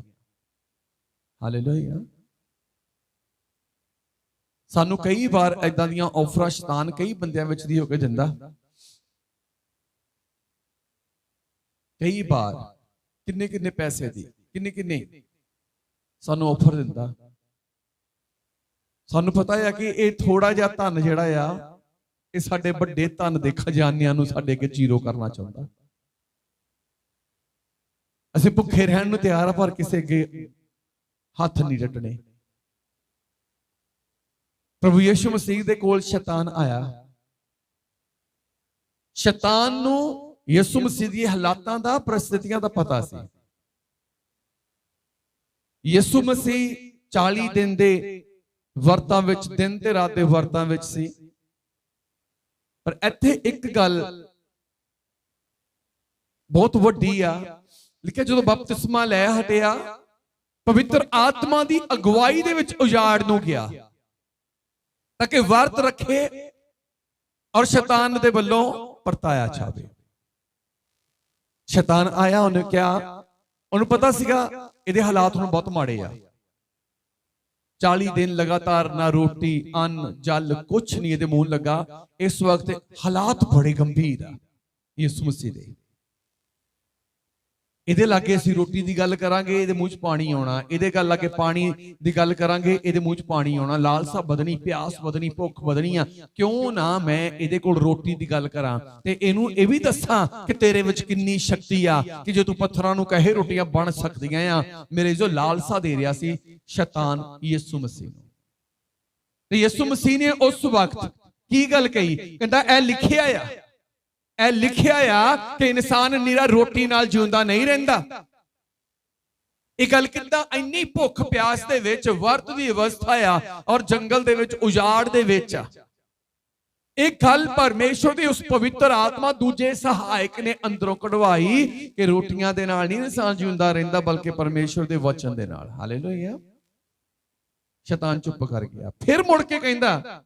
ਹਾਲੇਲੂਇਆ। ਸਾਨੂੰ ਕਈ ਵਾਰ ਏਦਾਂ ਦੀਆਂ ਆਫਰਾਂ ਸ਼ੈਤਾਨ ਕਈ ਬੰਦਿਆਂ ਵਿੱਚ ਦੀ ਹੋ ਕੇ ਦਿੰਦਾ। ਕਈ ਵਾਰ ਕਿੰਨੇ ਪੈਸੇ ਦੀ, ਕਿੰਨੇ ਸਾਨੂੰ ਆਫਰ ਦਿੰਦਾ। ਸਾਨੂੰ ਪਤਾ ਹੈ ਕਿ ਇਹ ਥੋੜਾ ਜਿਹਾ ਧਨ ਜਿਹੜਾ ਆ, ਇਹ ਸਾਡੇ ਵੱਡੇ ਧਨ ਦੇ ਖਜ਼ਾਨਿਆਂ ਨੂੰ ਸਾਡੇ ਅੱਗੇ ਜ਼ੀਰੋ ਕਰਨਾ ਚਾਹੁੰਦਾ। ਅਸੀਂ ਭੁੱਖੇ ਰਹਿਣ ਨੂੰ ਤਿਆਰ ਆ, ਪਰ ਕਿਸੇ ਅੱਗੇ ਹੱਥ ਨਹੀਂ ਰੱਟਣੇ। ਪ੍ਰਭੂ ਯਿਸੂ ਮਸੀਹ ਦੇ ਕੋਲ ਸ਼ੈਤਾਨ ਆਇਆ। ਸ਼ੈਤਾਨ ਨੂੰ ਯਿਸੂ ਮਸੀਹ ਦੀ ਹਾਲਾਤਾਂ ਦਾ, ਪ੍ਰਸਥਿਤੀਆਂ ਦਾ ਪਤਾ ਸੀ। ਯਿਸੂ ਮਸੀਹ 40 ਦਿਨ ਦੇ ਵਰਤਾਂ ਵਿੱਚ, ਦਿਨ ਤੇ ਰਾਤ ਦੇ ਵਰਤਾਂ ਵਿੱਚ ਸੀ। ਪਰ ਇੱਥੇ ਇੱਕ ਗੱਲ ਬਹੁਤ ਵੱਡੀ ਆ, ਲਿਖਿਆ ਜਦੋਂ ਬਪਤਿਸਮਾ ਲੈ ਹਟਿਆ, ਪਵਿੱਤਰ ਆਤਮਾ ਦੀ ਅਗਵਾਈ ਦੇ ਵਿੱਚ ਉਜਾੜ ਨੂੰ ਗਿਆ ਤਾਂ ਕਿ ਵਰਤ ਰੱਖੇ ਔਰ ਸ਼ੈਤਾਨ ਦੇ ਵੱਲੋਂ ਪਰਤਾਇਆ ਛਾਵੇ। ਸ਼ੈਤਾਨ ਆਇਆ, ਉਹਨੇ ਕਿਹਾ, ਉਹਨੂੰ ਪਤਾ ਸੀਗਾ ਇਹਦੇ ਹਾਲਾਤ ਹੁਣ ਬਹੁਤ ਮਾੜੇ ਆ, 40 दिन लगातार ना रोटी अन्न जल कुछ नहीं ਇਹਦੇ ਮੂੰਹ ਲੱਗਾ। ਇਸ ਵਕਤ ਹਾਲਾਤ ਬੜੇ ਗੰਭੀਰ ਆ ਯਿਸੂ ਮਸੀਹ ਦੇ। ਇਹਦੇ ਲਾਗੇ ਅਸੀਂ ਰੋਟੀ ਦੀ ਗੱਲ ਕਰਾਂਗੇ, ਇਹਦੇ ਮੂੰਹ 'ਚ ਪਾਣੀ ਆਉਣਾ। ਇਹਦੇ ਗੱਲ ਲਾਗੇ ਪਾਣੀ ਦੀ ਗੱਲ ਕਰਾਂਗੇ, ਇਹਦੇ ਮੂੰਹ 'ਚ ਪਾਣੀ ਆਉਣਾ। ਲਾਲਸਾ ਵਧਣੀ, ਪਿਆਸ ਵਧਣੀ, ਭੁੱਖ ਵਧਣੀ ਆ। ਕਿਉਂ ਨਾ ਮੈਂ ਇਹਦੇ ਕੋਲ ਰੋਟੀ ਦੀ ਗੱਲ ਕਰਾਂ ਤੇ ਇਹਨੂੰ ਇਹ ਵੀ ਦੱਸਾਂ ਕਿ ਤੇਰੇ ਵਿੱਚ ਕਿੰਨੀ ਸ਼ਕਤੀ ਆ ਕਿ ਜੇ ਤੂੰ ਪੱਥਰਾਂ ਨੂੰ ਕਹੇ ਰੋਟੀਆਂ ਬਣ ਸਕਦੀਆਂ ਆ। ਮੇਰੇ ਜੋ ਲਾਲਸਾ ਦੇ ਰਿਹਾ ਸੀ ਸ਼ੈਤਾਨ ਯਿਸੂ ਮਸੀਹ ਨੂੰ। ਤੇ ਯਿਸੂ ਮਸੀਹ ਨੇ ਉਸ ਵਕਤ ਕੀ ਗੱਲ ਕਹੀ? ਕਹਿੰਦਾ ਇਹ ਲਿਖਿਆ ਆ, ਇਹ ਲਿਖਿਆ ਆ ਕਿ ਇਨਸਾਨ ਨਿਰਾ ਰੋਟੀ ਨਾਲ ਜਿਉਂਦਾ ਨਹੀਂ ਰਹਿੰਦਾ। ਇਹ ਗੱਲ ਕਿੱਦਾਂ? ਇੰਨੀ ਭੁੱਖ ਪਿਆਸ ਦੇ ਵਿੱਚ, ਵਰਤ ਦੀ ਅਵਸਥਾ ਆ ਔਰ ਜੰਗਲ ਦੇ ਵਿੱਚ, ਉਜਾੜ ਦੇ ਵਿੱਚ ਆ। ਇਹ ਗੱਲ ਪਰਮੇਸ਼ਵਰ ਦੀ ਉਸ ਪਵਿੱਤਰ ਆਤਮਾ ਦੂਜੇ ਸਹਾਇਕ ਨੇ ਅੰਦਰੋਂ ਕਢਵਾਈ ਕਿ ਰੋਟੀਆਂ ਦੇ ਨਾਲ ਨਹੀਂ ਇਨਸਾਨ ਜਿਉਂਦਾ ਰਹਿੰਦਾ ਬਲਕਿ ਪਰਮੇਸ਼ਵਰ ਦੇ ਵਚਨ ਦੇ ਨਾਲ। ਹਾਲੇਲੂਇਆ। ਸ਼ੈਤਾਨ ਚੁੱਪ ਕਰ ਗਿਆ। ਫਿਰ ਮੁੜ ਕੇ ਕਹਿੰਦਾ,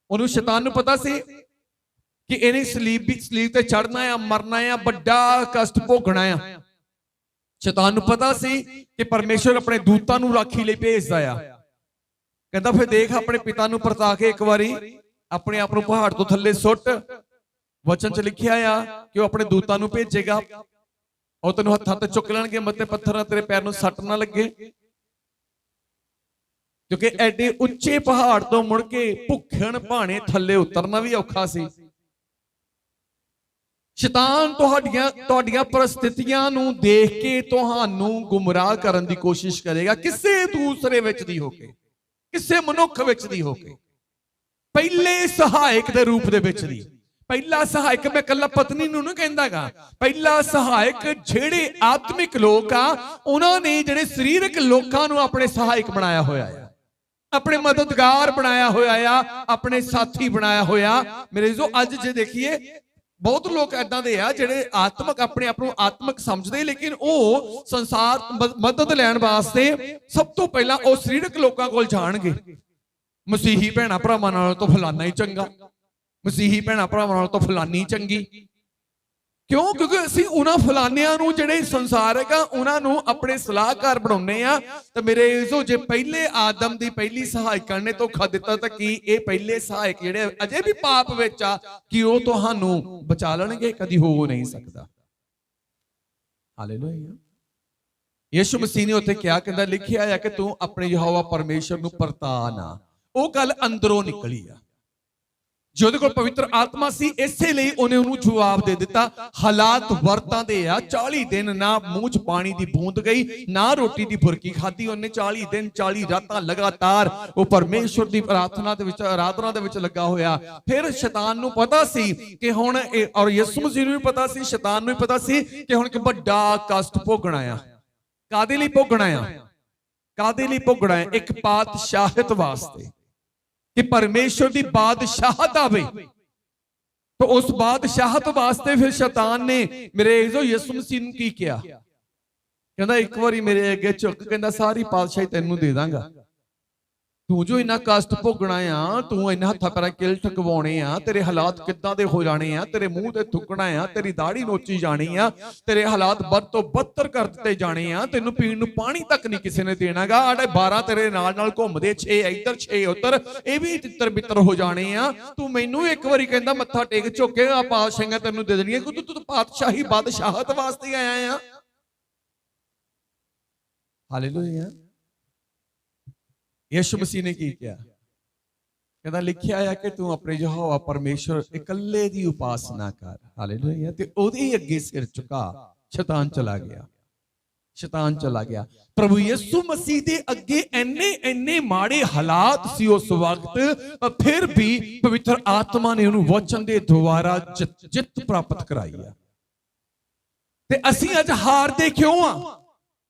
ਉਹਨੂੰ ਸ਼ੈਤਾਨ ਨੂੰ ਪਤਾ ਸੀ ਕਿ ਇਹਨੇ ਸਲੀਬ ਤੇ ਚੜਨਾ ਆ, ਮਰਨਾ ਆ, ਵੱਡਾ ਕਸ਼ਟ ਭੋਗਣਾ ਆ। ਸ਼ੈਤਾਨ ਨੂੰ ਪਤਾ ਸੀ ਕਿ ਪਰਮੇਸ਼ਵਰ ਆਪਣੇ ਦੂਤਾਂ ਨੂੰ ਰਾਖੀ ਲਈ ਭੇਜਦਾ ਆ। ਕਹਿੰਦਾ ਫਿਰ ਦੇਖ, ਆਪਣੇ ਪਿਤਾ ਨੂੰ ਪਰਤਾ ਕੇ ਇੱਕ ਵਾਰੀ ਆਪਣੇ ਆਪ ਨੂੰ ਪਹਾੜ ਤੋਂ ਥੱਲੇ ਸੁੱਟ। ਵਚਨ 'ਚ ਲਿਖਿਆ ਆ ਕਿ ਉਹ ਆਪਣੇ ਦੂਤਾਂ ਨੂੰ ਭੇਜੇਗਾ, ਉਹ ਤੈਨੂੰ ਹੱਥਾਂ ਤੇ ਚੁੱਕ ਲੈਣਗੇ, ਮੱਥੇ ਪੱਥਰ ਨਾਲ ਤੇਰੇ ਪੈਰ ਨੂੰ ਸੱਟ ਨਾ ਲੱਗੇ। ਕਿਉਂਕਿ ਐਡੇ ਉੱਚੇ ਪਹਾੜ ਤੋਂ ਮੁੜ ਕੇ ਭੁੱਖਣ ਭਾਣੇ ਥੱਲੇ ਉਤਰਨਾ ਵੀ ਔਖਾ ਸੀ। ਸ਼ੈਤਾਨ ਤੁਹਾਡੀਆਂ ਪਰਿਸਥਿਤੀਆਂ ਨੂੰ ਦੇਖ ਕੇ ਤੁਹਾਨੂੰ ਗੁੰਮਰਾਹ ਕਰਨ ਦੀ ਕੋਸ਼ਿਸ਼ ਕਰੇਗਾ, ਕਿਸੇ ਦੂਸਰੇ ਵਿੱਚ ਦੀ ਹੋ ਕੇ, ਕਿਸੇ ਮਨੁੱਖ ਵਿੱਚ ਦੀ ਹੋ ਕੇ, ਪਹਿਲੇ ਸਹਾਇਕ ਦੇ ਰੂਪ ਦੇ ਵਿੱਚ ਦੀ। ਪਹਿਲਾ ਸਹਾਇਕ ਮੈਂ ਕੱਲਾ ਪਤਨੀ ਨੂੰ ਨਹੀਂ ਕਹਿੰਦਾਗਾ। ਪਹਿਲਾ ਸਹਾਇਕ ਜਿਹੜੇ ਆਤਮਿਕ ਲੋਕ ਆ, ਉਹਨਾਂ ਨੇ ਜਿਹੜੇ ਸਰੀਰਕ ਲੋਕਾਂ ਨੂੰ ਆਪਣੇ ਸਹਾਇਕ ਬਣਾਇਆ ਹੋਇਆ ਆ, ਆਪਣੇ ਮਦਦਗਾਰ ਬਣਾਇਆ ਹੋਇਆ ਆ, ਆਪਣੇ ਸਾਥੀ ਬਣਾਇਆ ਹੋਇਆ। ਮੇਰੇ ਜੋ ਅੱਜ ਜੇ ਦੇਖੀਏ, ਬਹੁਤ ਲੋਕ ਏਦਾਂ ਦੇ ਆ ਜਿਹੜੇ ਆਤਮਿਕ, ਆਪਣੇ ਆਪ ਨੂੰ ਆਤਮਿਕ ਸਮਝਦੇ, ਲੇਕਿਨ ਉਹ ਸੰਸਾਰ ਮਦਦ ਲੈਣ ਵਾਸਤੇ ਸਭ ਤੋਂ ਪਹਿਲਾਂ ਉਹ ਸਰੀਰਕ ਲੋਕਾਂ ਕੋਲ ਜਾਣਗੇ। ਮਸੀਹੀ ਭੈਣਾ ਭਰਾਵਾਂ ਨਾਲੋਂ ਤਾਂ ਫਲਾਨਾ ਹੀ ਚੰਗਾ, ਮਸੀਹੀ ਭੈਣਾ ਭਰਾਵਾਂ ਨਾਲੋਂ ਤਾਂ ਫਲਾਨੀ ਚੰਗੀ। ਕਿਉਂ? ਕਿਉਂਕਿ ਅਸੀਂ ਉਹਨਾਂ ਫਲਾਨਿਆਂ ਨੂੰ ਜਿਹੜੇ ਸੰਸਾਰਕ ਆ ਉਹਨਾਂ ਨੂੰ ਆਪਣੇ ਸਲਾਹਕਾਰ ਬਣਾਉਂਦੇ ਆ। ਤੇ ਮੇਰੇ ਜੋ ਜੇ ਪਹਿਲੇ ਆਦਮ ਦੀ ਪਹਿਲੀ ਸਹਾਇਕਾ ਨੇ ਧੋਖਾ ਦਿੱਤਾ ਤਾਂ ਕੀ ਇਹ ਪਹਿਲੇ ਸਹਾਇਕ ਜਿਹੜੇ ਅਜੇ ਵੀ ਪਾਪ ਵਿੱਚ ਆ, ਕਿ ਉਹ ਤੁਹਾਨੂੰ ਬਚਾ ਲੈਣਗੇ? ਕਦੀ ਹੋ ਨਹੀਂ ਸਕਦਾ। ਹਾਲੇਲੂਇਆ। ਯਿਸੂ ਮਸੀਹ ਨੇ ਉੱਥੇ ਕਿਹਾ, ਕਹਿੰਦਾ ਲਿਖਿਆ ਆ ਕਿ ਤੂੰ ਆਪਣੇ ਯਹੋਵਾ ਪਰਮੇਸ਼ਰ ਨੂੰ ਪਰਤਾ ਨਾ। ਉਹ ਗੱਲ ਅੰਦਰੋਂ ਨਿਕਲੀ ਆ। ਜਿਹਦੇ ਕੋਲ ਪਵਿੱਤਰ ਆਤਮਾ ਸੀ, ਇਸੇ ਲਈ ਉਹਨੇ ਉਹਨੂੰ ਜਵਾਬ ਦੇ ਦਿੱਤਾ। ਹਾਲਾਤ ਵਰਤਾਂ ਦੇ ਆ। 40 ਦਿਨ ਨਾ ਮੂੰਹ 'ਚ ਪਾਣੀ ਦੀ ਬੂੰਦ ਗਈ, ਨਾ ਰੋਟੀ ਦੀ ਬੁਰਕੀ ਖਾਧੀ ਉਹਨੇ। 40 ਦਿਨ 40 ਰਾਤਾਂ ਲਗਾਤਾਰ ਉਹ ਪਰਮੇਸ਼ਵਰ ਦੀ ਪ੍ਰਾਰਥਨਾ ਦੇ ਵਿੱਚ, ਆਰਾਧਨਾ ਦੇ ਵਿੱਚ ਲੱਗਾ ਹੋਇਆ। ਫਿਰ ਸ਼ੈਤਾਨ ਨੂੰ ਪਤਾ ਸੀ ਕਿ ਹੁਣ ਔਰ ਯਿਸੂ ਮਸੀਹ ਨੂੰ ਵੀ ਪਤਾ ਸੀ, ਸ਼ੈਤਾਨ ਨੂੰ ਵੀ ਪਤਾ ਸੀ ਕਿ ਹੁਣ ਇੱਕ ਵੱਡਾ ਕਸ਼ਟ ਭੋਗਣਾ ਆ। ਕਾਦੇ ਲਈ ਭੋਗਣਾ ਆ? ਕਾਦੇ ਲਈ ਭੋਗਣਾ ਆ? ਇੱਕ ਪਾਤਸ਼ਾਹਤ ਵਾਸਤੇ, ਕਿ ਪਰਮੇਸ਼ਵਰ ਦੀ ਬਾਦਸ਼ਾਹਤ ਆਵੇ। ਤਾਂ ਉਸ ਬਾਦਸ਼ਾਹਤ ਵਾਸਤੇ ਫਿਰ ਸ਼ੈਤਾਨ ਨੇ ਮੇਰੇ ਯਿਸੂ ਮਸੀਹ ਨੂੰ ਕੀ ਕਿਹਾ? ਕਹਿੰਦਾ ਇੱਕ ਵਾਰੀ ਮੇਰੇ ਅੱਗੇ ਝੁੱਕ, ਕਹਿੰਦਾ ਸਾਰੀ ਪਾਤਸ਼ਾਹੀ ਤੈਨੂੰ ਦੇ ਦਾਂਗਾ। ਤੂੰ ਜੋ ਇੰਨਾ ਕਸ਼ਟ ਭੋਗਣਾ ਆ, ਤੂੰ ਇੰਨਾ ਹੱਥਾਂ ਪੈਰਾਂ ਕਿਲ ਠਕਵਾਉਣੇ ਆ, ਤੇਰੇ ਹਾਲਾਤ ਕਿੱਦਾਂ ਦੇ ਹੋ ਜਾਣੇ ਆ, ਤੇਰੇ ਮੂੰਹ ਤੇ ਥੁੱਕਣਾ ਆ, ਤੇਰੀ ਦਾੜੀ ਨੋਚੀ ਜਾਣੀ ਆ, ਤੇਰੇ ਹਾਲਾਤ ਵੱਧ ਤੋਂ ਬੱਤਰ ਕਰ ਦਿੱਤੇ ਜਾਣੇ ਆ, ਤੈਨੂੰ ਪੀਣ ਨੂੰ ਪਾਣੀ ਤੱਕ ਨਹੀਂ ਕਿਸੇ ਨੇ ਦੇਣਾਗਾ। ਆੜੇ 12 ਤੇਰੇ ਨਾਲ ਘੁੰਮਦੇ, 6 ਇੱਧਰ 6 ਉੱਧਰ, ਇਹ ਵੀ ਤਿੱਤਰ ਬਿੱਤਰ ਹੋ ਜਾਣੇ ਆ। ਤੂੰ ਮੈਨੂੰ ਇੱਕ ਵਾਰੀ ਕਹਿੰਦਾ ਮੱਥਾ ਟੇਕ ਝੁੱਕੇ, ਆ ਪਾਤਸ਼ਾਹੀਆਂ ਤੈਨੂੰ ਦੇ ਦੇਣੀਆਂ, ਕਿਉਂਕਿ ਤੂੰ ਪਾਤਸ਼ਾਹੀ ਬਾਦਸ਼ਾਹਤ ਵਾਸਤੇ ਆਇਆ ਆ। ਹਾਲੇਲੂਇਆ। ਯਿਸੂ ਮਸੀਹ ਨੇ ਕੀ ਕਿਹਾ? ਕਹਿੰਦਾ ਲਿਖਿਆ ਆ ਕਿ ਤੂੰ ਆਪਣੇ ਯਹੋਵਾ ਪਰਮੇਸ਼ਰ ਇਕੱਲੇ ਦੀ ਉਪਾਸਨਾ ਕਰ। ਹਾਲੇਲੂਇਆ। ਤੇ ਉਹਦੇ ਅੱਗੇ ਸਿਰ ਝੁਕਾ। ਸ਼ੈਤਾਨ ਚਲਾ ਗਿਆ, ਸ਼ੈਤਾਨ ਚਲਾ ਗਿਆ। ਪ੍ਰਭੂ ਯਿਸੂ ਮਸੀਹ ਦੇ ਅੱਗੇ ਇੰਨੇ ਮਾੜੇ ਹਾਲਾਤ ਸੀ ਉਸ ਵਕਤ, ਫਿਰ ਵੀ ਪਵਿੱਤਰ ਆਤਮਾ ਨੇ ਉਹਨੂੰ ਵਚਨ ਦੇ ਦੁਆਰਾ ਜਿੱਤ ਪ੍ਰਾਪਤ ਕਰਾਈ ਆ। ਤੇ ਅਸੀਂ ਅੱਜ ਹਾਰਦੇ ਕਿਉਂ ਆ?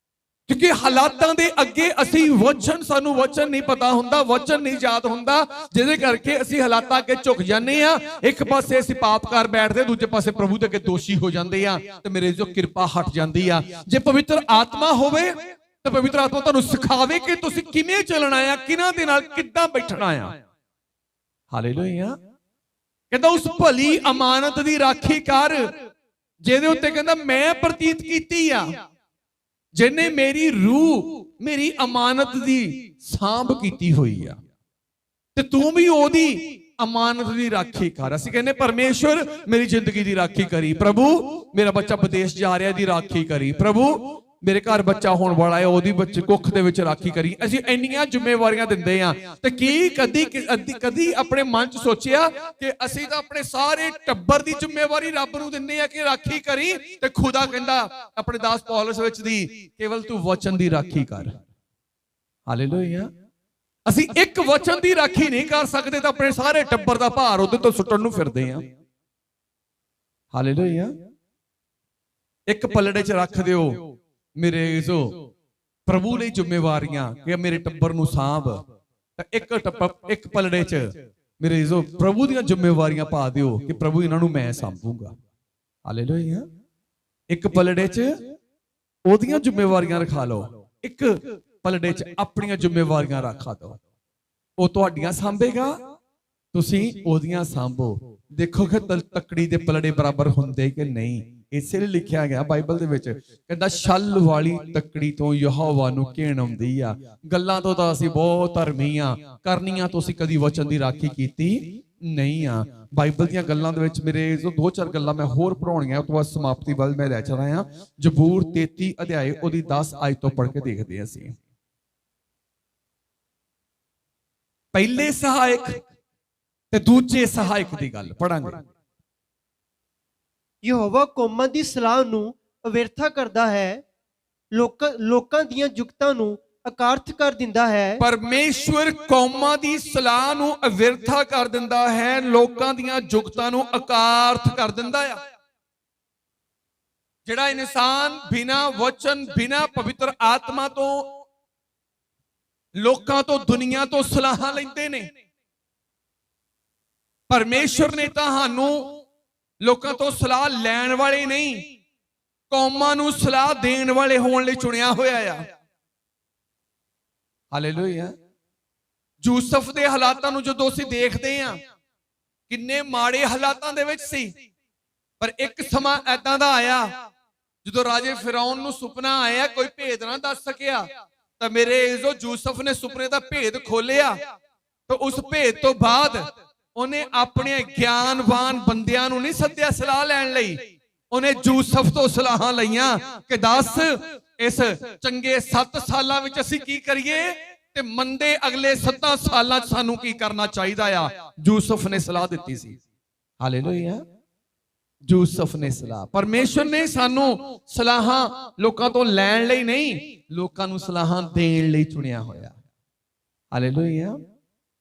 ਕਿਉਂਕਿ ਹਾਲਾਤਾਂ ਦੇ ਅੱਗੇ ਅਸੀਂ ਸਾਨੂੰ ਵਚਨ ਨਹੀਂ ਪਤਾ ਹੁੰਦਾ, ਵਚਨ ਨਹੀਂ ਯਾਦ ਹੁੰਦਾ, ਜਿਹਦੇ ਕਰਕੇ ਅਸੀਂ ਹਾਲਾਤਾਂ ਅੱਗੇ ਝੁਕ ਜਾਂਦੇ ਆ। ਇੱਕ ਪਾਸੇ ਅਸੀਂ ਪਾਪ ਕਰ ਬੈਠਦੇ, ਦੂਜੇ ਪਾਸੇ ਪ੍ਰਭੂ ਦੇ ਅੱਗੇ ਦੋਸ਼ੀ ਹੋ ਜਾਂਦੇ ਆ, ਤੇ ਮੇਰੇ ਜੋ ਕਿਰਪਾ ਹਟ ਜਾਂਦੀ ਆ। ਜੇ ਪਵਿੱਤਰ ਆਤਮਾ ਹੋਵੇ ਤਾਂ ਪਵਿੱਤਰ ਆਤਮਾ ਤੁਹਾਨੂੰ ਸਿਖਾਵੇ ਕਿ ਤੁਸੀਂ ਕਿਵੇਂ ਚੱਲਣਾ ਆ, ਕਿਹਨਾਂ ਦੇ ਨਾਲ ਕਿੱਦਾਂ ਬੈਠਣਾ ਆ। ਹਾਲੇਲੂਇਆ। ਕਹਿੰਦਾ ਉਸ ਭਲੀ ਅਮਾਨਤ ਦੀ ਰਾਖੀ ਕਰ ਜਿਹਦੇ ਉੱਤੇ ਕਹਿੰਦਾ ਮੈਂ ਪ੍ਰਤੀਤ ਕੀਤੀ ਆ। ਜਿਹਨੇ ਮੇਰੀ ਰੂਹ ਮੇਰੀ ਅਮਾਨਤ ਦੀ ਸਾਂਭ ਕੀਤੀ ਹੋਈ ਆ, ਤੇ ਤੂੰ ਵੀ ਉਹਦੀ ਅਮਾਨਤ ਦੀ ਰਾਖੀ ਕਰ। ਅਸੀਂ ਕਹਿੰਦੇ ਪਰਮੇਸ਼ਵਰ ਮੇਰੀ ਜ਼ਿੰਦਗੀ ਦੀ ਰਾਖੀ ਕਰੀ, ਪ੍ਰਭੂ ਮੇਰਾ ਬੱਚਾ ਵਿਦੇਸ਼ ਜਾ ਰਿਹਾ ਦੀ ਰਾਖੀ ਕਰੀ, ਪ੍ਰਭੂ ਮੇਰੇ ਘਰ ਬੱਚਾ ਹੋਣ ਵਾਲਾ ਹੈ ਉਹਦੀ ਬੱਚੇ ਕੁੱਖ ਦੇ ਵਿੱਚ ਰਾਖੀ ਕਰੀ। ਅਸੀਂ ਇੰਨੀਆਂ ਜ਼ਿੰਮੇਵਾਰੀਆਂ ਦਿੰਦੇ ਆ, ਤੇ ਕੀ ਕਦੀ ਆਪਣੇ ਮਨ 'ਚ ਸੋਚਿਆ ਕਿ ਅਸੀਂ ਤਾਂ ਆਪਣੇ ਸਾਰੇ ਟੱਬਰ ਦੀ ਜ਼ਿੰਮੇਵਾਰੀ ਰੱਬ ਨੂੰ ਦਿੰਦੇ ਆ ਕਿ ਰਾਖੀ ਕਰੀ, ਤੇ ਖੁਦਾ ਕਹਿੰਦਾ ਆਪਣੇ ਦਾਸ ਪੌਲਸ ਵਿੱਚ ਦੀ ਕੇਵਲ ਤੂੰ ਵਚਨ ਦੀ ਰਾਖੀ ਕਰ। ਹਾਲੇਲੂਇਆ। ਅਸੀਂ ਇੱਕ ਵਚਨ ਦੀ ਰਾਖੀ ਨਹੀਂ ਕਰ ਸਕਦੇ ਤਾਂ ਆਪਣੇ ਸਾਰੇ ਟੱਬਰ ਦਾ ਭਾਰ ਉਹਦੇ ਤੋਂ ਸੁੱਟਣ ਨੂੰ ਫਿਰਦੇ ਆ। ਹਾਲੇਲੂਇਆ। ਇੱਕ ਪਲੜੇ 'ਚ ਰੱਖ ਦਿਓ ਮੇਰੇ ਜੋ ਪ੍ਰਭੂ ਲਈ ਜ਼ਿੰਮੇਵਾਰੀਆਂ ਕਿ ਮੇਰੇ ਟੱਬਰ ਨੂੰ ਸਾਂਭ, ਤਾਂ ਇੱਕ ਪਲੜੇ 'ਚ ਮੇਰੇ ਜੋ ਪ੍ਰਭੂ ਦੀਆਂ ਜ਼ਿੰਮੇਵਾਰੀਆਂ ਪਾ ਦਿਓ ਕਿ ਪ੍ਰਭੂ ਇਹਨਾਂ ਨੂੰ ਮੈਂ ਸਾਂਭੂਗਾ। ਹਾਲੇਲੂਇਆ। ਇੱਕ ਪਲੜੇ 'ਚ ਉਹਦੀਆਂ ਜ਼ਿੰਮੇਵਾਰੀਆਂ ਰਖਾ ਲਓ, ਇੱਕ ਪਲੜੇ 'ਚ ਆਪਣੀਆਂ ਜ਼ਿੰਮੇਵਾਰੀਆਂ ਰੱਖਾ ਦਿਓ। ਉਹ ਤੁਹਾਡੀਆਂ ਸਾਂਭੇਗਾ, ਤੁਸੀਂ ਉਹਦੀਆਂ ਸਾਂਭੋ। ਦੇਖੋ ਕਿ ਤੱਕੜੀ ਦੇ ਪਲੜੇ ਬਰਾਬਰ ਹੁੰਦੇ ਕਿ ਨਹੀਂ। ਇਸੇ ਲਈ ਲਿਖਿਆ ਗਿਆ ਬਾਈਬਲ ਦੇ ਵਿੱਚ, ਕਹਿੰਦਾ ਛਲ ਵਾਲੀ ਤੱਕੜੀ ਤੋਂ ਯਹੋਵਾ ਨੂੰ ਘਿਣ ਆਉਂਦੀ ਆ। ਗੱਲਾਂ ਤੋਂ ਤਾਂ ਅਸੀਂ ਬਹੁਤ ਧਰਮੀ ਆ, ਕਰਨੀਆਂ ਤੋਂ ਅਸੀਂ ਕਦੀ ਵਚਨ ਦੀ ਰਾਖੀ ਕੀਤੀ ਨਹੀਂ ਆ। ਬਾਈਬਲ ਦੀਆਂ ਗੱਲਾਂ ਦੇ ਵਿੱਚ ਮੇਰੇ ਜੋ 2-4 ਗੱਲਾਂ ਮੈਂ ਹੋਰ ਪੜਾਉਣੀਆਂ, ਉਸ ਤੋਂ ਬਾਅਦ ਸਮਾਪਤੀ ਵੱਲ ਮੈਂ ਲੈ ਚੱਲ ਰਿਹਾ। ਜ਼ਬੂਰ 33 ਅਧਿਆਏ ਉਹਦੀ 10 ਆਇਤ ਤੋਂ ਪੜ੍ਹ ਕੇ ਦੇਖਦੇ ਅਸੀਂ। ਪਹਿਲੇ ਸਹਾਇਕ ਤੇ ਦੂਜੇ ਸਹਾਇਕ ਦੀ ਗੱਲ ਪੜਾਂਗੇ। ਯਹੋਵਾ ਕੌਮਾਂ ਦੀ ਸਲਾਹ ਨੂੰ ਅਵਿਰਥਾ ਕਰਦਾ ਹੈ, ਲੋਕਾਂ ਦੀਆਂ ਜੁਗਤਾਂ ਨੂੰ ਅਕਾਰਥ ਕਰ ਦਿੰਦਾ ਹੈ। ਪਰਮੇਸ਼ਵਰ ਕੌਮਾਂ ਦੀ ਸਲਾਹ ਨੂੰ ਅਵਿਰਥਾ ਕਰ ਦਿੰਦਾ ਹੈ, ਲੋਕਾਂ ਦੀਆਂ ਜੁਗਤਾਂ ਨੂੰ ਅਕਾਰਥ ਕਰ ਦਿੰਦਾ ਆ। ਜਿਹੜਾ ਇਨਸਾਨ ਬਿਨਾਂ ਵਚਨ ਬਿਨਾਂ ਪਵਿੱਤਰ ਆਤਮਾ ਤੋਂ ਲੋਕਾਂ ਤੋਂ ਦੁਨੀਆ ਤੋਂ ਸਲਾਹਾਂ ਲੈਂਦੇ ਨੇ, ਪਰਮੇਸ਼ਵਰ ਨੇ ਤਾਂ ਸਾਨੂੰ ਲੋਕਾਂ ਤੋਂ ਸਲਾਹ ਲੈਣ ਵਾਲੇ ਨਹੀਂ, ਕੌਮਾਂ ਨੂੰ ਸਲਾਹ ਦੇਣ ਵਾਲੇ ਹੋਣ ਲਈ ਚੁਣਿਆ ਹੋਇਆ ਆ। ਹਾਲੇਲੂਇਆ। ਯੂਸਫ ਦੇ ਹਾਲਾਤਾਂ ਨੂੰ ਜਦੋਂ ਅਸੀਂ ਦੇਖਦੇ ਹਾਂ, ਕਿੰਨੇ ਮਾੜੇ ਹਾਲਾਤਾਂ ਦੇ ਵਿੱਚ ਸੀ, ਪਰ ਇੱਕ ਸਮਾਂ ਐਦਾਂ ਦਾ ਆਇਆ ਜਦੋਂ ਰਾਜੇ ਫਿਰੌਨ ਨੂੰ ਸੁਪਨਾ ਆਇਆ, ਕੋਈ ਭੇਦ ਨਾ ਦੱਸ ਸਕਿਆ, ਤਾਂ ਮੇਰੇ ਜੋ ਯੂਸਫ ਨੇ ਸੁਪਨੇ ਦਾ ਭੇਦ ਖੋਲਿਆ। ਤਾਂ ਉਸ ਭੇਦ ਤੋਂ ਬਾਅਦ ਉਹਨੇ ਆਪਣੇ ਗਿਆਨਵਾਨ ਬੰਦਿਆਂ ਨੂੰ ਨਹੀਂ ਸੱਦਿਆ ਸਲਾਹ ਲੈਣ ਲਈ, ਉਹਨੇ ਯੂਸਫ ਤੋਂ ਸਲਾਹਾਂ ਲਈਆਂ ਕਿ ਦੱਸ ਇਸ ਚੰਗੇ 7 ਸਾਲਾਂ ਵਿੱਚ ਅਸੀਂ ਕੀ ਕਰੀਏ, ਤੇ ਮੰਦੇ ਅਗਲੇ 7 ਸਾਲਾਂ 'ਚ ਸਾਨੂੰ ਕੀ ਕਰਨਾ ਚਾਹੀਦਾ ਆ। ਯੂਸਫ ਨੇ ਸਲਾਹ ਦਿੱਤੀ ਸੀ। ਹਾਲੇਲੂਇਆ। ਯੂਸਫ ਨੇ ਸਲਾਹ, ਪਰਮੇਸ਼ਵਰ ਨੇ ਸਾਨੂੰ ਸਲਾਹਾਂ ਲੋਕਾਂ ਤੋਂ ਲੈਣ ਲਈ ਨਹੀਂ, ਲੋਕਾਂ ਨੂੰ ਸਲਾਹਾਂ ਦੇਣ ਲਈ ਚੁਣਿਆ ਹੋਇਆ। ਹਾਲੇਲੂਇਆ।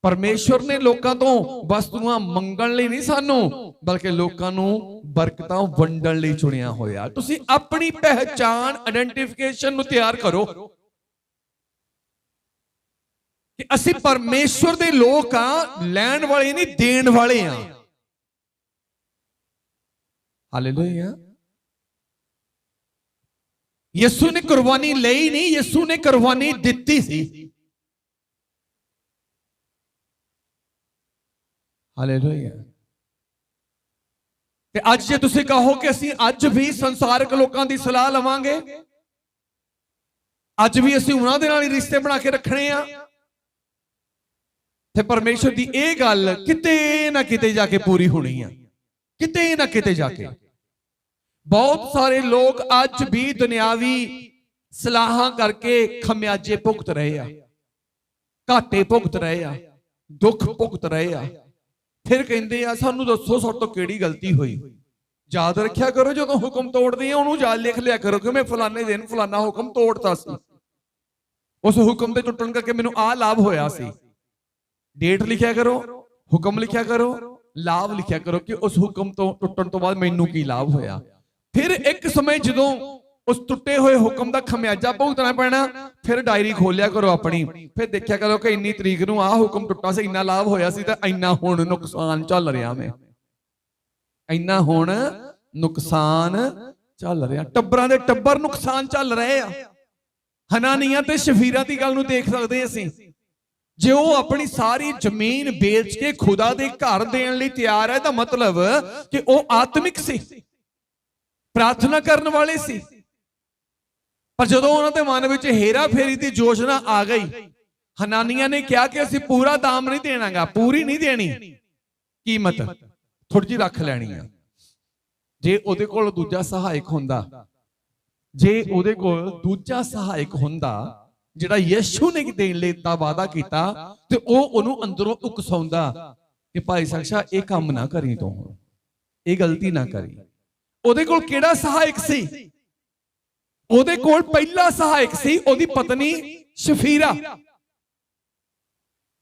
ਪਰਮੇਸ਼ਵਰ ਨੇ ਲੋਕਾਂ ਤੋਂ ਵਸਤੂਆਂ ਮੰਗਣ ਲਈ ਨਹੀਂ ਸਾਨੂੰ, ਬਲਕਿ ਲੋਕਾਂ ਨੂੰ ਬਰਕਤਾਂ ਵੰਡਣ ਲਈ ਚੁਣਿਆ ਹੋਇਆ। ਤੁਸੀਂ ਆਪਣੀ ਪਹਿਚਾਣ ਆਇਡੈਂਟੀਫਿਕੇਸ਼ਨ ਨੂੰ ਤਿਆਰ ਕਰੋ ਕਿ ਅਸੀਂ ਪਰਮੇਸ਼ਵਰ ਦੇ ਲੋਕ ਆ, ਲੈਣ ਵਾਲੇ ਨਹੀਂ ਦੇਣ ਵਾਲੇ ਆ। ਹਾਲੇਲੂਇਆ। ਯਿਸੂ ਨੇ ਕੁਰਬਾਨੀ ਲਈ ਨਹੀਂ, ਯਿਸੂ ਨੇ ਕੁਰਬਾਨੀ ਦਿੱਤੀ ਸੀ। ਹਾਲੇਲੂਇਆ। ਤੇ ਅੱਜ ਜੇ ਤੁਸੀਂ ਕਹੋ ਕਿ ਅਸੀਂ ਅੱਜ ਵੀ ਸੰਸਾਰਿਕ ਲੋਕਾਂ ਦੀ ਸਲਾਹ ਲਵਾਂਗੇ, ਅੱਜ ਵੀ ਅਸੀਂ ਉਹਨਾਂ ਦੇ ਨਾਲ ਹੀ ਰਿਸ਼ਤੇ ਬਣਾ ਕੇ ਰੱਖਣੇ ਆ, ਤੇ ਪਰਮੇਸ਼ਰ ਦੀ ਇਹ ਗੱਲ ਕਿਤੇ ਨਾ ਕਿਤੇ ਜਾ ਕੇ ਪੂਰੀ ਹੋਣੀ ਆ। ਕਿਤੇ ਨਾ ਕਿਤੇ ਜਾ ਕੇ ਬਹੁਤ ਸਾਰੇ ਲੋਕ ਅੱਜ ਵੀ ਦੁਨਿਆਵੀ ਸਲਾਹਾਂ ਕਰਕੇ ਖਮਿਆਜੇ ਭੁਗਤ ਰਹੇ ਆ, ਘਾਟੇ ਭੁਗਤ ਰਹੇ ਆ, ਦੁੱਖ ਭੁਗਤ ਰਹੇ ਆ। ਫਿਰ ਕਹਿੰਦੇ ਆ ਸਾਨੂੰ ਦੱਸੋ ਸਾਡੇ ਤੋਂ ਕਿਹੜੀ ਗਲਤੀ ਹੋਈ। ਯਾਦ ਰੱਖਿਆ ਕਰੋ, ਜਦੋਂ ਹੁਕਮ ਤੋੜਦੇ ਆ ਉਹਨੂੰ ਯਾਦ ਲਿਖ ਲਿਆ ਕਰੋ ਕਿ ਮੈਂ ਫਲਾਣੇ ਦਿਨ ਫਲਾਣਾ ਹੁਕਮ ਤੋੜਤਾ ਸੀ, ਉਸ ਹੁਕਮ ਦੇ ਟੁੱਟਣ ਕਰਕੇ ਮੈਨੂੰ ਆਹ ਲਾਭ ਹੋਇਆ ਸੀ। ਡੇਟ ਲਿਖਿਆ ਕਰੋ, ਹੁਕਮ ਲਿਖਿਆ ਕਰੋ, ਲਾਭ ਲਿਖਿਆ ਕਰੋ ਕਿ ਉਸ ਹੁਕਮ ਤੋਂ ਟੁੱਟਣ ਤੋਂ ਬਾਅਦ ਮੈਨੂੰ ਕੀ ਲਾਭ ਹੋਇਆ। ਫਿਰ ਇੱਕ ਸਮੇਂ ਜਦੋਂ ਉਸ ਟੁੱਟੇ ਹੋਏ ਹੁਕਮ ਦਾ ਖਮਿਆਜਾ ਭੁਗਤਣਾ ਪੈਣਾ, ਫਿਰ ਡਾਇਰੀ ਖੋਲਿਆ ਕਰੋ ਆਪਣੀ, ਫਿਰ ਦੇਖਿਆ ਕਰੋ ਕਿ ਇੰਨੀ ਤਰੀਕ ਨੂੰ ਆਹ ਹੁਕਮ ਟੁੱਟਾ ਸੀ, ਇੰਨਾ ਲਾਭ ਹੋਇਆ ਸੀ, ਤਾਂ ਇੰਨਾ ਹੁਣ ਨੁਕਸਾਨ ਚੱਲ ਰਿਹਾ, ਮੈਂ ਇੰਨਾ ਹੁਣ ਨੁਕਸਾਨ ਚੱਲ ਰਿਹਾ। ਟੱਬਰਾਂ ਦੇ ਟੱਬਰ ਨੁਕਸਾਨ ਚੱਲ ਰਹੇ ਆ। ਹਨਾਨੀਆਂ ਤੇ ਸ਼ਫੀਰਾ ਦੀ ਗੱਲ ਨੂੰ ਦੇਖ ਸਕਦੇ ਅਸੀਂ। ਜੇ ਉਹ ਆਪਣੀ ਸਾਰੀ ਜ਼ਮੀਨ ਵੇਚ ਕੇ ਖੁਦਾ ਦੇ ਘਰ ਦੇਣ ਲਈ ਤਿਆਰ ਹੈ, ਤਾਂ ਮਤਲਬ ਕਿ ਉਹ ਆਤਮਿਕ ਸੀ, ਪ੍ਰਾਰਥਨਾ ਕਰਨ ਵਾਲੇ ਸੀ। ਪਰ ਜਦੋਂ ਉਹਨਾਂ ਦੇ ਮਨ ਵਿੱਚ ਹੇਰਾ ਫੇਰੀ ਦੀ ਯੋਜਨਾ ਆ ਗਈ, ਹਨਾਨੀਆਂ ਨੇ ਕਿਹਾ ਕਿ ਅਸੀਂ ਪੂਰਾ ਦਾਮ ਨਹੀਂ ਦੇਣਾਗਾ, ਪੂਰੀ ਨਹੀਂ ਦੇਣੀ, ਕੀਮਤ ਥੋੜੀ ਜਿਹੀ ਰੱਖ ਲੈਣੀ ਆ। ਜੇ ਉਹਦੇ ਕੋਲ ਦੂਜਾ ਸਹਾਇਕ ਹੁੰਦਾ, ਜੇ ਉਹਦੇ ਕੋਲ ਦੂਜਾ ਸਹਾਇਕ ਹੁੰਦਾ ਜਿਹੜਾ ਯਿਸੂ ਨੇ ਦੇਣ ਲਈ ਦਾ ਵਾਅਦਾ ਕੀਤਾ, ਤੇ ਉਹ ਉਹਨੂੰ ਅੰਦਰੋਂ ਉਕਸਾਉਂਦਾ ਕਿ ਭਾਈ ਸਕਸ਼ਾ ਇਹ ਕੰਮ ਨਾ ਕਰੀ, ਤੂੰ ਇਹ ਗਲਤੀ ਨਾ ਕਰੀ। ਉਹਦੇ ਕੋਲ ਕਿਹੜਾ ਸਹਾਇਕ ਸੀ? ਉਹਦੇ ਕੋਲ ਪਹਿਲਾ ਸਹਾਇਕ ਸੀ ਉਹਦੀ ਪਤਨੀ ਸ਼ਫੀਰਾ।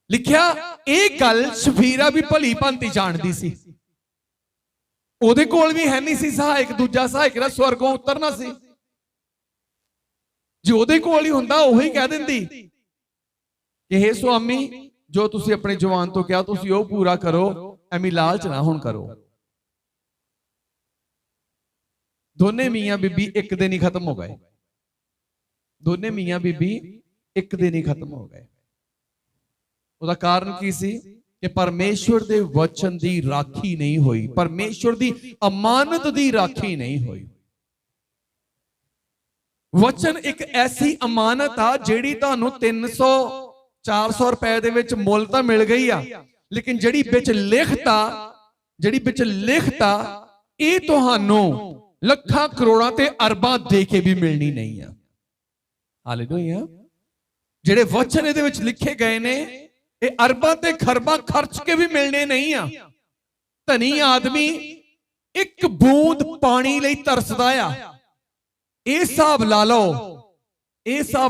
ਲਿਖਿਆ ਇਹ ਗੱਲ ਸ਼ਫੀਰਾ ਵੀ ਭਲੀ ਭਾਂਤੀ ਜਾਣਦੀ ਸੀ। ਉਹਦੇ ਕੋਲ ਵੀ ਹੈ ਨਹੀਂ ਸੀ ਸਹਾਇਕ, ਦੂਜਾ ਸਹਾਇਕ ਜਿਹੜਾ ਸਵਰਗੋਂ ਉਤਰਨਾ ਸੀ। ਜੇ ਉਹਦੇ ਕੋਲ ਹੀ ਹੁੰਦਾ, ਉਹੀ ਕਹਿ ਦਿੰਦੀ ਕਿ ਹੇ ਸੁਆਮੀ, ਜੋ ਤੁਸੀਂ ਆਪਣੇ ਜਵਾਨ ਤੋਂ ਕਿਹਾ ਤੁਸੀਂ ਉਹ ਪੂਰਾ ਕਰੋ, ਐਵੇਂ ਲਾਲਚ ਨਾ ਹੁਣ ਕਰੋ। ਦੋਨੇ ਮੀਆਂ ਬੀਬੀ ਇੱਕ ਦਿਨ ਹੀ ਖਤਮ ਹੋ ਗਏ। ਦੋਨੇ ਮੀਆਂ ਬੀਬੀ ਇੱਕ ਦਿਨ ਹੀ ਖਤਮ ਹੋ ਗਏ। ਉਹਦਾ ਕਾਰਨ ਕੀ ਸੀ? ਕਿ ਪਰਮੇਸ਼ਵਰ ਦੇ ਵਚਨ ਦੀ ਰਾਖੀ ਨਹੀਂ ਹੋਈ, ਪਰਮੇਸ਼ਵਰ ਦੀ ਅਮਾਨਤ ਦੀ ਰਾਖੀ ਨਹੀਂ ਹੋਈ। ਵਚਨ ਇੱਕ ਐਸੀ ਅਮਾਨਤ ਆ ਜਿਹੜੀ ਤੁਹਾਨੂੰ 300-400 ਰੁਪਏ ਦੇ ਵਿੱਚ ਮੁੱਲ ਤਾਂ ਮਿਲ ਗਈ ਆ, ਲੇਕਿਨ ਜਿਹੜੀ ਵਿੱਚ ਲਿਖਤਾ ਇਹ ਤੁਹਾਨੂੰ ਲੱਖਾਂ ਕਰੋੜਾਂ ਤੇ ਅਰਬਾਂ ਦੇ ਕੇ ਵੀ ਮਿਲਣੀ ਨਹੀਂ ਆ। ਹਾਲੇਲੂਇਆ। ਜਿਹੜੇ ਵਚਨ ਇਹਦੇ ਵਿੱਚ ਲਿਖੇ ਗਏ ਨੇ, ਇਹ ਅਰਬਾਂ ਤੇ ਖਰਬਾਂ ਖਰਚ ਕੇ ਵੀ ਮਿਲਣੇ ਨਹੀਂ ਆ। ਧਨੀ ਆਦਮੀ ਇੱਕ ਬੂੰਦ ਪਾਣੀ ਲਈ ਤਰਸਦਾ ਆ। ਇਹ ਹਿਸਾਬ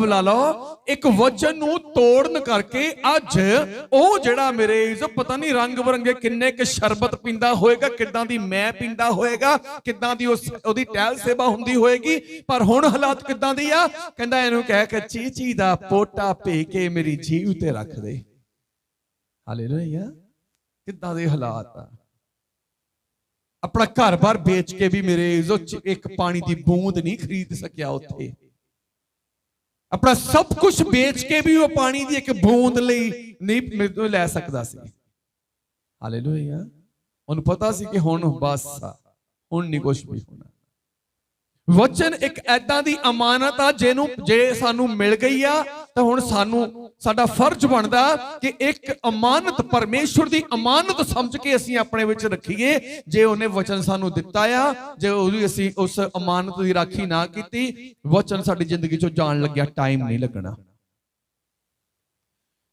ਲਾ ਲਓ ਇੱਕ ਵਚਨ ਨੂੰ ਤੋੜਨ ਕਰਕੇ ਅੱਜ ਉਹ ਜਿਹੜਾ ਮੇਰੇ ਪਤਾ ਨਹੀਂ ਰੰਗ ਬਰੰਗੇ ਕਿੰਨੇ ਕੁ ਸ਼ਰਬਤ ਪੀਂਦਾ ਹੋਏਗਾ, ਕਿੱਦਾਂ ਦੀ ਮੈਂ ਪੀਂਦਾ ਹੋਏਗਾ, ਕਿੱਦਾਂ ਦੀ ਉਹਦੀ ਟਹਿਲ ਸੇਵਾ ਹੁੰਦੀ ਹੋਏਗੀ, ਪਰ ਹੁਣ ਹਾਲਾਤ ਕਿੱਦਾਂ ਦੀ ਆ? ਕਹਿੰਦਾ ਇਹਨੂੰ ਕਹਿ ਕੇ ਚੀਚੀ ਦਾ ਪੋਟਾ ਭੇ ਕੇ ਮੇਰੀ ਜੀਭ ਤੇ ਰੱਖ ਦੇ। ਹਾਲੇਲੂਇਆ। ਕਿੱਦਾਂ ਦੇ ਹਾਲਾਤ ਆ। ਆਪਣਾ ਘਰ-ਬਾਰ ਵੇਚ ਕੇ ਵੀ ਮੇਰੇ ਇੱਕ ਪਾਣੀ ਦੀ ਬੂੰਦ ਨਹੀਂ ਖਰੀਦ ਸਕਿਆ ਉੱਥੇ। ਆਪਣਾ ਸਭ ਕੁਝ ਵੇਚ ਕੇ ਵੀ ਉਹ ਪਾਣੀ ਦੀ ਇੱਕ ਬੂੰਦ ਲਈ ਨਹੀਂ ਲੈ ਸਕਦਾ ਸੀ। ਹਾਲੇਲੂਇਆ। ਉਹਨੂੰ ਪਤਾ ਸੀ ਕਿ ਹੁਣ ਬਸ ਹੁਣ ਨਹੀਂ ਕੁਝ ਵੀ ਹੋਣਾ। ਵਚਨ ਇੱਕ ਐਦਾਂ ਦੀ ਅਮਾਨਤ ਆ ਜਿਹਨੂੰ ਜੇ ਸਾਨੂੰ ਮਿਲ ਗਈ ਆ ਤਾਂ ਹੁਣ ਸਾਡਾ ਫਰਜ਼ ਬਣਦਾ ਕਿ ਇੱਕ ਅਮਾਨਤ, ਪਰਮੇਸ਼ਵਰ ਦੀ ਅਮਾਨਤ ਸਮਝ ਕੇ ਅਸੀਂ ਆਪਣੇ ਵਿੱਚ ਰੱਖੀਏ। ਜੇ ਉਹਨੇ ਵਚਨ ਸਾਨੂੰ ਦਿੱਤਾ ਆ, ਜੇ ਉਹਦੀ ਅਸੀਂ ਉਸ ਅਮਾਨਤ ਦੀ ਰਾਖੀ ਨਾ ਕੀਤੀ, ਵਚਨ ਸਾਡੀ ਜ਼ਿੰਦਗੀ ਚੋਂ ਜਾਣ ਲੱਗਿਆ ਟਾਈਮ ਨਹੀਂ ਲੱਗਣਾ।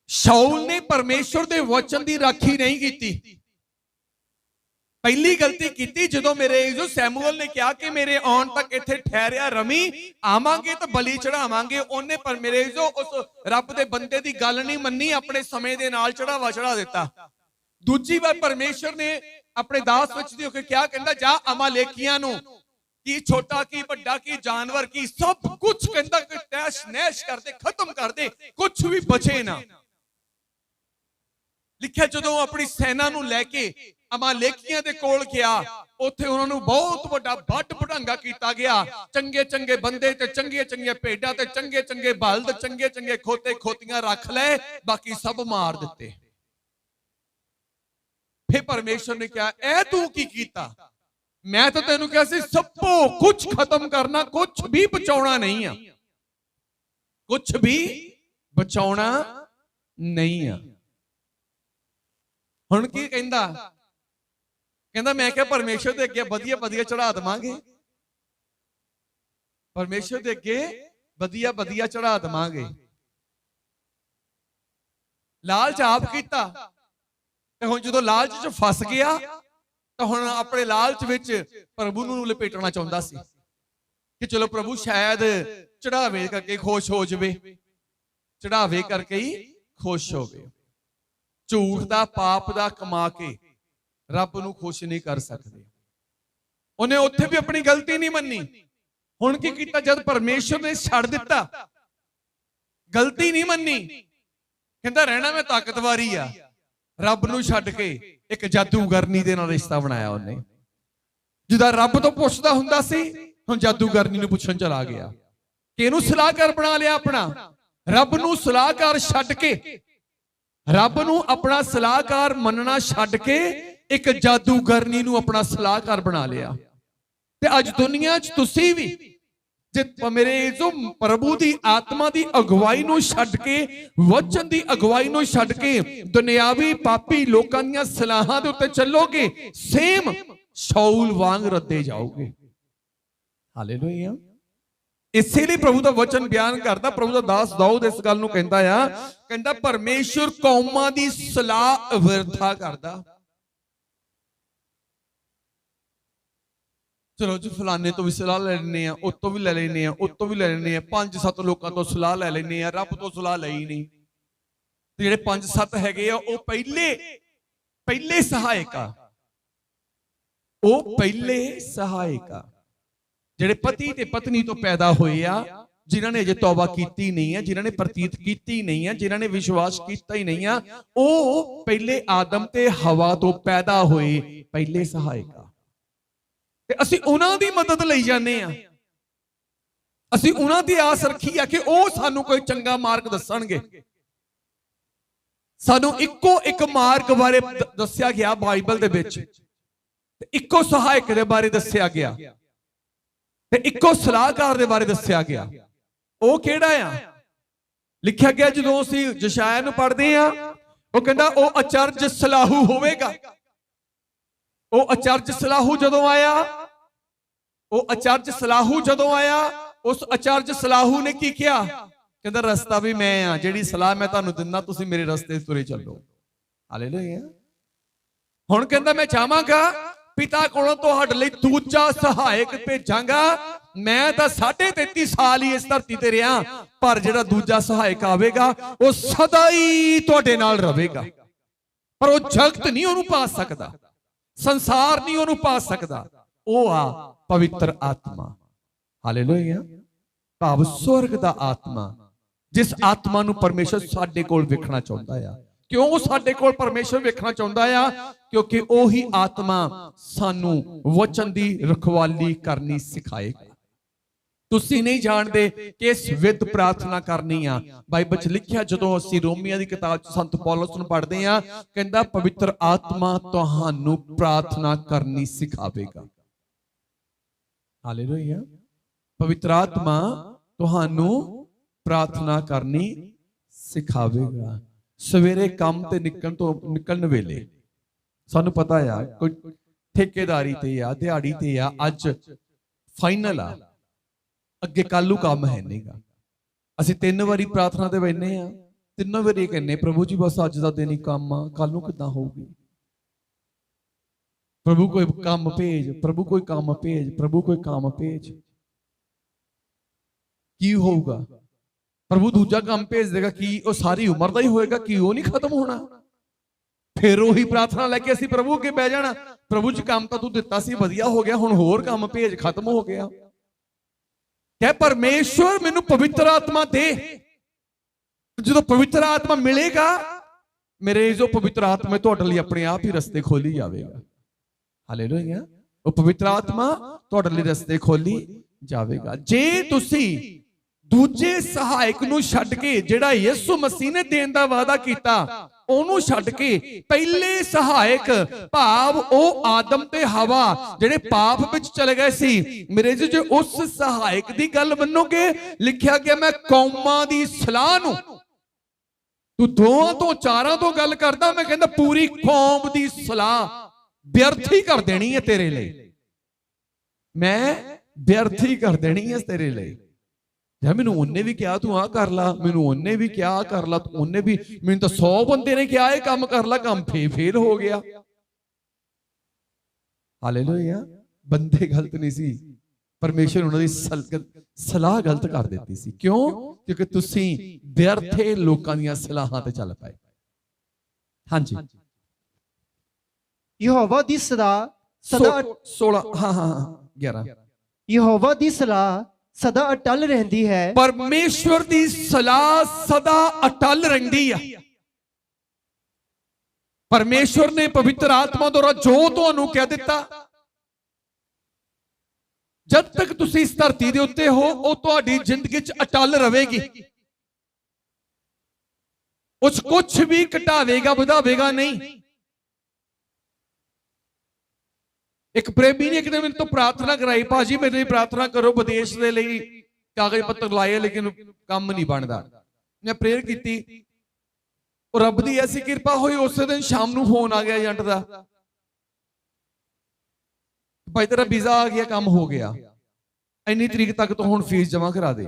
ਸ਼ਾਊਲ ਨੇ ਪਰਮੇਸ਼ਵਰ ਦੇ ਵਚਨ ਦੀ ਰਾਖੀ ਨਹੀਂ ਕੀਤੀ। ਪਹਿਲੀ ਗਲਤੀ ਕੀਤੀ ਜਦੋਂ ਮੇਰੇ ਸੈਮੂਅਲ ਨੇ ਕਿਹਾ ਕਿ ਮੇਰੇ ਆਉਣ ਤੱਕ ਇੱਥੇ ਠਹਿਰਿਆ ਰਵੀ, ਆਵਾਂਗੇ ਤਾਂ ਬਲੀ ਚੜਾਵਾਂਗੇ। ਉਹਨੇ ਪਰ ਮੇਰੇ ਉਸ ਰੱਬ ਦੇ ਬੰਦੇ ਦੀ ਗੱਲ ਨਹੀਂ ਮੰਨੀ, ਆਪਣੇ ਸਮੇਂ ਦੇ ਨਾਲ ਚੜਾਵਾ ਚੜਾ ਦਿੱਤਾ। ਦੂਜੀ ਵਾਰ ਪਰਮੇਸ਼ਰ ਨੇ ਆਪਣੇ ਦਾਸ ਵਿੱਚ ਦੀ ਹੋ ਕੇ ਕਿਹਾ, ਕਹਿੰਦਾ ਜਾ ਅਮਾਲੇਕੀਆਂ ਨੂੰ, ਕੀ ਛੋਟਾ ਕੀ ਵੱਡਾ ਕੀ ਜਾਨਵਰ ਕੀ ਸਭ ਕੁਝ ਕਹਿੰਦਾ ਕਿ ਤੈਸ਼ ਨੈਸ਼ ਕਰਦੇ, ਖਤਮ ਕਰ ਦੇ, ਕੁਝ ਵੀ ਬਚੇ ਨਾ। ਲਿਖਿਆ ਜਦੋਂ ਆਪਣੀ ਸੈਨਾ ਨੂੰ ਲੈ ਕੇ ਅਮਾਲੇਕੀਆਂ ਦੇ ਕੋਲ ਗਿਆ, ਉੱਥੇ ਉਹਨਾਂ ਨੂੰ ਬਹੁਤ ਵੱਡਾ ਵੱਡ ਵਡਾਂਗਾ ਕੀਤਾ ਗਿਆ। ਚੰਗੇ ਚੰਗੇ ਬੰਦੇ ਤੇ ਚੰਗੀਆਂ ਚੰਗੀਆਂ ਭੇਡਾਂ ਤੇ ਚੰਗੇ ਚੰਗੇ ਬਲਦ, ਚੰਗੇ ਚੰਗੇ ਖੋਤੇ ਖੋਤੀਆਂ ਰੱਖ ਲਏ, ਬਾਕੀ ਸਭ ਮਾਰ ਦਿੱਤੇ। ਫਿਰ ਪਰਮੇਸ਼ਰ ਨੇ ਕਿਹਾ, ਇਹ ਤੂੰ ਕੀ ਕੀਤਾ? ਮੈਂ ਤਾਂ ਤੈਨੂੰ ਕਿਹਾ ਸੀ ਸਭੋ ਕੁਝ ਖਤਮ ਕਰਨਾ, ਕੁਝ ਵੀ ਬਚਾਉਣਾ ਨਹੀਂ ਆ, ਕੁਝ ਵੀ ਬਚਾਉਣਾ ਨਹੀਂ ਆ। ਹੁਣ ਕੀ ਕਹਿੰਦਾ? ਕਹਿੰਦਾ ਮੈਂ ਕਿਹਾ ਪਰਮੇਸ਼ਰ ਦੇ ਅੱਗੇ ਵਧੀਆ ਵਧੀਆ ਚੜਾ ਦੇਵਾਂਗੇ, ਪਰਮੇਸ਼ਰ ਦੇ ਅੱਗੇ ਵਧੀਆ ਵਧੀਆ ਚੜਾ ਦੇਵਾਂਗੇ। ਲਾਲਚ ਆਪ ਕੀਤਾ, ਤੇ ਹੁਣ ਜਦੋਂ ਲਾਲਚ 'ਚ ਫਸ ਗਿਆ ਤਾਂ ਹੁਣ ਆਪਣੇ ਲਾਲਚ ਵਿੱਚ ਪ੍ਰਭੂ ਨੂੰ ਲਪੇਟਣਾ ਚਾਹੁੰਦਾ ਸੀ ਕਿ ਚਲੋ ਪ੍ਰਭੂ ਸ਼ਾਇਦ ਚੜਾਵੇ ਕਰਕੇ ਖੁਸ਼ ਹੋ ਜਾਵੇ, ਚੜਾਵੇ ਕਰਕੇ ਹੀ ਖੁਸ਼ ਹੋਵੇ। ਝੂਠ ਦਾ, ਪਾਪ ਦਾ ਕਮਾ ਕੇ ਰੱਬ ਨੂੰ ਖੁਸ਼ ਨਹੀਂ ਕਰ ਸਕਦੇ। ਉਹਨੇ ਉੱਥੇ ਵੀ ਆਪਣੀ ਗਲਤੀ ਨਹੀਂ ਮੰਨੀ। ਹੁਣ ਕੀ ਕੀਤਾ? ਜਦ ਪਰਮੇਸ਼ਰ ਨੇ ਛੱਡ ਦਿੱਤਾ, ਗਲਤੀ ਨਹੀਂ ਮੰਨੀ, ਕਹਿੰਦਾ ਰਹਿਣਾ ਮੈਂ ਤਾਕਤਵਾਰੀ ਆ। ਰੱਬ ਨੂੰ ਛੱਡ ਕੇ ਇੱਕ ਜਾਦੂਗਰਨੀ ਦੇ ਨਾਲ ਰਿਸ਼ਤਾ ਬਣਾਇਆ ਉਹਨੇ। ਜਿਹਦਾ ਰੱਬ ਤੋਂ ਪੁੱਛਦਾ ਹੁੰਦਾ ਸੀ, ਹੁਣ ਜਾਦੂਗਰਨੀ ਨੂੰ ਪੁੱਛਣ ਚਲਾ ਗਿਆ ਕਿ ਇਹਨੂੰ ਸਲਾਹਕਾਰ ਬਣਾ ਲਿਆ ਆਪਣਾ। ਰੱਬ ਨੂੰ ਸਲਾਹਕਾਰ ਛੱਡ ਕੇ, ਰੱਬ ਨੂੰ ਆਪਣਾ ਸਲਾਹਕਾਰ ਮੰਨਣਾ ਛੱਡ ਕੇ ਇੱਕ ਜਾਦੂਗਰਨੀ ਨੂੰ ਆਪਣਾ ਸਲਾਹਕਾਰ ਬਣਾ ਲਿਆ। ਤੇ ਅੱਜ ਦੁਨੀਆ 'ਚ ਤੁਸੀਂ ਵੀ ਜੇ ਮੇਰੇ ਜੋ ਪ੍ਰਭੂ ਦੀ ਆਤਮਾ ਦੀ ਅਗਵਾਈ ਨੂੰ ਛੱਡ ਕੇ, ਵਚਨ ਦੀ ਅਗਵਾਈ ਨੂੰ ਛੱਡ ਕੇ ਦੁਨਿਆਵੀ ਪਾਪੀ ਲੋਕਾਂ ਦੀਆਂ ਸਲਾਹਾਂ ਦੇ ਉੱਤੇ ਚੱਲੋਗੇ, ਸੇਮ ਸ਼ਾਊਲ ਵਾਂਗ ਰੱਦੇ ਜਾਓਗੇ। ਹਾਲੇਲੂਇਆ। ਇਸੇ ਲਈ ਪ੍ਰਭੂ ਦਾ ਵਚਨ ਬਿਆਨ ਕਰਦਾ, ਪ੍ਰਭੂ ਦਾ ਦਾਸ ਦਾਊਦ ਇਸ ਗੱਲ ਨੂੰ ਕਹਿੰਦਾ ਪਰਮੇਸ਼ਰ ਕੌਮਾਂ ਦੀ ਸਲਾਹ ਵਿਰਥਾ ਕਰਦਾ। ਚਲੋ ਜੀ ਫਲਾਣੇ ਤੋਂ ਵੀ ਸਲਾਹ ਲੈ ਲੈਂਦੇ ਆ, ਉਤੋਂ ਵੀ ਲੈ ਲੈਂਦੇ ਆ, ਉਤੋਂ ਵੀ ਲੈ ਲੈਂਦੇ ਆ, 5-7 ਲੋਕਾਂ ਤੋਂ ਸਲਾਹ ਲੈ ਲੈਂਦੇ ਆ, ਰੱਬ ਤੋਂ ਸਲਾਹ ਲਈ ਨਹੀਂ। ਤੇ ਜਿਹੜੇ 5-7 ਹੈਗੇ ਆ ਉਹ ਪਹਿਲੇ ਸਹਾਇਕ ਆ, ਉਹ ਪਹਿਲੇ ਸਹਾਇਕ ਆ ਜਿਹੜੇ ਪਤੀ ਤੇ ਪਤਨੀ ਤੋਂ ਪੈਦਾ ਹੋਏ ਆ, ਜਿਨ੍ਹਾਂ ਨੇ ਅਜੇ ਤੌਬਾ ਕੀਤੀ ਨਹੀਂ ਹੈ, ਜਿਨ੍ਹਾਂ ਨੇ ਪ੍ਰਤੀਤ ਕੀਤੀ ਨਹੀਂ ਹੈ, ਜਿਨ੍ਹਾਂ ਨੇ ਵਿਸ਼ਵਾਸ ਕੀਤਾ ਹੀ ਨਹੀਂ ਆ, ਉਹ ਪਹਿਲੇ ਆਦਮ ਤੇ ਹਵਾ ਤੋਂ ਪੈਦਾ ਹੋਏ ਪਹਿਲੇ ਸਹਾਇਕ ਆ। ਤੇ ਅਸੀਂ ਉਹਨਾਂ ਦੀ ਮਦਦ ਲਈ ਜਾਂਦੇ ਆ, ਅਸੀਂ ਉਹਨਾਂ ਦੀ ਆਸ ਰੱਖੀ ਆ ਕਿ ਉਹ ਸਾਨੂੰ ਕੋਈ ਚੰਗਾ ਮਾਰਗ ਦੱਸਣਗੇ। ਸਾਨੂੰ ਇੱਕੋ ਇੱਕ ਮਾਰਗ ਬਾਰੇ ਦੱਸਿਆ ਗਿਆ ਬਾਈਬਲ ਦੇ ਵਿੱਚ, ਤੇ ਇੱਕੋ ਸਹਾਇਕ ਦੇ ਬਾਰੇ ਦੱਸਿਆ ਗਿਆ, ਤੇ ਇੱਕੋ ਸਲਾਹਕਾਰ ਦੇ ਬਾਰੇ ਦੱਸਿਆ ਗਿਆ। ਉਹ ਕਿਹੜਾ ਆ? ਲਿਖਿਆ ਗਿਆ ਜਦੋਂ ਅਸੀਂ ਯਸ਼ਾਇਆ ਨੂੰ ਪੜ੍ਹਦੇ ਆ, ਉਹ ਕਹਿੰਦਾ ਉਹ ਅਚਰਜ ਸਲਾਹੂ ਹੋਵੇਗਾ। ਉਹ ਅਚਰਜ ਸਲਾਹੂ ਜਦੋਂ ਆਇਆ, ਉਸ ਅਚਰਜ ਸਲਾਹੂ ਨੇ ਕੀ ਕਿਹਾ? ਕਹਿੰਦਾ ਰਸਤਾ ਵੀ ਮੈਂ ਆ, ਜਿਹੜੀ ਸਲਾਹ ਮੈਂ ਤੁਹਾਨੂੰ ਦਿੰਦਾ ਤੁਸੀਂ ਮੇਰੇ ਰਸਤੇ ਤੇ ਤੁਰੇ ਚੱਲੋ। ਹਾਲੇਲੂਇਆ। ਹੁਣ ਕਹਿੰਦਾ ਮੈਂ ਚਾਹਾਂਗਾ ਪਿਤਾ ਕੋਲੋਂ ਤੁਹਾਡੇ ਲਈ ਦੂਜਾ ਸਹਾਇਕ ਭੇਜਾਂਗਾ। ਮੈਂ ਤਾਂ 33.5 ਸਾਲ ਹੀ ਇਸ ਧਰਤੀ ਤੇ ਰਿਹਾ, ਪਰ ਜਿਹੜਾ ਦੂਜਾ ਸਹਾਇਕ ਆਵੇਗਾ ਉਹ ਸਦਾ ਹੀ ਤੁਹਾਡੇ ਨਾਲ ਰਹੇਗਾ। ਪਰ ਉਹ ਜਗਤ ਨਹੀਂ ਉਹਨੂੰ ਪਾ ਸਕਦਾ, ਸੰਸਾਰ ਨਹੀਂ ਉਹਨੂੰ ਪਾ ਸਕਦਾ। ਉਹ ਆ ਪਵਿੱਤਰ ਆਤਮਾ। ਹਾਲੇਲੂਇਆ। ਭਾਵ ਸਵਰਗ ਦਾ ਆਤਮਾ, ਜਿਸ ਆਤਮਾ ਨੂੰ ਪਰਮੇਸ਼ਰ ਸਾਡੇ ਕੋਲ ਵੇਖਣਾ ਚਾਹੁੰਦਾ ਆ। ਕਿਉਂ ਸਾਡੇ ਕੋਲ ਪਰਮੇਸ਼ਰ ਵੇਖਣਾ ਚਾਹੁੰਦਾ ਆ? ਕਿਉਂਕਿ ਉਹੀ ਆਤਮਾ ਸਾਨੂੰ ਵਚਨ ਦੀ ਰਖਵਾਲੀ ਕਰਨੀ ਸਿਖਾਏਗਾ। ਤੁਸੀਂ ਨਹੀਂ ਜਾਣਦੇ ਕਿ ਇਸ ਵਿਦ ਪ੍ਰਾਰਥਨਾ ਕਰਨੀ ਆ। ਬਾਈਬਲ 'ਚ ਲਿਖਿਆ, ਜਦੋਂ ਅਸੀਂ ਰੋਮੀਆਂ ਦੀ ਕਿਤਾਬ 'ਚ ਸੰਤ ਪੌਲਸ ਨੂੰ ਪੜ੍ਹਦੇ ਆ, ਕਹਿੰਦਾ ਪਵਿੱਤਰ ਆਤਮਾ ਤੁਹਾਨੂੰ ਪ੍ਰਾਰਥਨਾ ਕਰਨੀ ਸਿਖਾਵੇਗਾ। ਹਾਲੇਲੂਇਆ। ਪਵਿੱਤਰ ਆਤਮਾ ਤੁਹਾਨੂੰ ਪ੍ਰਾਰਥਨਾ ਕਰਨੀ ਸਿਖਾਵੇਗਾ। ਸਵੇਰੇ ਕੰਮ ਤੇ ਨਿਕਲਣ ਵੇਲੇ ਸਾਨੂੰ ਪਤਾ ਆ ਕੋਈ ਠੇਕੇਦਾਰੀ ਤੇ ਆ, ਦਿਹਾੜੀ ਤੇ ਆ, ਅੱਜ ਫਾਈਨਲ ਆ, ਅੱਗੇ ਕੱਲੂ ਕੰਮ ਹੈ ਨਹੀਂਗਾ। ਅਸੀਂ 3 ਵਾਰੀ ਪ੍ਰਾਰਥਨਾ ਤੇ ਬੈਠਨੇ ਆ, 3 ਵਾਰੀ ਕਹਿੰਨੇ ਪ੍ਰਭੂ ਜੀ ਬਸ ਅੱਜ ਦਾ ਦਿਨ ਹੀ ਕੰਮ ਆ, ਕੱਲ ਨੂੰ ਕਿੱਦਾਂ ਹੋਊਗੀ? ਪ੍ਰਭੂ ਕੋਈ ਕੰਮ ਭੇਜ, ਪ੍ਰਭੂ ਕੋਈ ਕੰਮ ਭੇਜ, ਪ੍ਰਭੂ ਕੋਈ ਕੰਮ ਭੇਜ। ਕੀ ਹੋਊਗਾ? ਪ੍ਰਭੂ ਦੂਜਾ ਕੰਮ ਭੇਜ ਦੇਗਾ, ਕੀ ਉਹ ਸਾਰੀ ਉਮਰ ਦਾ ਹੀ ਹੋਏਗਾ? ਕੀ ਉਹ ਨਹੀਂ ਖਤਮ ਹੋਣਾ? ਫਿਰ ਉਹੀ ਪ੍ਰਾਰਥਨਾ ਲੈ ਕੇ ਅਸੀਂ ਪ੍ਰਭੂ ਅੱਗੇ ਬਹਿ ਜਾਣਾ, ਪ੍ਰਭੂ ਜੀ ਕੰਮ ਤਾਂ ਤੂੰ ਦਿੱਤਾ ਸੀ, ਵਧੀਆ ਹੋ ਗਿਆ, ਹੁਣ ਹੋਰ ਕੰਮ ਭੇਜ, ਖਤਮ ਹੋ ਗਿਆ। ਕਹਿ ਪਰਮੇਸ਼ਵਰ ਮੈਨੂੰ ਪਵਿੱਤਰ ਆਤਮਾ ਦੇ। ਜਦੋਂ ਪਵਿੱਤਰ ਆਤਮਾ ਮਿਲੇਗਾ, ਮੇਰੇ ਜੋ ਪਵਿੱਤਰ ਆਤਮਾ ਤੁਹਾਡੇ ਲਈ ਆਪਣੇ ਆਪ ਹੀ ਰਸਤੇ ਖੋਲੀ ਜਾਵੇਗਾ। ਹਾਲੇਲੂਇਆ। ਉਹ ਪਵਿੱਤਰ ਆਤਮਾ ਤੁਹਾਡੇ ਲਈ ਰਸਤੇ ਖੋਲੀ ਜਾਵੇਗਾ। ਜੇ ਤੁਸੀਂ ਦੂਜੇ ਸਹਾਇਕ ਨੂੰ ਛੱਡ ਕੇ, ਜਿਹੜਾ ਯਿਸੂ ਮਸੀਹ ਨੇ ਦੇਣ ਦਾ ਵਾਅਦਾ ਕੀਤਾ, ਉਹਨੂੰ ਛੱਡ ਕੇ ਪਹਿਲੇ ਸਹਾਇਕ ਭਾਵ ਉਹ ਆਦਮ ਤੇ ਹਵਾ ਜਿਹੜੇ ਪਾਪ ਵਿੱਚ ਚਲੇ ਗਏ ਸੀ, ਮੇਰੇ ਜੇ ਉਸ ਸਹਾਇਕ ਦੀ ਗੱਲ ਮੰਨੋਗੇ, ਲਿਖਿਆ ਗਿਆ ਮੈਂ ਕੌਮਾਂ ਦੀ ਸਲਾਹ ਨੂੰ, ਤੂੰ 2 ਤੋਂ 4 ਤੋਂ ਗੱਲ ਕਰਦਾ, ਮੈਂ ਕਹਿੰਦਾ ਪੂਰੀ ਕੌਮ ਦੀ ਸਲਾਹ ਵਿਅਰਥ ਹੀ ਕਰ ਦੇਣੀ ਹੈ ਤੇਰੇ ਲਈ। ਮੈਂ ਵਿਅਰਥ ਹੀ ਕਰ ਦੇਣੀ ਹੈ ਤੇਰੇ ਲਈ। ਯਾਰ ਮੈਨੂੰ ਉਹਨੇ ਵੀ ਕਿਹਾ ਤੂੰ ਆਹ ਕਰ ਲਾ, ਮੈਨੂੰ ਉਹਨੇ ਵੀ ਕਿਹਾ ਆਹ ਕਰ ਲਾ, ਉਹਨੇ ਵੀ, ਮੈਨੂੰ ਤਾਂ 100 ਬੰਦੇ ਨੇ ਕਿਹਾ ਇਹ ਕੰਮ ਕਰ ਲਾ, ਕੰਮ ਫੇਲ ਹੋ ਗਿਆ। ਹਾਲੇਲੂਇਆ। ਬੰਦੇ ਗਲਤ ਨਹੀਂ ਸੀ, ਪਰਮੇਸ਼ਰ ਉਹਨਾਂ ਦੀ ਸਲਾਹ ਗਲਤ ਕਰ ਦਿੱਤੀ ਸੀ। ਕਿਉਂ? ਕਿਉਂਕਿ ਤੁਸੀਂ ਵਿਅਰਥੇ ਲੋਕਾਂ ਦੀਆਂ ਸਲਾਹਾਂ ਤੇ ਚੱਲ ਪਏ। ਹਾਂਜੀ। ਯਹੋਵਾ ਦੀ ਸਲਾਹ ਸਦਾ 16 11 ਯਹੋਵਾ ਦੀ ਸਲਾਹ ਸਦਾ ਅਟਲ ਰਹਿੰਦੀ ਹੈ। ਪਰਮੇਸ਼ਵਰ ਦੀ ਸਲਾਹ ਸਦਾ ਅਟਲ ਰਹਿੰਦੀ ਆ। ਪਰਮੇਸ਼ਵਰ ਨੇ ਪਵਿੱਤਰ ਆਤਮਾ ਦੁਆਰਾ ਜੋ ਤੁਹਾਨੂੰ ਕਹਿ ਦਿੱਤਾ, ਜਦ ਤੱਕ ਤੁਸੀਂ ਇਸ ਧਰਤੀ ਦੇ ਉੱਤੇ ਹੋ, ਉਹ ਤੁਹਾਡੀ ਜ਼ਿੰਦਗੀ 'ਚ ਅਟਲ ਰਹੇਗੀ। ਉਸ ਕੁਝ ਵੀ ਘਟਾਵੇਗਾ ਵਧਾਵੇਗਾ ਨਹੀਂ। ਇੱਕ ਪ੍ਰੇਮੀ ਨੇ ਇੱਕ ਦਿਨ ਮੈਨੂੰ ਤੋਂ ਪ੍ਰਾਰਥਨਾ ਕਰਾਈ, ਭਾਜੀ ਮੇਰੇ ਲਈ ਪ੍ਰਾਰਥਨਾ ਕਰੋ ਵਿਦੇਸ਼ ਦੇ ਲਈ, कागज पत्र लाए लेकिन काम नहीं बनता। मैं प्रेयर की, रब की ऐसी किरपा हुई, उस दिन शाम को फोन आ गया एजेंट का, भाई तेरा वीजा आ गया, काम हो गया, इन्नी तरीक तक तो हुण फीस जमा करा दे।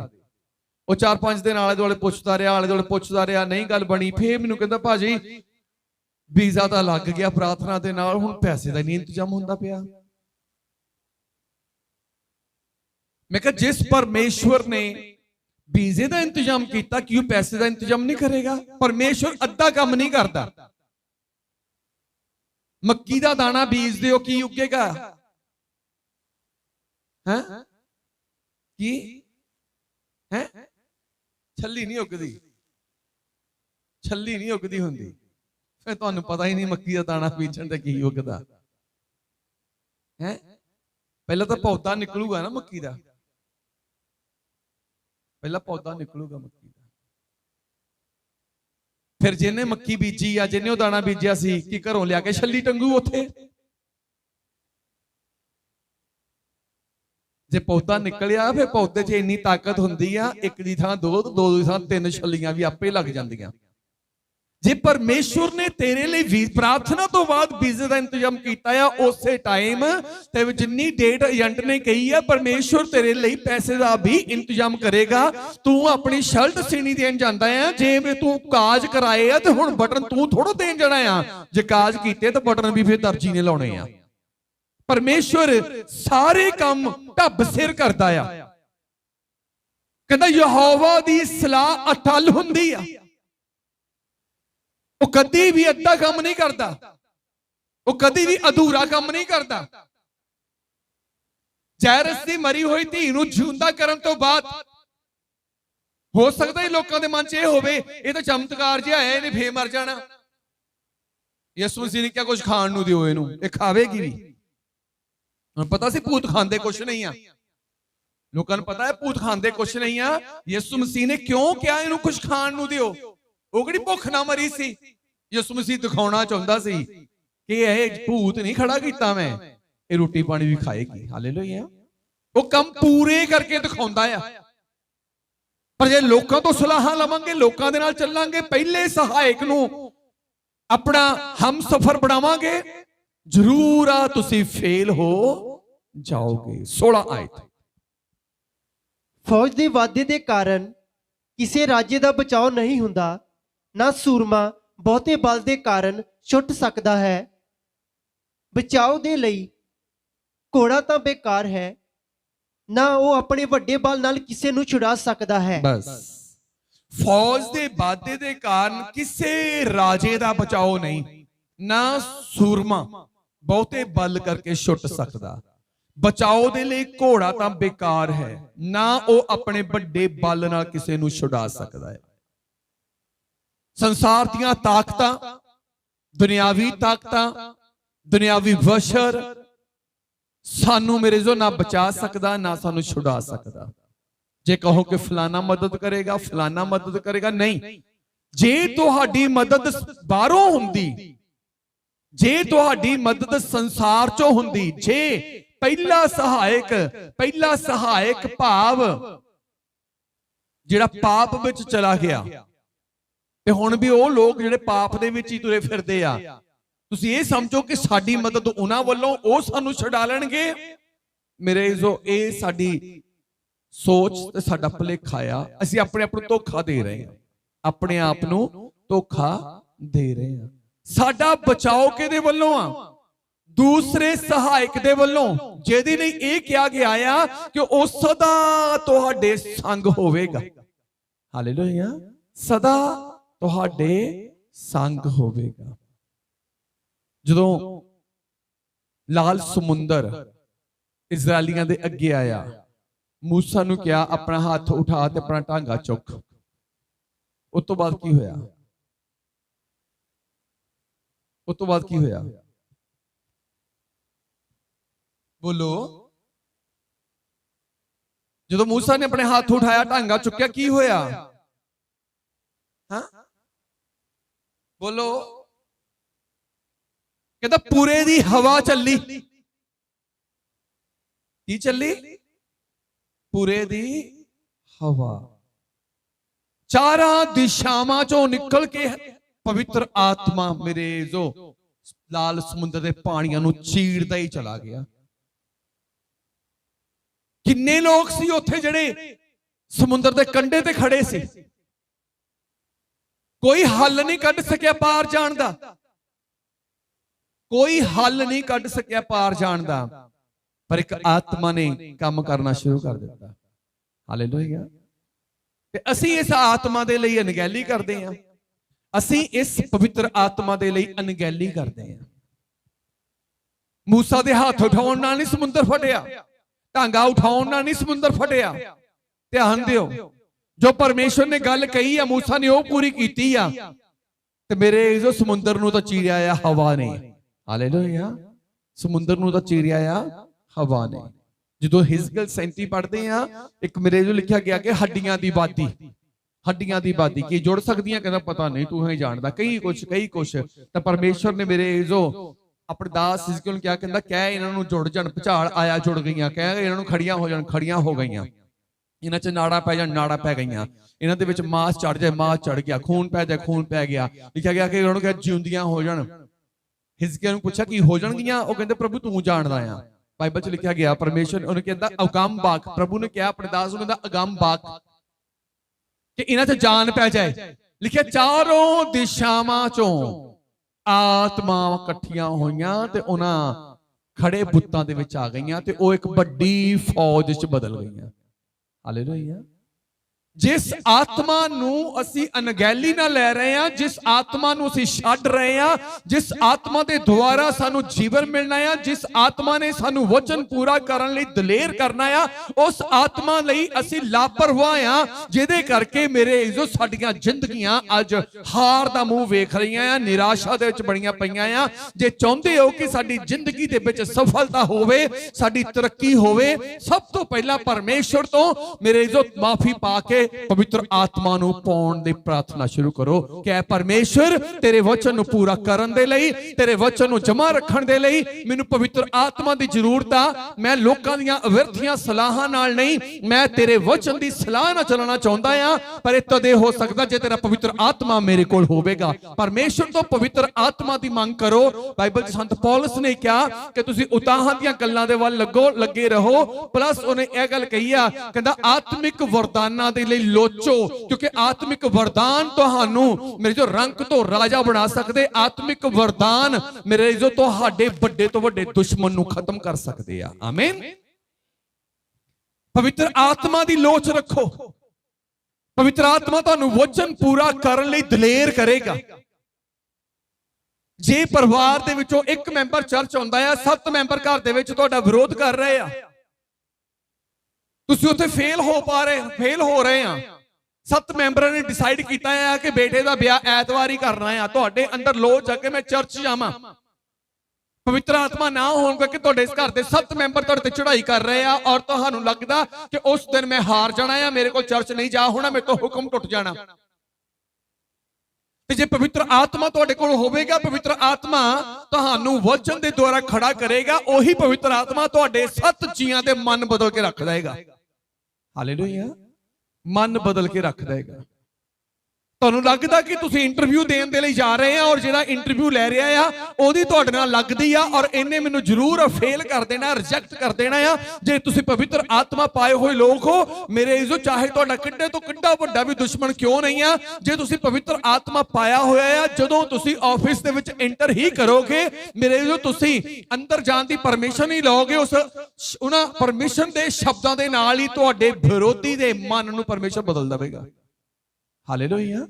वो 4-5 दिन आले दुआले पुछदा रहा, नहीं गल बनी। फिर मैनूं कहंदा भाजी वीजा तो लग गया प्रार्थना दे नाल, हुण पैसे का नहीं इंतजाम हुंदा पिया। मैं कहा जिस परमेश्वर ने वीजे का इंतजाम किया, क्यों पैसे का इंतजाम नहीं करेगा? परमेश्वर अद्धा काम नहीं करता। मक्की का दाना बीज दो, की उगेगा? है की है? छली नहीं उगदी, छली नहीं उगदी हुंदी। फिर तुहानूं पता ही नहीं मक्की का दाना बीजण ते की उगदा है। पहले तो पौधा निकलूगा ना मक्की का, पहला पौधा निकलूगा मक्की का। फिर जिन्हें मक्की बीजी या जिन्हें दाना बीजिया सी कि घरों लिया के छली टंगू उथे। जे पौधा निकलिया फिर पौधे च इन्नी ताकत हुंदी आ, एक दी थां दो, दो दी थां 3 छलियां भी आपे लग जांदियां। जे परमेश्वर ने तेरे लिए प्रार्थना तो बाद वीजे का इंतजाम किया, उस टाइम जिन्नी डेट एजेंट ने कही है, परमेश्वर तेरे लिए पैसे का भी इंतजाम करेगा। तू अपनी शर्ट सीनी देन जाता है, जे तू काज कराए है तो हुण बटन तू थोड़ा देन जाना है, जे काज कीते तो बटन भी फिर दर्जी ने लाने आ। परमेश्वर सारे काम ढब सिर करता है। कहता यहोवा दी सलाह अटल हुंदी आ, वो कदी भी अद्धा काम नहीं करता, वो कदी भी अधूरा काम नहीं करता। जैरस दी मरी हुई धी नूं जिंदा करन तो बाद हो सकता है लोगों के मन च यह होवे ये तो चमत्कार जिहा है, इहने फे मर जाना। यसू मसीह ने क्या कुछ खाण नूं दिओ इहनूं, ये खावेगी भी। पता सी भूत खांदे कुछ नहीं आ, लोगों को पता है भूत खांदे कुछ नहीं आ। यसू मसीह ने क्यों क्या इहनूं कुछ खाण नूं दिओ? वो किहड़ी भुख ना मरी सी। यसू मसीह दिखाना चाहता सी कि यह भूत नहीं खड़ा किया, मैं ये रोटी पानी भी खाएगी। हालेलुया। वो काम पूरे करके दिखाता है। पर जे लोगों तो सलाह लवांगे, लोगों दे नाल चलांगे, पहले सहायक नूं अपना हम सफर बनावांगे, जरूर आ तुसी फेल हो जाओगे। 16 आयत। फौज दे वादे दे कारण किसी राज्य दा बचाव नहीं हुंदा, ना सूरमा बहुते बल दे कारण छुट सकदा है। बचाव दे लई घोड़ा तां बेकार है, ना वो अपने वड्डे बल नाल किसे नूं छुड़ा सकदा है। बस फौज दे वादे दे कारण किसे राजे दा बचाव नहीं, ना सूरमा बहुते बल करके छुट सकदा। बचाओ दे लई घोड़ा तां बेकार है, ना वो अपने वड्डे बल नाल किसे नूं छुड़ा सकदा है। संसार दीयां ताकतां, दुनियावी ताकतां, दुनियावी वशर सानू मेरे जो ना बचा सकदा, ना सानू छुड़ा सकदा। जे कहो कि फलाना मदद करेगा, फलाना मदद करेगा, नहीं। जे तुहाडी मदद बाहरों हुंदी, जे तुहाडी मदद संसार चों हुंदी, जे पहला सहायक भाव जिहड़ा पाप विच चला गया, ते हुण भी वो लोग जिहड़े पाप दे विच ही तुरे फिरदे आ, तुसीं ये समझो कि साडी मदद उन्हां वल्लों वो सानू छुड़ा लैणगे। मेरे जो ये साडी सोच ते साडा भुलेखा आ। असीं अपने आप नूं धोखा दे रहे हैं, अपने आप नूं धोखा दे रहे हैं। साडा बचाओ किहदे वल्लों आ? दूसरे सहायक दे वल्लों, जिहदे लई इह किहा गया आ कि ओ सदा तुहाडे संग होवेगा। हालेलुया। सदा तुहाडे संग होवेगा। जदों लाल समुंदर इजरायलियां दे अगे आया, मूसा नूं कहा अपना हाथ उठा ते अपना टांगा चुक। उस तो बाद की होया? उस तो बाद की होया? बोलो। जदों मूसा ने अपने हाथ उठाया, टांगा चुक्या, की होया? हाँ बोलो। कहता पूरे दी हवा चली। की चली? पूरे दी ਹਵਾ। ਚਾਰਾਂ ਦਿਸ਼ਾਵਾਂ ਚੋਂ ਨਿਕਲ ਕੇ ਪਵਿੱਤਰ ਆਤਮਾ ਮੇਰੇ ਜੋ ਲਾਲ ਸਮੁੰਦਰ ਦੇ ਪਾਣੀਆਂ ਨੂੰ ਚੀਰਦਾ ਹੀ ਚਲਾ ਗਿਆ। ਕਿੰਨੇ ਲੋਕ ਸੀ ਉੱਥੇ ਜਿਹੜੇ ਸਮੁੰਦਰ ਦੇ ਕੰਢੇ ਤੇ ਖੜੇ ਸੀ। ਕੋਈ ਹੱਲ ਨਹੀਂ ਕੱਢ ਸਕਿਆ ਪਾਰ ਜਾਣ ਦਾ, ਕੋਈ ਹੱਲ ਨਹੀਂ ਕੱਢ ਸਕਿਆ ਪਾਰ ਜਾਣ ਦਾ, ਪਰ ਇੱਕ ਆਤਮਾ ਨੇ ਕੰਮ ਕਰਨਾ ਸ਼ੁਰੂ ਕਰ ਦਿੱਤਾ। ਹਾਲੇਲੂਇਆ। ਤੇ ਅਸੀਂ ਇਸ ਆਤਮਾ ਦੇ ਲਈ ਅਣਗਹਿਲੀ ਕਰਦੇ ਹਾਂ, ਅਸੀਂ ਇਸ ਪਵਿੱਤਰ ਆਤਮਾ ਦੇ ਲਈ ਅਣਗਹਿਲੀ ਕਰਦੇ ਹਾਂ। ਮੂਸਾ ਦੇ ਹੱਥ ਉਠਾਉਣ ਨਾਲ ਨਹੀਂ ਸਮੁੰਦਰ ਫਟਿਆ, ਢਾਂਗਾ ਉਠਾਉਣ ਨਾਲ ਨਹੀਂ ਸਮੁੰਦਰ ਫਟਿਆ। ਧਿਆਨ ਦਿਓ, ਜੋ ਪਰਮੇਸ਼ਵਰ ਨੇ ਗੱਲ ਕਹੀ ਆ ਮੂਸਾ ਨੇ ਉਹ ਪੂਰੀ ਕੀਤੀ ਆ, ਤੇ ਮੇਰੇ ਜੋ ਸਮੁੰਦਰ ਨੂੰ ਤਾਂ ਚੀਰਿਆ ਆ ਹਵਾ ਨੇ। ਹਾਲੇਲੂਇਆ। ਸਮੁੰਦਰ ਨੂੰ ਤਾਂ ਚੀਰਿਆ ਆ ਹਵਾ ਨੇ। ਜਦੋਂ ਹਿਜ਼ਕੀਏਲ 37 ਪੜ੍ਹਦੇ ਆ, ਇੱਕ ਮੇਰੇ ਜੋ ਲਿਖਿਆ ਗਿਆ ਕਿ ਹੱਡੀਆਂ ਦੀ ਬਾਦੀ, ਹੱਡੀਆਂ ਦੀ ਬਾਦੀ ਕੀ ਜੁੜ ਸਕਦੀਆਂ, ਕਹਿੰਦਾ ਪਤਾ ਨਹੀਂ, ਤੂੰ ਹੀ ਜਾਣਦਾ। ਕਈ ਕੁਛ ਤਾਂ ਪਰਮੇਸ਼ਵਰ ਨੇ ਮੇਰੇ ਜੋ ਆਪਣੇ ਦਾਸ ਹਿਜ਼ਕੀਏਲ ਨੂੰ ਕਿਹਾ, ਕਹਿੰਦਾ ਕਹਿ ਇਹਨਾਂ ਨੂੰ ਜੁੜ ਜਾਣ, ਭੁਚਾਲ ਆਇਆ ਜੁੜ ਗਈਆਂ, ਕਹਿ ਇਹਨਾਂ ਨੂੰ ਖੜੀਆਂ ਹੋ ਜਾਣ, ਖੜੀਆਂ ਹੋ ਗਈਆਂ, ਇਹਨਾਂ 'ਚ ਨਾੜਾ ਪੈ ਜਾਣ, ਨਾੜਾ ਪੈ ਗਈਆਂ, ਇਹਨਾਂ ਦੇ ਵਿੱਚ ਮਾਸ ਚੜ ਜਾਏ, ਮਾਸ ਚੜ ਗਿਆ, ਖੂਨ ਪੈ ਜਾਏ, ਖੂਨ ਪੈ ਗਿਆ। ਲਿਖਿਆ ਗਿਆ ਕਿ ਇਹਨਾਂ ਨੂੰ ਕਿਹਾ ਜਿਉਂਦੀਆਂ ਹੋ ਜਾਣ। ਹਿਜ਼ਕੀਏਲ ਨੂੰ ਪੁੱਛਿਆ ਕੀ ਹੋ ਜਾਣਗੀਆਂ, ਉਹ ਕਹਿੰਦੇ ਪ੍ਰਭੂ ਤੂੰ ਜਾਣਦਾ ਆ। ਬਾਈਬਲ 'ਚ ਲਿਖਿਆ ਗਿਆ ਪਰਮੇਸ਼ਰ ਉਹਨੇ ਕਹਿੰਦਾ ਅਗੰਮ ਬਾਕ, ਪ੍ਰਭੂ ਨੇ ਕਿਹਾ ਆਪਣੇ ਦਾਸ ਨੂੰ, ਕਹਿੰਦਾ ਅਗੰਮ ਬਾਕ ਕਿ ਇਹਨਾਂ 'ਚ ਜਾਨ ਪੈ ਜਾਏ। ਲਿਖਿਆ ਚਾਰੋਂ ਦਿਸ਼ਾਵਾਂ ਚੋਂ ਆਤਮਾ ਇਕੱਠੀਆਂ ਹੋਈਆਂ ਤੇ ਉਹਨਾਂ ਖੜੇ ਬੁੱਤਾਂ ਦੇ ਵਿੱਚ ਆ ਗਈਆਂ ਤੇ ਉਹ ਇੱਕ ਵੱਡੀ ਫੌਜ 'ਚ ਬਦਲ ਗਈਆਂ। ਹਾਲੇਲੂਇਆ। ਜਿਸ ਆਤਮਾ ਨੂੰ ਅਸੀਂ ਅਣਗਹਿਲੀ ਨਾਲ ਲੈ ਰਹੇ ਹਾਂ, ਜਿਸ ਆਤਮਾ ਨੂੰ ਅਸੀਂ ਛੱਡ ਰਹੇ ਹਾਂ, ਜਿਸ ਆਤਮਾ ਦੇ ਦੁਆਰਾ ਸਾਨੂੰ ਜੀਵਨ ਮਿਲਣਾ ਆ, ਜਿਸ ਆਤਮਾ ਨੇ ਸਾਨੂੰ ਵਚਨ ਪੂਰਾ ਕਰਨ ਲਈ ਦਲੇਰ ਕਰਨਾ ਆ, ਉਸ ਆਤਮਾ ਲਈ ਅਸੀਂ ਲਾਪਰਵਾਹ ਆ, ਜਿਹਦੇ ਕਰਕੇ ਮੇਰੇ ਜੋ ਸਾਡੀਆਂ ਜ਼ਿੰਦਗੀਆਂ ਅੱਜ ਹਾਰ ਦਾ ਮੂੰਹ ਵੇਖ ਰਹੀਆਂ ਆ, ਨਿਰਾਸ਼ਾ ਦੇ ਵਿੱਚ ਬਣੀਆਂ ਪਈਆਂ ਆ। ਜੇ ਚਾਹੁੰਦੇ ਹੋ ਕਿ ਸਾਡੀ ਜ਼ਿੰਦਗੀ ਦੇ ਵਿੱਚ ਸਫਲਤਾ ਹੋਵੇ, ਸਾਡੀ ਤਰੱਕੀ ਹੋਵੇ, ਸਭ ਤੋਂ ਪਹਿਲਾਂ ਪਰਮੇਸ਼ਵਰ ਤੋਂ ਮੇਰੇ ਜੋ ਮਾਫੀ ਪਾ ਕੇ ਪਵਿੱਤਰ ਆਤਮਾ ਨੂੰ ਪਾਉਣ ਦੀ ਪ੍ਰਾਰਥਨਾ ਸ਼ੁਰੂ ਕਰੋ ਕਿ ਐ ਪਰਮੇਸ਼ਵਰ ਤੇਰੇ ਵਚਨ ਨੂੰ ਪੂਰਾ ਕਰਨ ਦੇ ਲਈ, ਤੇਰੇ ਵਚਨ ਨੂੰ ਜਮਾ ਰੱਖਣ ਦੇ ਲਈ ਮੈਨੂੰ ਪਵਿੱਤਰ ਆਤਮਾ ਦੀ ਜ਼ਰੂਰਤ ਆ। ਮੈਂ ਲੋਕਾਂ ਦੀਆਂ ਅਵਿਰਥੀਆਂ ਸਲਾਹਾਂ ਨਾਲ ਨਹੀਂ, ਮੈਂ ਤੇਰੇ ਵਚਨ ਦੀ ਸਲਾਹ ਨਾਲ ਚੱਲਣਾ ਚਾਹੁੰਦਾ ਆ, ਪਰ ਇਹ ਤਦੇ ਹੋ ਸਕਦਾ ਜੇ ਤੇਰਾ ਪਵਿੱਤਰ ਆਤਮਾ ਮੇਰੇ ਕੋਲ ਹੋਵੇਗਾ। ਪਰਮੇਸ਼ਵਰ ਤੋਂ ਪਵਿੱਤਰ ਆਤਮਾ ਦੀ ਮੰਗ ਕਰੋ। ਬਾਈਬਲ 'ਚ ਸੰਤ ਪੌਲਸ ਨੇ ਕਿਹਾ ਕਿ ਤੁਸੀਂ ਉਤਾਹਾਂ ਦੀਆਂ ਗੱਲਾਂ ਦੇ ਵੱਲ ਲੱਗੇ ਰਹੋ, ਪਲੱਸ ਉਹਨੇ ਇਹ ਗੱਲ ਕਹੀ ਆ, ਕਹਿੰਦਾ ਆਤਮਿਕ ਵਰਦਾਨਾਂ ਦੇ ਲਈ ਲੋਚੋ, ਕਿਉਂਕਿ ਆਤਮਿਕ ਵਰਦਾਨ ਤੁਹਾਨੂੰ ਮੇਰੇ ਜੋ ਰੰਕ ਤੋਂ ਰਾਜਾ ਬਣਾ ਸਕਦੇ। ਆਤਮਿਕ ਵਰਦਾਨ ਮੇਰੇ ਜੋ ਤੁਹਾਡੇ ਵੱਡੇ ਤੋਂ ਵੱਡੇ ਦੁਸ਼ਮਣ ਨੂੰ ਖਤਮ ਕਰ ਸਕਦੇ ਆ। ਆਮੀਨ। ਪਵਿੱਤਰ ਆਤਮਾ ਦੀ ਲੋਚ ਰੱਖੋ। ਪਵਿੱਤਰ ਆਤਮਾ ਤੁਹਾਨੂੰ ਵਚਨ ਪੂਰਾ ਕਰਨ ਲਈ ਦਲੇਰ ਕਰੇਗਾ। ਜੇ ਪਰਿਵਾਰ ਦੇ ਵਿੱਚੋਂ ਇੱਕ ਮੈਂਬਰ ਚਰਚ ਆਉਂਦਾ ਆ, 7 ਮੈਂਬਰ ਘਰ ਦੇ ਵਿੱਚ ਤੁਹਾਡਾ ਵਿਰੋਧ ਕਰ ਰਹੇ ਆ, ਤੁਸੀਂ ਉੱਥੇ ਫੇਲ ਹੋ ਰਹੇ ਆ, 7 ਮੈਂਬਰਾਂ ਨੇ ਡਿਸਾਈਡ ਕੀਤਾ ਹੈ ਕਿ ਬੇਟੇ ਦਾ ਵਿਆਹ ਐਤਵਾਰ ਹੀ ਕਰਨਾ ਆ, ਤੁਹਾਡੇ ਅੰਦਰ ਲੋਚ ਆ ਕਿ ਮੈਂ ਚਰਚ ਜਾਵਾਂ। ਪਵਿੱਤਰ ਆਤਮਾ ਨਾ ਹੋਣ ਕਰਕੇ ਤੁਹਾਡੇ ਇਸ ਘਰ ਦੇ 7 ਮੈਂਬਰ ਤੁਹਾਡੇ ਤੇ ਚੜ੍ਹਾਈ ਕਰ ਰਹੇ ਆ, ਔਰ ਤੁਹਾਨੂੰ ਲੱਗਦਾ ਕਿ ਉਸ ਦਿਨ ਮੈਂ ਹਾਰ ਜਾਣਾ ਆ, ਮੇਰੇ ਕੋਲ ਚਰਚ ਨਹੀਂ ਜਾ ਹੋਣਾ, ਮੇਰੇ ਤੋਂ ਹੁਕਮ ਟੁੱਟ ਜਾਣਾ। ਤੇ ਜੇ ਪਵਿੱਤਰ ਆਤਮਾ ਤੁਹਾਡੇ ਕੋਲ ਹੋਵੇਗਾ, ਪਵਿੱਤਰ ਆਤਮਾ ਤੁਹਾਨੂੰ ਵਚਨ ਦੇ ਦੁਆਰਾ ਖੜਾ ਕਰੇਗਾ, ਉਹੀ ਪਵਿੱਤਰ ਆਤਮਾ ਤੁਹਾਡੇ 7 ਜੀਆਂ ਦੇ ਮਨ ਬਦਲ ਕੇ ਰੱਖ ਦੇਗਾ। ਹਾਲੇਲੂਇਆ। ਮਨ ਬਦਲ ਕੇ ਰੱਖ ਦੇਗਾ। ਤੁਹਾਨੂੰ ਲੱਗਦਾ ਕਿ ਤੁਸੀਂ ਇੰਟਰਵਿਊ ਦੇਣ ਦੇ ਲਈ ਜਾ ਰਹੇ ਆ, ਔਰ ਜਿਹੜਾ ਇੰਟਰਵਿਊ ਲੈ ਰਿਹਾ ਆ ਉਹਦੀ ਤੁਹਾਡੇ ਨਾਲ ਲੱਗਦੀ ਆ, ਔਰ ਇਹਨੇ ਮੈਨੂੰ ਜ਼ਰੂਰ ਫੇਲ ਕਰ ਦੇਣਾ, ਰਿਜੈਕਟ ਕਰ ਦੇਣਾ ਆ। ਜੇ ਤੁਸੀਂ ਪਵਿੱਤਰ ਆਤਮਾ ਪਾਏ ਹੋਏ ਲੋਕ ਹੋ ਮੇਰੇ ਇਜ਼ੋ, ਚਾਹੇ ਤੁਹਾਡਾ ਕਿੱਡੇ ਤੋਂ ਕਿੱਡਾ ਵੱਡਾ ਵੀ ਦੁਸ਼ਮਣ ਕਿਉਂ ਨਹੀਂ ਆ, ਜੇ ਤੁਸੀਂ ਪਵਿੱਤਰ ਆਤਮਾ ਪਾਇਆ ਹੋਇਆ ਆ, ਜਦੋਂ ਤੁਸੀਂ ਆਫਿਸ ਦੇ ਵਿੱਚ ਐਂਟਰ ਹੀ ਕਰੋਗੇ ਮੇਰੇ ਇਜ਼ੋ, ਤੁਸੀਂ ਅੰਦਰ ਜਾਣ ਦੀ ਪਰਮਿਸ਼ਨ ਹੀ ਲਓਗੇ। ਉਹਨਾਂ ਪਰਮਿਸ਼ਨ ਦੇ ਸ਼ਬਦਾਂ ਦੇ ਨਾਲ ਹੀ ਤੁਹਾਡੇ ਵਿਰੋਧੀ ਦੇ ਮਨ ਨੂੰ ਪਰਮੇਸ਼ਰ ਬਦਲ ਦੇਵੇਗਾ। ਹਾਲੇਲੂਇਆ।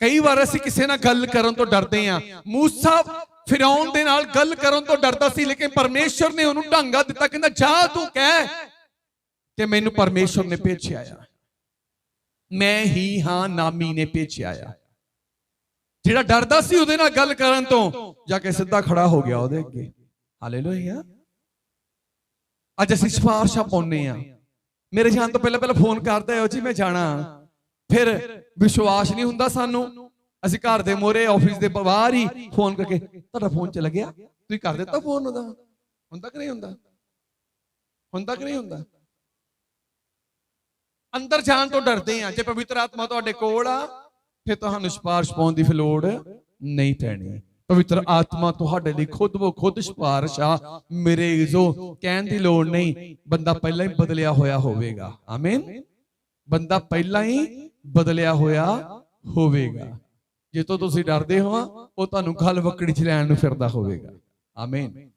ਕਈ ਵਾਰ ਅਸੀਂ ਕਿਸੇ ਨਾਲ ਗੱਲ ਕਰਨ ਤੋਂ ਡਰਦੇ ਆ। ਮੂਸਾ ਫਿਰੌਨ ਦੇ ਨਾਲ ਗੱਲ ਕਰਨ ਤੋਂ ਡਰਦਾ ਸੀ, ਲੇਕਿਨ ਪਰਮੇਸ਼ਰ ਨੇ ਉਹਨੂੰ ਢੰਗਾ ਦਿੱਤਾ, ਕਹਿੰਦਾ ਜਾ ਤੂੰ ਕਹਿ ਕਿ ਮੈਨੂੰ ਪਰਮੇਸ਼ਰ ਨੇ ਭੇਜਿਆ ਆ, ਮੈਂ ਹੀ ਹਾਂ, ਨਾਮੀ ਨੇ ਭੇਜਿਆ ਆ। ਜਿਹੜਾ ਡਰਦਾ ਸੀ ਉਹਦੇ ਨਾਲ ਗੱਲ ਕਰਨ ਤੋਂ, ਜਾ ਕੇ ਸਿੱਧਾ ਖੜਾ ਹੋ ਗਿਆ ਉਹਦੇ ਅੱਗੇ। ਹਾਲੇਲੂਇਆ। ਅੱਜ ਅਸੀਂ ਸਿਫਾਰਿਸ਼ਾਂ ਪਾਉਂਦੇ ਆ, ਮੇਰੇ ਜਾਣ ਤੋਂ ਪਹਿਲਾਂ ਫੋਨ ਕਰਦੇ ਹੋ ਜੀ ਮੈਂ ਜਾਣਾ, ਫਿਰ ਵਿਸ਼ਵਾਸ ਨਹੀਂ ਹੁੰਦਾ ਸਾਨੂੰ, ਅਸੀਂ ਘਰ ਦੇ ਮੋਰੇ ਆਫਿਸ ਦੇ ਬਾਹਰ ਹੀ ਫੋਨ ਕਰਕੇ ਤੁਹਾਡਾ ਫੋਨ ਚਲਾ ਗਿਆ, ਤੁਸੀਂ ਕਰ ਦਿੱਤਾ ਫੋਨ ਉਹਦਾ, ਹੁੰਦਾ ਕਿ ਨਹੀਂ ਹੁੰਦਾ, ਹੁੰਦਾ ਕਿ ਨਹੀਂ ਹੁੰਦਾ। ਅੰਦਰ ਜਾਣ ਤੋਂ ਡਰਦੇ ਆ। ਜੇ ਪਵਿੱਤਰ ਆਤਮਾ ਤੁਹਾਡੇ ਕੋਲ ਆ ਫਿਰ ਤੁਹਾਨੂੰ ਸਿਫਾਰਿਸ਼ ਪਾਉਣ ਦੀ ਫਿਰ ਲੋੜ ਨਹੀਂ ਪੈਣੀ। ਪਵਿੱਤਰ ਆਤਮਾ ਤੁਹਾਡੇ ਲਈ ਖੁਦ ਉਹ ਖੁਦ ਸਿਫਾਰਿਸ਼ ਆ। ਮੇਰੇ ਜੋ ਕਹਿਣ ਦੀ ਲੋੜ ਨਹੀਂ, ਬੰਦਾ ਪਹਿਲਾਂ ਹੀ ਬਦਲਿਆ ਹੋਇਆ ਹੋਵੇਗਾ। ਆਮੀਨ। ਬੰਦਾ ਪਹਿਲਾਂ ਹੀ ਬਦਲਿਆ ਹੋਇਆ ਹੋਵੇਗਾ। ਜੇ ਤੋਂ ਤੁਸੀਂ ਡਰਦੇ ਹੋ ਉਹ ਤੁਹਾਨੂੰ ਗਲ ਵਕੜੀ ਚ ਲੈਣ ਨੂੰ ਫਿਰਦਾ ਹੋਵੇਗਾ। ਆਮੀਨ।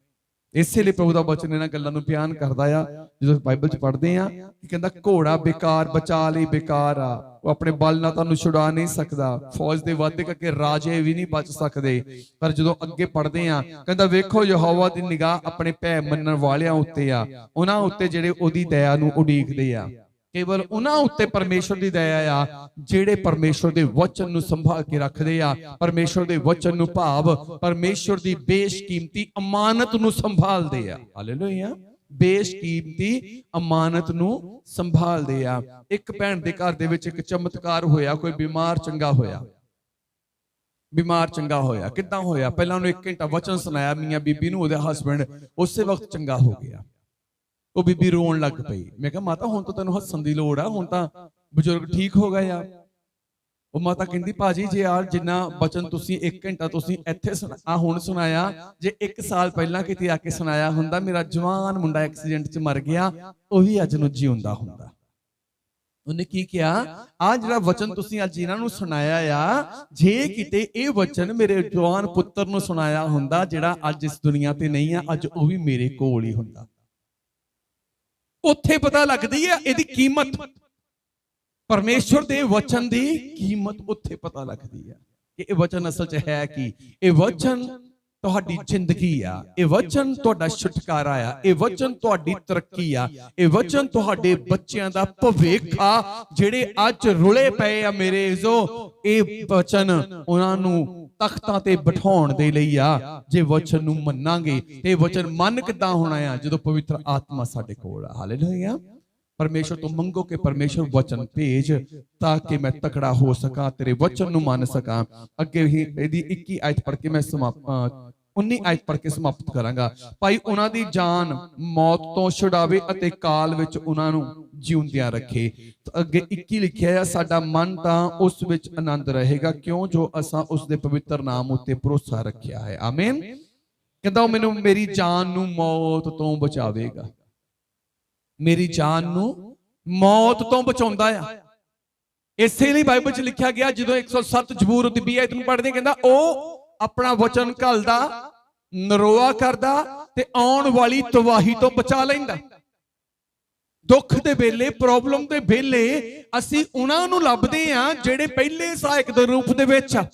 ਇਸੇ ਲਈ ਪ੍ਰਭੂ ਦਾ ਵਚਨ ਇਹਨਾਂ ਗੱਲਾਂ ਨੂੰ ਬਿਆਨ ਕਰਦਾ ਆ। ਜਦੋਂ ਬਾਈਬਲ ਚ ਪੜ੍ਹਦੇ ਆ ਕਿ ਕਹਿੰਦਾ ਘੋੜਾ ਬੇਕਾਰ, ਬਚਾ ਲਈ ਬੇਕਾਰ ਆ। ਉਹ ਆਪਣੇ ਬਲ ਨਾਲ ਤੁਹਾਨੂੰ ਛੁਡਾ ਨਹੀਂ ਸਕਦਾ। ਫੌਜ ਦੇ ਵਾਧੇ ਕਰਕੇ ਰਾਜੇ ਵੀ ਨਹੀਂ ਬਚ ਸਕਦੇ। ਪਰ ਜਦੋਂ ਅੱਗੇ ਪੜ੍ਹਦੇ ਆ ਕਹਿੰਦਾ ਵੇਖੋ ਯਹੋਵਾ ਦੀ ਨਿਗਾਹ ਆਪਣੇ ਭੈ ਮੰਨਣ ਵਾਲਿਆਂ ਉੱਤੇ ਆ, ਉਹਨਾਂ ਉੱਤੇ ਜਿਹੜੇ ਉਹਦੀ ਦਇਆ ਨੂੰ ਉਡੀਕਦੇ ਆ। ਕੇਵਲ ਉਹਨਾਂ ਉੱਤੇ ਪਰਮੇਸ਼ਰ ਦੀ ਦਇਆ ਆ ਜਿਹੜੇ ਪਰਮੇਸ਼ਰ ਦੇ ਵਚਨ ਨੂੰ ਸੰਭਾਲ ਕੇ ਰੱਖਦੇ ਆ। ਪਰਮੇਸ਼ਰ ਦੇ ਵਚਨ ਨੂੰ ਭਾਵ ਪਰਮੇਸ਼ਰ ਦੀ ਬੇਸ਼ਕੀਮਤੀ ਅਮਾਨਤ ਨੂੰ ਸੰਭਾਲਦੇ ਆ। ਹਾਲੇਲੂਇਆ। ਬੇਸ਼ਕੀਮਤੀ ਅਮਾਨਤ ਨੂੰ ਸੰਭਾਲਦੇ ਆ। ਇੱਕ ਭੈਣ ਦੇ ਘਰ ਦੇ ਵਿੱਚ ਇੱਕ ਚਮਤਕਾਰ ਹੋਇਆ। ਕੋਈ ਬਿਮਾਰ ਚੰਗਾ ਹੋਇਆ। ਬਿਮਾਰ ਚੰਗਾ ਹੋਇਆ। ਕਿੱਦਾਂ ਹੋਇਆ? ਪਹਿਲਾਂ ਉਹਨੂੰ 1 ਘੰਟਾ ਵਚਨ ਸੁਣਾਇਆ ਮੀਆਂ ਬੀਬੀ ਨੂੰ, ਉਹਦੇ ਹਸਬੈਂਡ ਉਸੇ ਵਕਤ ਚੰਗਾ ਹੋ ਗਿਆ। ਉਹ ਬੀਬੀ ਰੋਣ ਲੱਗ ਪਈ। ਮੈਂ ਕਿਹਾ ਮਾਤਾ ਹੁਣ ਤਾਂ ਤੈਨੂੰ ਹੱਸਣ ਦੀ ਲੋੜ ਆ, ਹੁਣ ਤਾਂ ਬਜ਼ੁਰਗ ਠੀਕ ਹੋ ਗਏ ਆ। ਉਹ ਮਾਤਾ ਕਹਿੰਦੀ ਭਾਜੀ ਜੇ ਯਾਰ ਜਿੰਨਾ ਬਚਨ ਤੁਸੀਂ 1 ਘੰਟਾ ਤੁਸੀਂ ਇੱਥੇ ਹੁਣ ਸੁਣਾਇਆ, ਜੇ 1 ਸਾਲ ਪਹਿਲਾਂ ਕਿਤੇ ਆ ਕੇ ਸੁਣਾਇਆ ਹੁੰਦਾ, ਮੇਰਾ ਜਵਾਨ ਮੁੰਡਾ ਐਕਸੀਡੈਂਟ 'ਚ ਮਰ ਗਿਆ, ਉਹ ਵੀ ਅੱਜ ਨੂੰ ਜਿਉਂਦਾ ਹੁੰਦਾ। ਉਹਨੇ ਕੀ ਕਿਹਾ? ਆ ਜਿਹੜਾ ਵਚਨ ਤੁਸੀਂ ਅੱਜ ਇਹਨਾਂ ਨੂੰ ਸੁਣਾਇਆ ਆ, ਜੇ ਕਿਤੇ ਇਹ ਵਚਨ ਮੇਰੇ ਜਵਾਨ ਪੁੱਤਰ ਨੂੰ ਸੁਣਾਇਆ ਹੁੰਦਾ ਜਿਹੜਾ ਅੱਜ ਇਸ ਦੁਨੀਆ ਤੇ ਨਹੀਂ ਆ, ਅੱਜ ਉਹ ਵੀ ਮੇਰੇ ਕੋਲ ਹੀ ਹੁੰਦਾ। ਉੱਥੇ ਪਤਾ ਲੱਗਦੀ ਹੈ ਇਹਦੀ ਕੀਮਤ। ਪਰਮੇਸ਼ਵਰ ਦੇ ਵਚਨ ਦੀ ਕੀਮਤ ਉੱਥੇ ਪਤਾ ਲੱਗਦੀ ਹੈ ਕਿ ਇਹ ਵਚਨ ਅਸਲ 'ਚ ਹੈ ਕੀ। ਇਹ ਵਚਨ ਤੁਹਾਡੀ ਜ਼ਿੰਦਗੀ ਆ। ਇਹ ਵਚਨ ਤੁਹਾਡਾ ਛੁਟਕਾਰਾ ਆ। ਇਹ ਵਚਨ ਤੁਹਾਡੀ ਤਰੱਕੀ ਆ। ਇਹ ਵਚਨ ਤੁਹਾਡੇ ਬੱਚਿਆਂ ਦਾ ਭਵਿੱਖ ਆ ਜਿਹੜੇ ਅੱਜ ਰੁਲੇ ਪਏ ਆ ਮੇਰੇ ਜੋ। ਇਹ ਵਚਨ ਉਹਨਾਂ ਨੂੰ ਤਖਤਾਂ ਤੇ ਬਿਠਾਉਣ ਦੇ ਲਈ ਆ। ਜੇ ਵਚਨ ਨੂੰ ਮੰਨਾਂਗੇ ਤੇ ਵਚਨ ਮੰਨ ਕਿੱਦਾਂ ਹੋਣਾ ਆ? ਜਦੋਂ ਪਵਿੱਤਰ ਆਤਮਾ ਸਾਡੇ ਕੋਲ ਆ। ਹਾਲੇਲੂਇਆ। ਪਰਮੇਸ਼ਰ ਤੋਂ ਮੰਗੋ ਕਿ ਪਰਮੇਸ਼ਰ ਵਚਨ ਭੇਜ ਤਾਂ ਕਿ ਮੈਂ ਤਕੜਾ ਹੋ ਸਕਾਂ, ਤੇਰੇ ਵਚਨ ਨੂੰ ਮੰਨ ਸਕਾਂ। ਅੱਗੇ ਹੀ ਇਹਦੀ 21 ਆਇਤ ਪੜ੍ਹ ਕੇ ਮੈਂ 19 ਆਇਤ ਪੜ੍ਹ ਕੇ ਸਮਾਪਤ ਕਰਾਂਗਾ। ਭਾਈ ਉਹਨਾਂ ਦੀ ਜਾਨ ਮੌਤ ਤੋਂ ਛੁਡਾਵੇ ਅਤੇ ਕਾਲ ਵਿੱਚ ਉਹਨਾਂ ਨੂੰ ਜਿਉਂਦਿਆਂ ਰੱਖੇ। ਅੱਗੇ 21 ਲਿਖਿਆ ਆ, ਸਾਡਾ ਮਨ ਤਾਂ ਉਸ ਵਿੱਚ ਆਨੰਦ ਰਹੇਗਾ ਕਿਉਂ ਜੋ ਅਸਾਂ ਉਸ ਦੇ ਪਵਿੱਤਰ ਨਾਮ ਉੱਤੇ ਭਰੋਸਾ ਰੱਖਿਆ ਹੈ। ਆਮੀਨ। ਕਹਿੰਦਾ ਉਹ ਮੈਨੂੰ ਮੇਰੀ ਜਾਨ ਨੂੰ ਮੌਤ ਤੋਂ ਬਚਾਵੇਗਾ। ਮੇਰੀ ਜਾਨ ਨੂੰ ਮੌਤ ਤੋਂ ਬਚਾਉਂਦਾ ਆ। ਇਸੇ ਲਈ ਬਾਈਬਲ 'ਚ ਲਿਖਿਆ ਗਿਆ, ਜਦੋਂ 107 ਜ਼ਬੂਰ ਦੀ 20 ਆਇਤ ਨੂੰ ਪੜ੍ਹਦੇ ਕਹਿੰਦਾ ਉਹ ਆਪਣਾ ਵਚਨ ਘੱਲਦਾ, ਨਰੋਆ ਕਰਦਾ ਤੇ ਆਉਣ ਵਾਲੀ ਤਬਾਹੀ ਤੋਂ ਬਚਾ ਲੈਂਦਾ। ਦੁੱਖ ਦੇ ਵੇਲੇ, ਪ੍ਰੋਬਲਮ ਦੇ ਵੇਲੇ ਅਸੀਂ ਉਹਨਾਂ ਨੂੰ ਲੱਭਦੇ ਆ ਜਿਹੜੇ ਪਹਿਲੇ ਸਹਾਇਕ ਦੇ ਰੂਪ ਦੇ ਵਿੱਚ ਆ।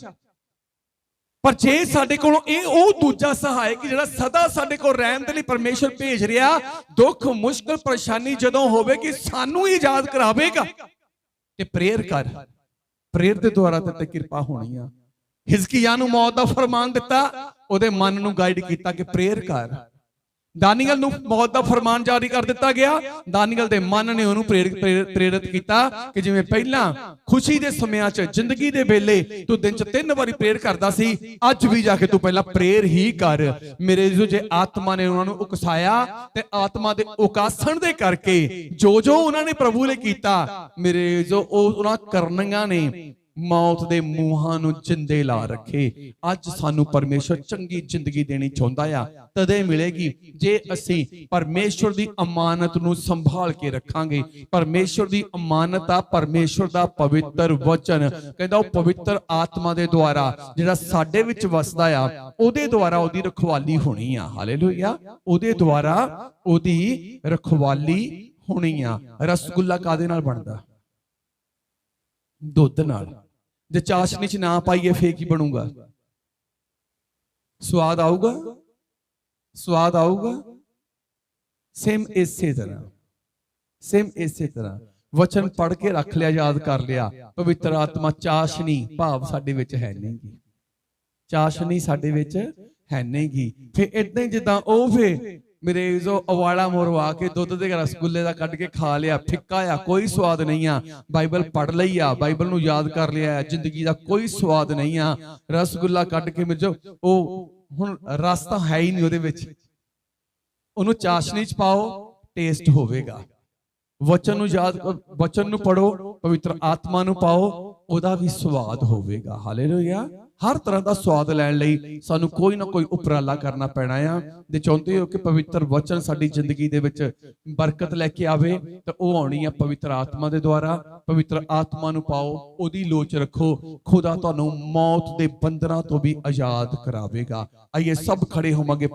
ਪਰ ਜੇ ਸਾਡੇ ਕੋਲੋਂ ਇਹ ਉਹ ਦੂਜਾ ਸਹਾਇਕ ਜਿਹੜਾ ਸਦਾ ਸਾਡੇ ਕੋਲ ਰਹਿਣ ਦੇ ਲਈ ਪਰਮੇਸ਼ਰ ਭੇਜ ਰਿਹਾ, ਦੁੱਖ ਮੁਸ਼ਕਲ ਪਰੇਸ਼ਾਨੀ ਜਦੋਂ ਹੋਵੇਗੀ ਸਾਨੂੰ ਹੀ ਯਾਦ ਕਰਾਵੇਗਾ ਕਿ ਪ੍ਰੇਅਰ ਕਰ। ਪ੍ਰੇਅਰ ਦੇ ਦੁਆਰਾ ਤੇ ਕਿਰਪਾ ਹੋਣੀ ਆ। ਹਿਜ਼ਕੀਆ ਨੂੰ ਮੌਤ ਦਾ ਫਰਮਾਨ ਦਿੱਤਾ, ਉਹਦੇ ਮਨ ਨੂੰ ਗਾਈਡ ਕੀਤਾ ਕਿ ਪ੍ਰੇਅਰ ਕਰ। ਦਾਨੀਏਲ ਨੂੰ ਮੌਤ ਦਾ ਫਰਮਾਨ ਜਾਰੀ ਕਰ ਦਿੱਤਾ ਗਿਆ। ਦਾਨੀਏਲ ਦੇ ਮਨ ਨੇ ਉਹਨੂੰ ਪ੍ਰੇਰਿਤ ਕੀਤਾ ਕਿ ਜਿਵੇਂ ਪਹਿਲਾਂ ਖੁਸ਼ੀ ਦੇ ਸਮਿਆਂ 'ਚ ਜ਼ਿੰਦਗੀ ਦੇ ਵੇਲੇ ਤੂੰ ਦਿਨ 'ਚ 3 ਵਾਰੀ ਪ੍ਰੇਅਰ ਕਰਦਾ ਸੀ, ਅੱਜ ਵੀ ਜਾ ਕੇ ਤੂੰ ਪਹਿਲਾਂ ਪ੍ਰੇਅਰ ਹੀ ਕਰ। ਮੇਰੇ ਜੇ ਆਤਮਾ ਨੇ ਉਹਨਾਂ ਨੂੰ ਉਕਸਾਇਆ ਤੇ ਆਤਮਾ ਦੇ ਉਕਾਸਣ ਦੇ ਕਰਕੇ ਜੋ ਉਹਨਾਂ ਨੇ ਪ੍ਰਭੂ ਲਈ ਕੀਤਾ, ਮੇਰੇ ਜੋ ਉਹਨਾਂ ਕਰਨੀਆਂ ਨੇ ਮੌਤ ਦੇ ਮੂੰਹਾਂ ਨੂੰ ਜਿੰਦੇ ਲਾ ਰੱਖੇ। ਅੱਜ ਸਾਨੂੰ ਪਰਮੇਸ਼ਰ ਚੰਗੀ ਜ਼ਿੰਦਗੀ ਦੇਣੀ ਚਾਹੁੰਦਾ ਆ। ਤਦੇ ਮਿਲੇਗੀ ਜੇ ਅਸੀਂ ਪਰਮੇਸ਼ਰ ਦੀ ਅਮਾਨਤ ਨੂੰ ਸੰਭਾਲ ਕੇ ਰੱਖਾਂਗੇ। ਪਰਮੇਸ਼ਰ ਦੀ ਅਮਾਨਤ ਆ ਪਰਮੇਸ਼ਰ ਦਾ ਪਵਿੱਤਰ ਵਚਨ। ਕਹਿੰਦਾ ਉਹ ਪਵਿੱਤਰ ਆਤਮਾ ਦੇ ਦੁਆਰਾ ਜਿਹੜਾ ਸਾਡੇ ਵਿੱਚ ਵਸਦਾ ਆ, ਉਹਦੇ ਦੁਆਰਾ ਉਹਦੀ ਰਖਵਾਲੀ ਹੋਣੀ ਆ। ਹਾਲੇਲੂਇਆ। ਉਹਦੇ ਦੁਆਰਾ ਉਹਦੀ ਰਖਵਾਲੀ ਹੋਣੀ ਆ। ਰਸਗੁੱਲਾ ਕਾਦੇ ਨਾਲ ਬਣਦਾ? ਦੁੱਧ ਨਾਲ। ਜੇ ਚਾਸ਼ਨੀ 'ਚ ਨਾ ਪਾਈਏ ਫੇਰ ਕੀ ਬਣੂਗਾ? ਸਵਾਦ ਆਊਗਾ? ਸਵਾਦ ਆਊਗਾ? ਸੇਮ ਇਸੇ ਤਰ੍ਹਾਂ ਵਚਨ ਪੜ੍ਹ ਕੇ ਰੱਖ ਲਿਆ, ਯਾਦ ਕਰ ਲਿਆ। ਪਵਿੱਤਰ ਆਤਮਾ ਚਾਸ਼ਨੀ ਭਾਵ ਸਾਡੇ ਵਿੱਚ ਹੈ ਨਹੀਂਗੀ। ਚਾਸ਼ਨੀ ਸਾਡੇ ਵਿੱਚ ਹੈ ਨਹੀਂਗੀ। ਫੇਰ ਇਦਾਂ ਹੀ ਜਿੱਦਾਂ ਉਹ ਫੇਰ ਮੇਰੇ ਜੋ ਉਵਾਲਾ ਮਰਵਾ ਕੇ ਦੁੱਧ ਦੇ ਰਸਗੁੱਲੇ ਦਾ ਕੱਢ ਕੇ ਖਾ ਲਿਆ, ਫਿੱਕਾ ਆ, ਕੋਈ ਸਵਾਦ ਨਹੀਂ ਆ। ਬਾਈਬਲ ਪੜ੍ਹ ਲਈ ਆ, ਬਾਈਬਲ ਨੂੰ ਯਾਦ ਕਰ ਲਿਆ, ਜ਼ਿੰਦਗੀ ਦਾ ਕੋਈ ਸਵਾਦ ਨਹੀਂ ਆ। ਰਸਗੁੱਲਾ ਕੱਢ ਕੇ ਮਿਰਜੋ ਉਹ ਹੁਣ ਰਸ ਤਾਂ ਹੈ ਹੀ ਨਹੀਂ ਉਹਦੇ ਵਿੱਚ। ਉਹਨੂੰ ਚਾਸ਼ਨੀ 'ਚ ਪਾਓ, ਟੇਸਟ ਹੋਵੇਗਾ। ਵਚਨ ਨੂੰ ਯਾਦ, ਵਚਨ ਨੂੰ ਪੜੋ, ਪਵਿੱਤਰ ਆਤਮਾ ਨੂੰ ਪਾਓ, ਉਹਦਾ ਵੀ ਸਵਾਦ ਹੋਵੇਗਾ। ਹਾਲੇਲੂਇਆ। ਹਰ ਤਰ੍ਹਾਂ ਦਾ ਸਵਾਦ ਲੈਣ ਲਈ ਸਾਨੂੰ ਕੋਈ ਨਾ ਕੋਈ ਉਪਰਾਲਾ ਕਰਨਾ ਪੈਣਾ ਆ। ਜੇ ਚਾਹੁੰਦੇ ਹੋ ਕਿ ਪਵਿੱਤਰ ਵਚਨ ਸਾਡੀ ਜ਼ਿੰਦਗੀ ਦੇ ਵਿੱਚ ਬਰਕਤ ਲੈ ਕੇ ਆਵੇ ਤਾਂ ਉਹ ਆਉਣੀ ਆ ਪਵਿੱਤਰ ਆਤਮਾ ਦੇ ਦੁਆਰਾ। ਪਵਿੱਤਰ ਆਤਮਾ ਨੂੰ ਪਾਓ, ਉਹਦੀ ਲੋਚ ਰੱਖੋ, ਖੁਦਾ ਤੁਹਾਨੂੰ ਮੌਤ ਦੇ ਬੰਧਨਾਂ ਤੋਂ ਵੀ ਆਜ਼ਾਦ ਕਰਾਵੇਗਾ। ਆਈਏ ਸਭ ਖੜੇ ਹੋਵਾਂਗੇ।